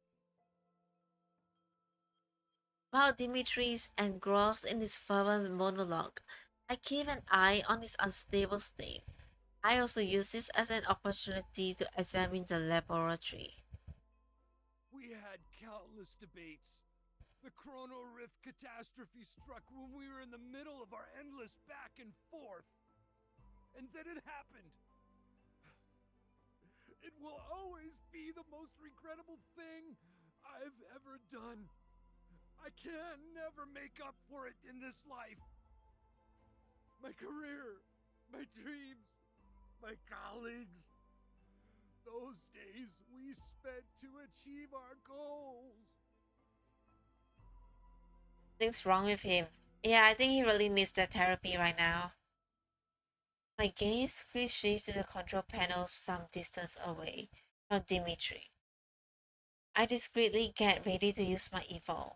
While Dimitri is engrossed in his fervent monologue, I keep an eye on his unstable state. I also use this as an opportunity to examine the laboratory. We had countless debates. The Chrono Rift catastrophe struck when we were in the middle of our endless back and forth. And then it happened. It will always be the most regrettable thing I've ever done. I can never make up for it in this life. My career, my dreams, my colleagues. Those days we spent to achieve our goals. Things wrong with him. Yeah, I think he really needs that therapy right now. My gaze quickly shifts to the control panel some distance away from Dimitri. I discreetly get ready to use my evolve.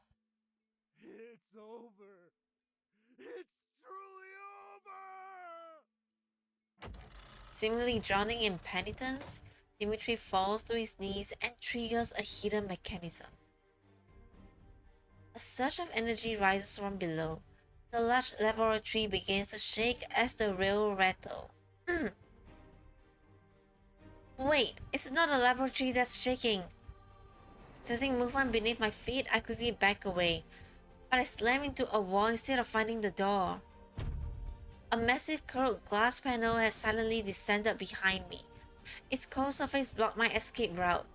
It's over. It's truly over! Seemingly drowning in penitence, Dimitri falls to his knees and triggers a hidden mechanism. A surge of energy rises from below. The large laboratory begins to shake as the rail rattle. Wait, it's not a laboratory that's shaking. Sensing movement beneath my feet, I quickly back away, but I slam into a wall instead of finding the door. A massive curved glass panel has suddenly descended behind me. Its cold surface blocked my escape route.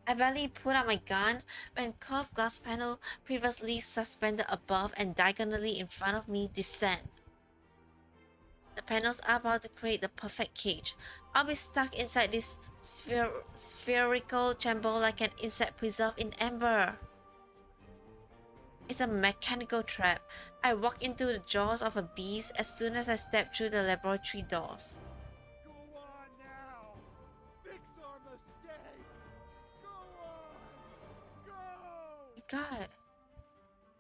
I barely put up my gun when curved glass panel previously suspended above and diagonally in front of me descend. The panels are about to create the perfect cage. I'll be stuck inside this spherical chamber like an insect preserved in amber. It's a mechanical trap. I walk into the jaws of a beast as soon as I step through the laboratory doors. Go on now! Fix our mistakes! Go on! Go! God.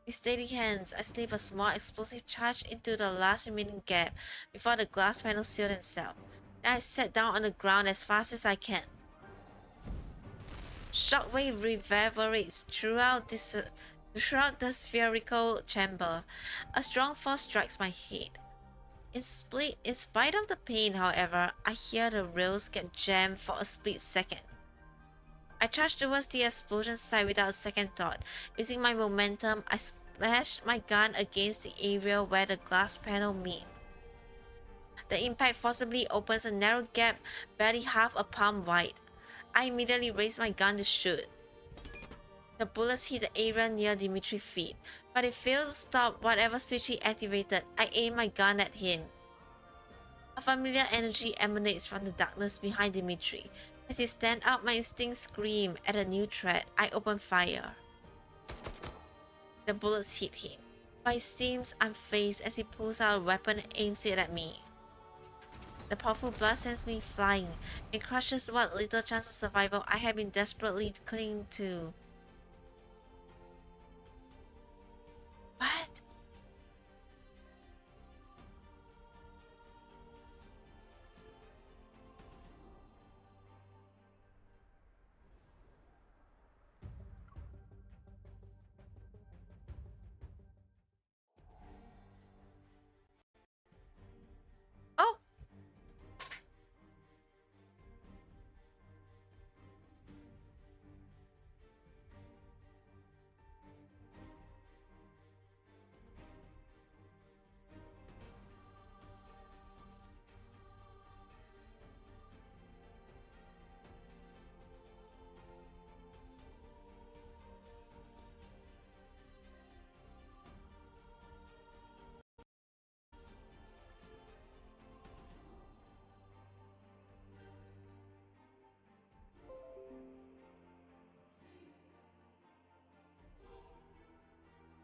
With steady hands, I slip a small explosive charge into the last remaining gap before the glass panel sealed itself. Then I sat down on the ground as fast as I can. Shockwave reverberates throughout the spherical chamber. A strong force strikes my head. In spite of the pain, however, I hear the rails get jammed for a split second. I charge towards the explosion site without a second thought. Using my momentum, I splash my gun against the area where the glass panel meet. The impact forcibly opens a narrow gap barely half a palm wide. I immediately raise my gun to shoot. The bullets hit the area near Dimitri's feet, but it failed to stop whatever switch he activated. I aim my gun at him. A familiar energy emanates from the darkness behind Dimitri. As he stands up, my instincts scream at a new threat. I open fire. The bullets hit him, but he seems unfazed as he pulls out a weapon and aims it at me. The powerful blast sends me flying and crushes what little chance of survival I have been desperately clinging to. What?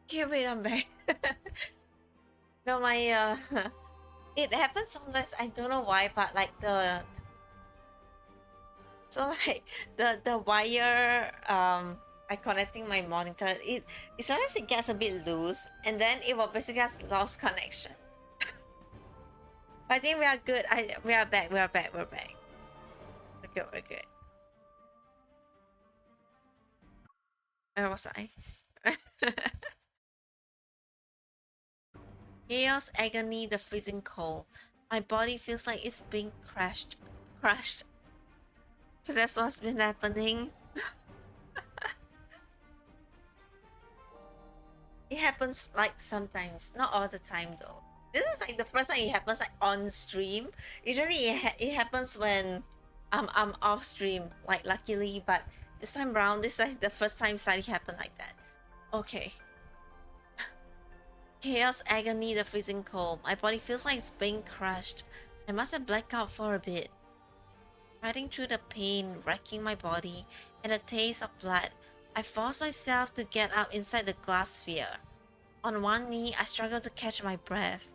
Okay, wait, I'm back. No, my it happens sometimes. I don't know why, but like like the wire I connecting my monitor. It sometimes it gets a bit loose, and then it will basically has lost connection. But I think we are good. We are back. We are back. We're back. We're good. We're good. Where was I? Chaos, agony, the freezing cold. My body feels like it's being crushed. So that's what's been happening. It happens like sometimes, not all the time though. This is like the first time it happens like on stream. Usually it happens when I'm off stream, like luckily, but this time around, this is like the first time something happened like that. Okay. Chaos, agony, the freezing cold. My body feels like it's being crushed. I must have blacked out for a bit. Fighting through the pain, wrecking my body, and a taste of blood, I force myself to get up inside the glass sphere. On one knee, I struggle to catch my breath.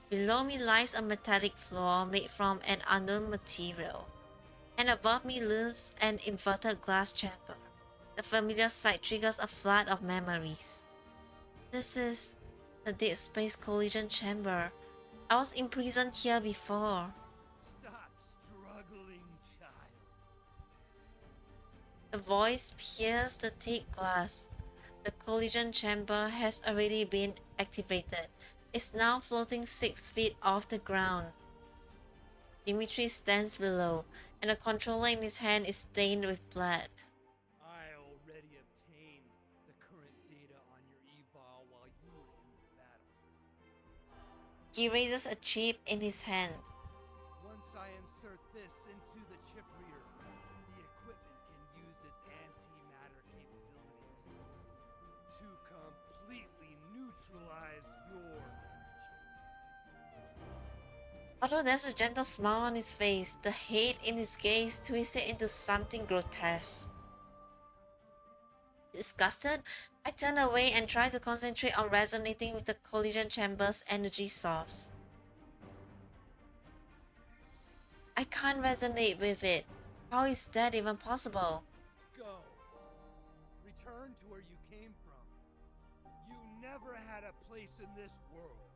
Below me lies a metallic floor made from an unknown material, and above me looms an inverted glass chamber. The familiar sight triggers a flood of memories. This is the Dead Space Collision Chamber. I was imprisoned here before. Stop struggling, child. The voice pierced the thick glass. The collision chamber has already been activated. It's now floating 6 feet off the ground. Dimitri stands below, and the controller in his hand is stained with blood. I already obtained the current data on your eval while you were in the battle. He raises a chip in his hand. Once I insert this into the chip reader, the equipment can use its antimatter capabilities to completely neutralize your energy. Although there's a gentle smile on his face, the hate in his gaze twisted into something grotesque. Disgusted, I turn away and try to concentrate on resonating with the collision chamber's energy source. I can't resonate with it. How is that even possible? Go. Return to where you came from. You never had a place in this world.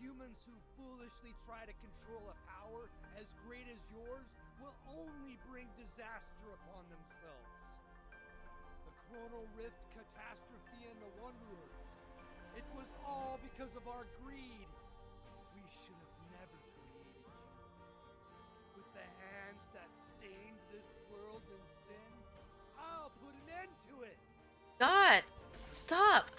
Humans who foolishly try to control a power as great as yours will only bring disaster upon themselves. The Chronal Rift catastrophe and the Wanderers. It was all because of our greed. We should have never created you. With the hands that stained this world in sin, I'll put an end to it. God! Stop!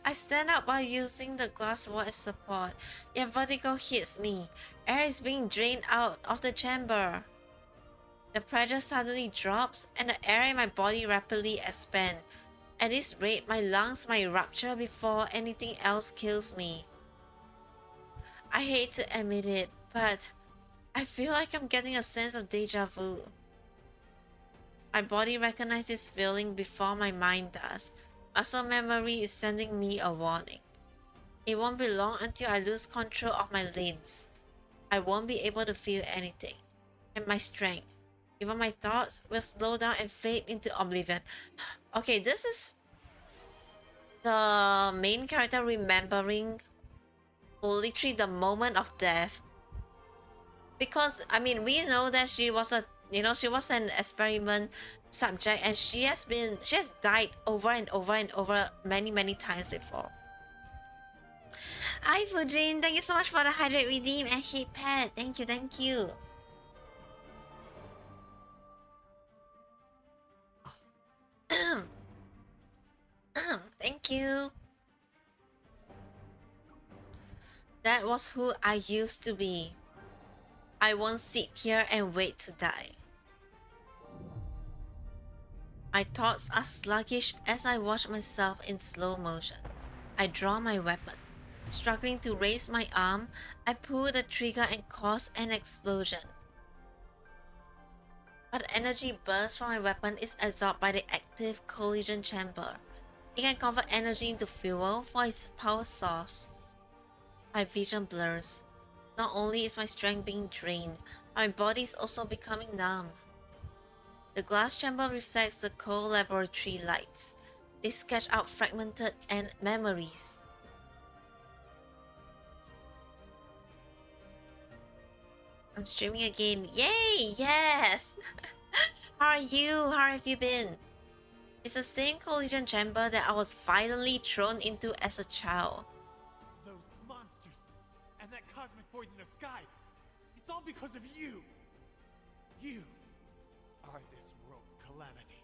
I stand up while using the glass wall as support, yet vertigo hits me. Air is being drained out of the chamber. The pressure suddenly drops, and the air in my body rapidly expands. At this rate, my lungs might rupture before anything else kills me. I hate to admit it, but I feel like I'm getting a sense of deja vu. My body recognizes this feeling before my mind does. Muscle memory is sending me a warning. It won't be long until I lose control of my limbs. I won't be able to feel anything. And my strength, even my thoughts, will slow down and fade into oblivion. Okay, this is the main character remembering literally the moment of death. Because, I mean, we know that she was she was an experiment subject, and she has died over and over and over many times before. Hi Fujin, thank you so much for the hydrate redeem and hit pad. Thank you, thank you. Thank you. That was who I used to be. I won't sit here and wait to die. My thoughts are sluggish as I watch myself in slow motion. I draw my weapon. Struggling to raise my arm, I pull the trigger and cause an explosion. But the energy burst from my weapon is absorbed by the active collision chamber. It can convert energy into fuel for its power source. My vision blurs. Not only is my strength being drained, my body is also becoming numb. The glass chamber reflects the cold laboratory lights. They sketch out fragmented and memories. I'm streaming again. Yay! Yes! How are you? How have you been? It's the same collision chamber that I was violently thrown into as a child. Those monsters and that cosmic void in the sky. It's all because of you. You are this world's calamity.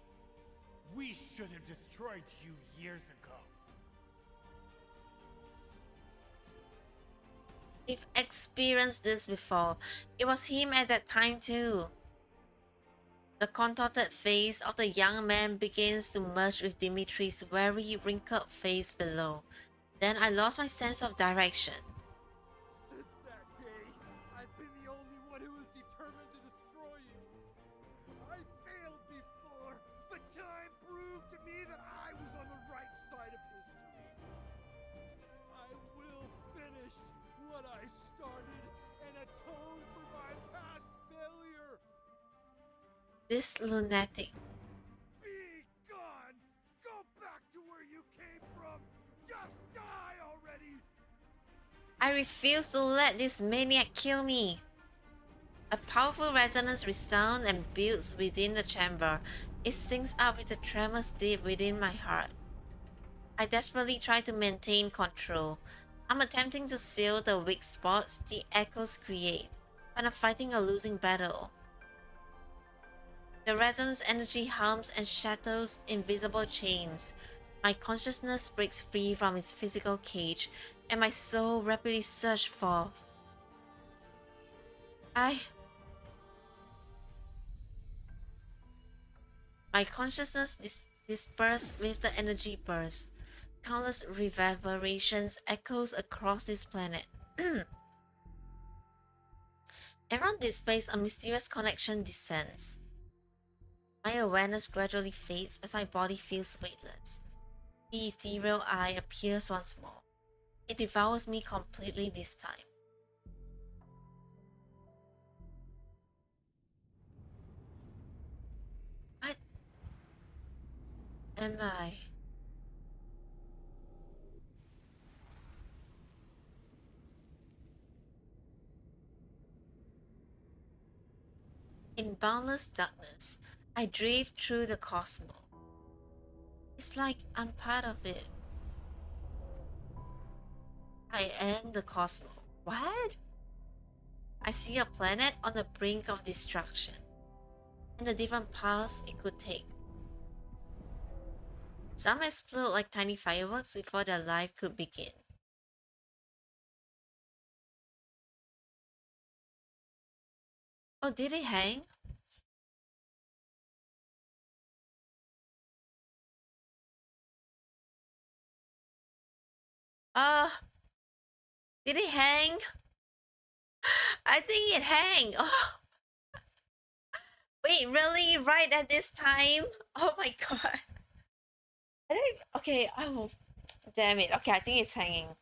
We should have destroyed you years ago. We've experienced this before. It was him at that time too. The contorted face of the young man begins to merge with Dimitri's very wrinkled face below. Then I lost my sense of direction. Since that day, I've been the only one who was determined to destroy you. I failed before, but time proved to me that I was on the right side of history. I will finish what I started and atone for my past failure. This lunatic. Be gone! Go back to where you came from! Just die already! I refuse to let this maniac kill me. A powerful resonance resounds and builds within the chamber. It syncs up with the tremors deep within my heart. I desperately try to maintain control. I'm attempting to seal the weak spots the echoes create, but I'm fighting a losing battle. The resonance energy hums and shatters invisible chains. My consciousness breaks free from its physical cage, and my soul rapidly surges forth. My consciousness dispersed with the energy burst. Countless reverberations echoes across this planet. Around this space, a mysterious connection descends. My awareness gradually fades as my body feels weightless. The ethereal eye appears once more. It devours me completely this time. What am I? In boundless darkness, I drift through the cosmos. It's like I'm part of it. I am the cosmos. What? I see a planet on the brink of destruction, and the different paths it could take. Some explode like tiny fireworks before their life could begin. Oh, did it hang? Uh, did it hang? I think it hang. Oh, wait, really? Right at this time? Oh my god. I don't even, okay, oh, damn it. Okay, I think it's hanging.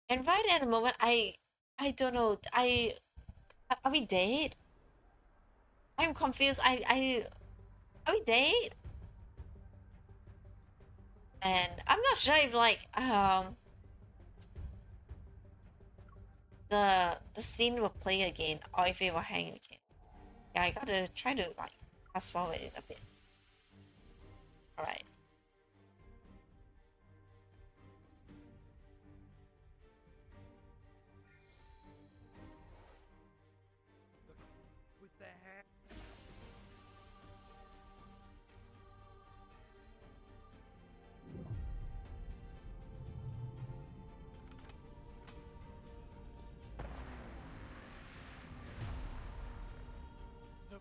And right at the moment, I don't know. Are we dead? I'm confused. Are we dead? And I'm not sure if like the scene will play again or if it will hang again. Yeah, I gotta try to like fast forward it a bit. All right. With the hand. The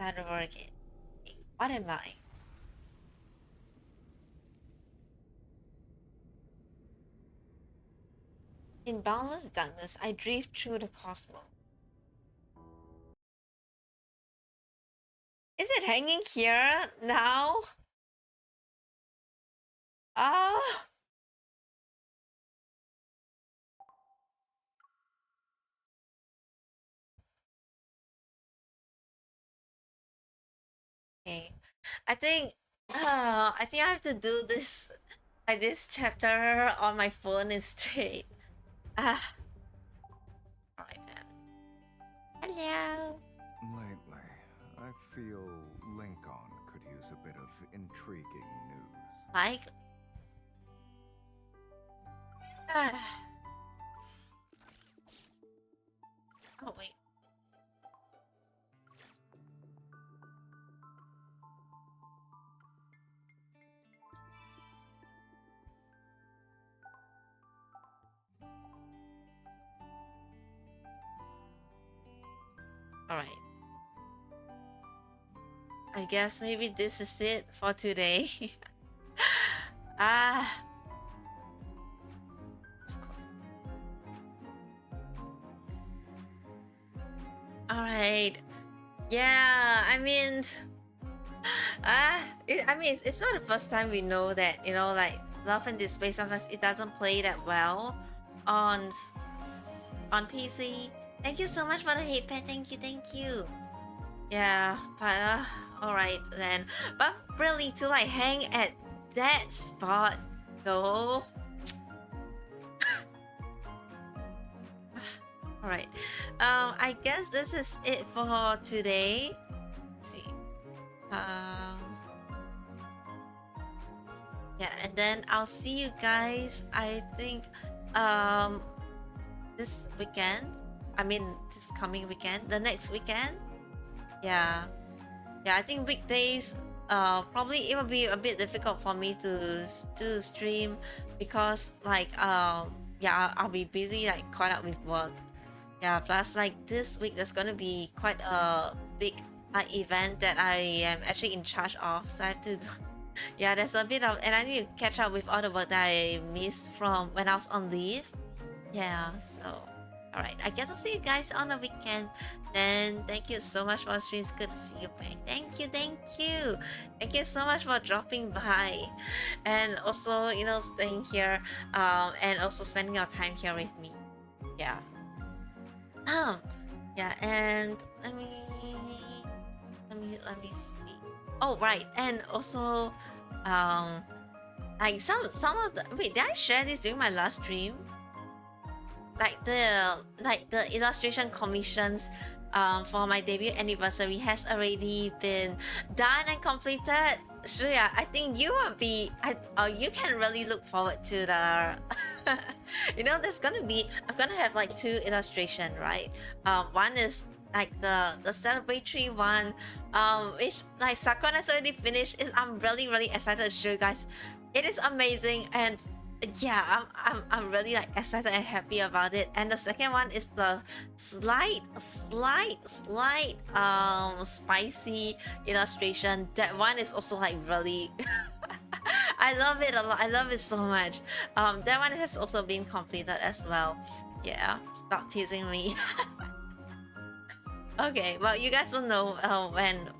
start over again. What am I? In boundless darkness, I drift through the cosmos. Is it hanging here now? Oh, okay. I think I have to do this like this chapter on my phone instead. Ah, alright then. Hello. Lately, I feel Lincoln could use a bit of intriguing news. Like, ah. Oh wait. Alright. I guess maybe this is it for today. Ah. Alright. Yeah, I mean, it's not the first time we know that, like Love and Deepspace sometimes it doesn't play that well on PC. Thank you so much for the hate pet. Thank you. Yeah, but alright then. But really to like hang at that spot though. Alright. I guess this is it for today. Let's see. Yeah, and then I'll see you guys, I think, this weekend. I mean, this coming weekend, the next weekend. Yeah. I think weekdays, probably it will be a bit difficult for me to stream because, like, yeah, I'll be busy, like, caught up with work. Yeah, plus, like, this week there's gonna be quite a big event that I am actually in charge of, so I have to yeah, there's a bit of, and I need to catch up with all the work that I missed from when I was on leave. Yeah, so, all right, I guess I'll see you guys on the weekend. Then thank you so much for streaming. It's good to see you back. Thank you so much for dropping by, and also staying here, and also spending your time here with me. Yeah. Yeah, and let me see. Oh right, and also, like some of the wait, did I share this during my last stream? Like the illustration commissions, for my debut anniversary has already been done and completed. So yeah, I think you will be. You can really look forward to the. There's gonna be. I'm gonna have like two illustration, right? One is like the celebratory one, which like Sakon has already finished. I'm really excited to show you guys. It is amazing, and yeah, I'm really like excited and happy about it. And the second one is the slight spicy illustration. That one is also like really I love it a lot. I love it so much. That one has also been completed as well. Yeah, stop teasing me. Okay, well, you guys will know when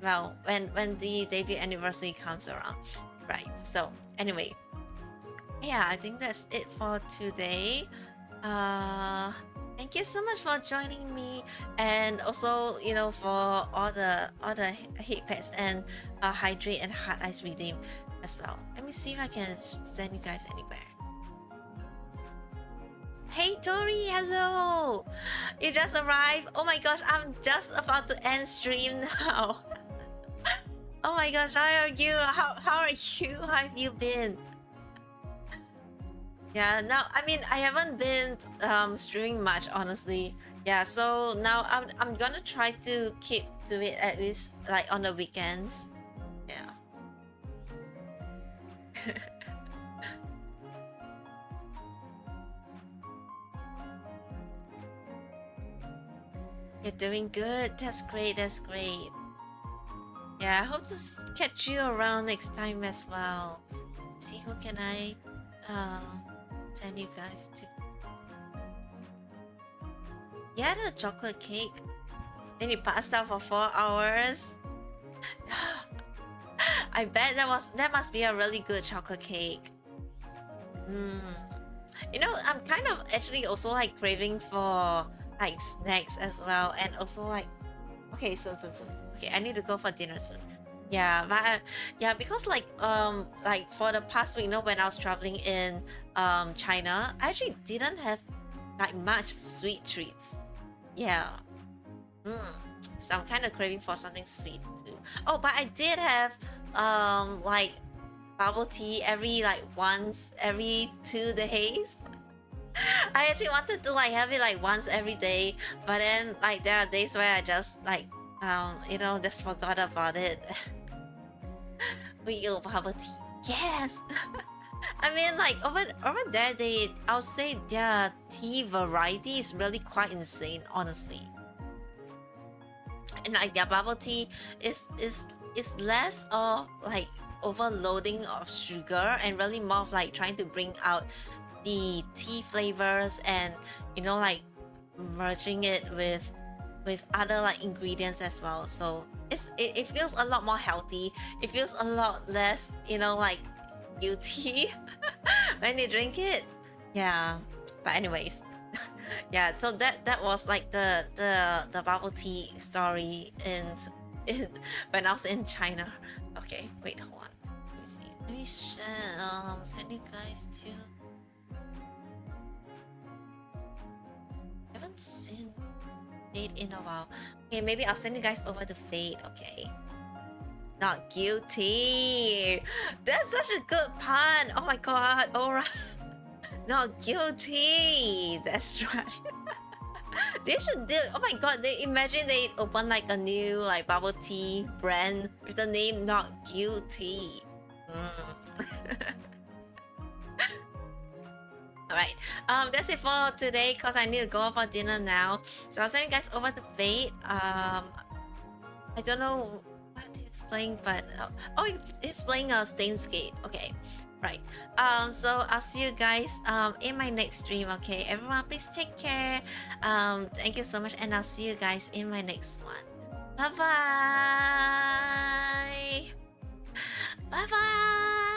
when the debut anniversary comes around, right? So anyway, yeah, I think that's it for today. Thank you so much for joining me, and also for all the hate packs and hydrate and heart ice redeem as well. Let me see if I can send you guys anywhere. Hey Tori, hello! You just arrived. Oh my gosh, I'm just about to end stream now. Oh my gosh, how are you? How are you? How have you been? Yeah, now I mean I haven't been streaming much, honestly. Yeah, so now I'm gonna try to keep to it at least like on the weekends. Yeah. You're doing good. That's great. That's great. Yeah, I hope to catch you around next time as well. See who can I send you guys to. Yeah, the chocolate cake. Then you passed out for 4 hours. I bet that must be a really good chocolate cake. You know, I'm kind of actually also like craving for like snacks as well, and also like, okay, soon. Okay, I need to go for dinner soon. Yeah, but yeah, because like for the past week, you know, when I was traveling in China, I actually didn't have like much sweet treats. Yeah. So I'm kind of craving for something sweet too. Oh, but I did have like bubble tea once every 2 days. I actually wanted to like have it like once every day, but then like there are days where I just like just forgot about it. We go bubble tea. Yes. I mean like over there I'll say their tea variety is really quite insane, honestly. And like their bubble tea is less of like overloading of sugar and really more of like trying to bring out the tea flavors and like merging it with other like ingredients as well. So it feels a lot more healthy. It feels a lot less like guilty when you drink it. Yeah, but anyways, yeah, so that was like the bubble tea story in when I was in China. Okay, wait, hold on. Let me see. Let me send you guys to. I haven't seen Fate in a while. Okay, maybe I'll send you guys over to Fate. Okay. Not guilty. That's such a good pun. Oh my god. Alright. Not guilty. That's right. They should do. Oh my god. They imagine they open like a new like bubble tea brand with the name Not Guilty. Alright, that's it for today because I need to go for dinner now. So I'll send you guys over to Fate. I don't know what he's playing, but he's playing Stains Gate. Okay, right. So I'll see you guys in my next stream. Okay, everyone, please take care. Thank you so much, and I'll see you guys in my next one. Bye bye. Bye bye.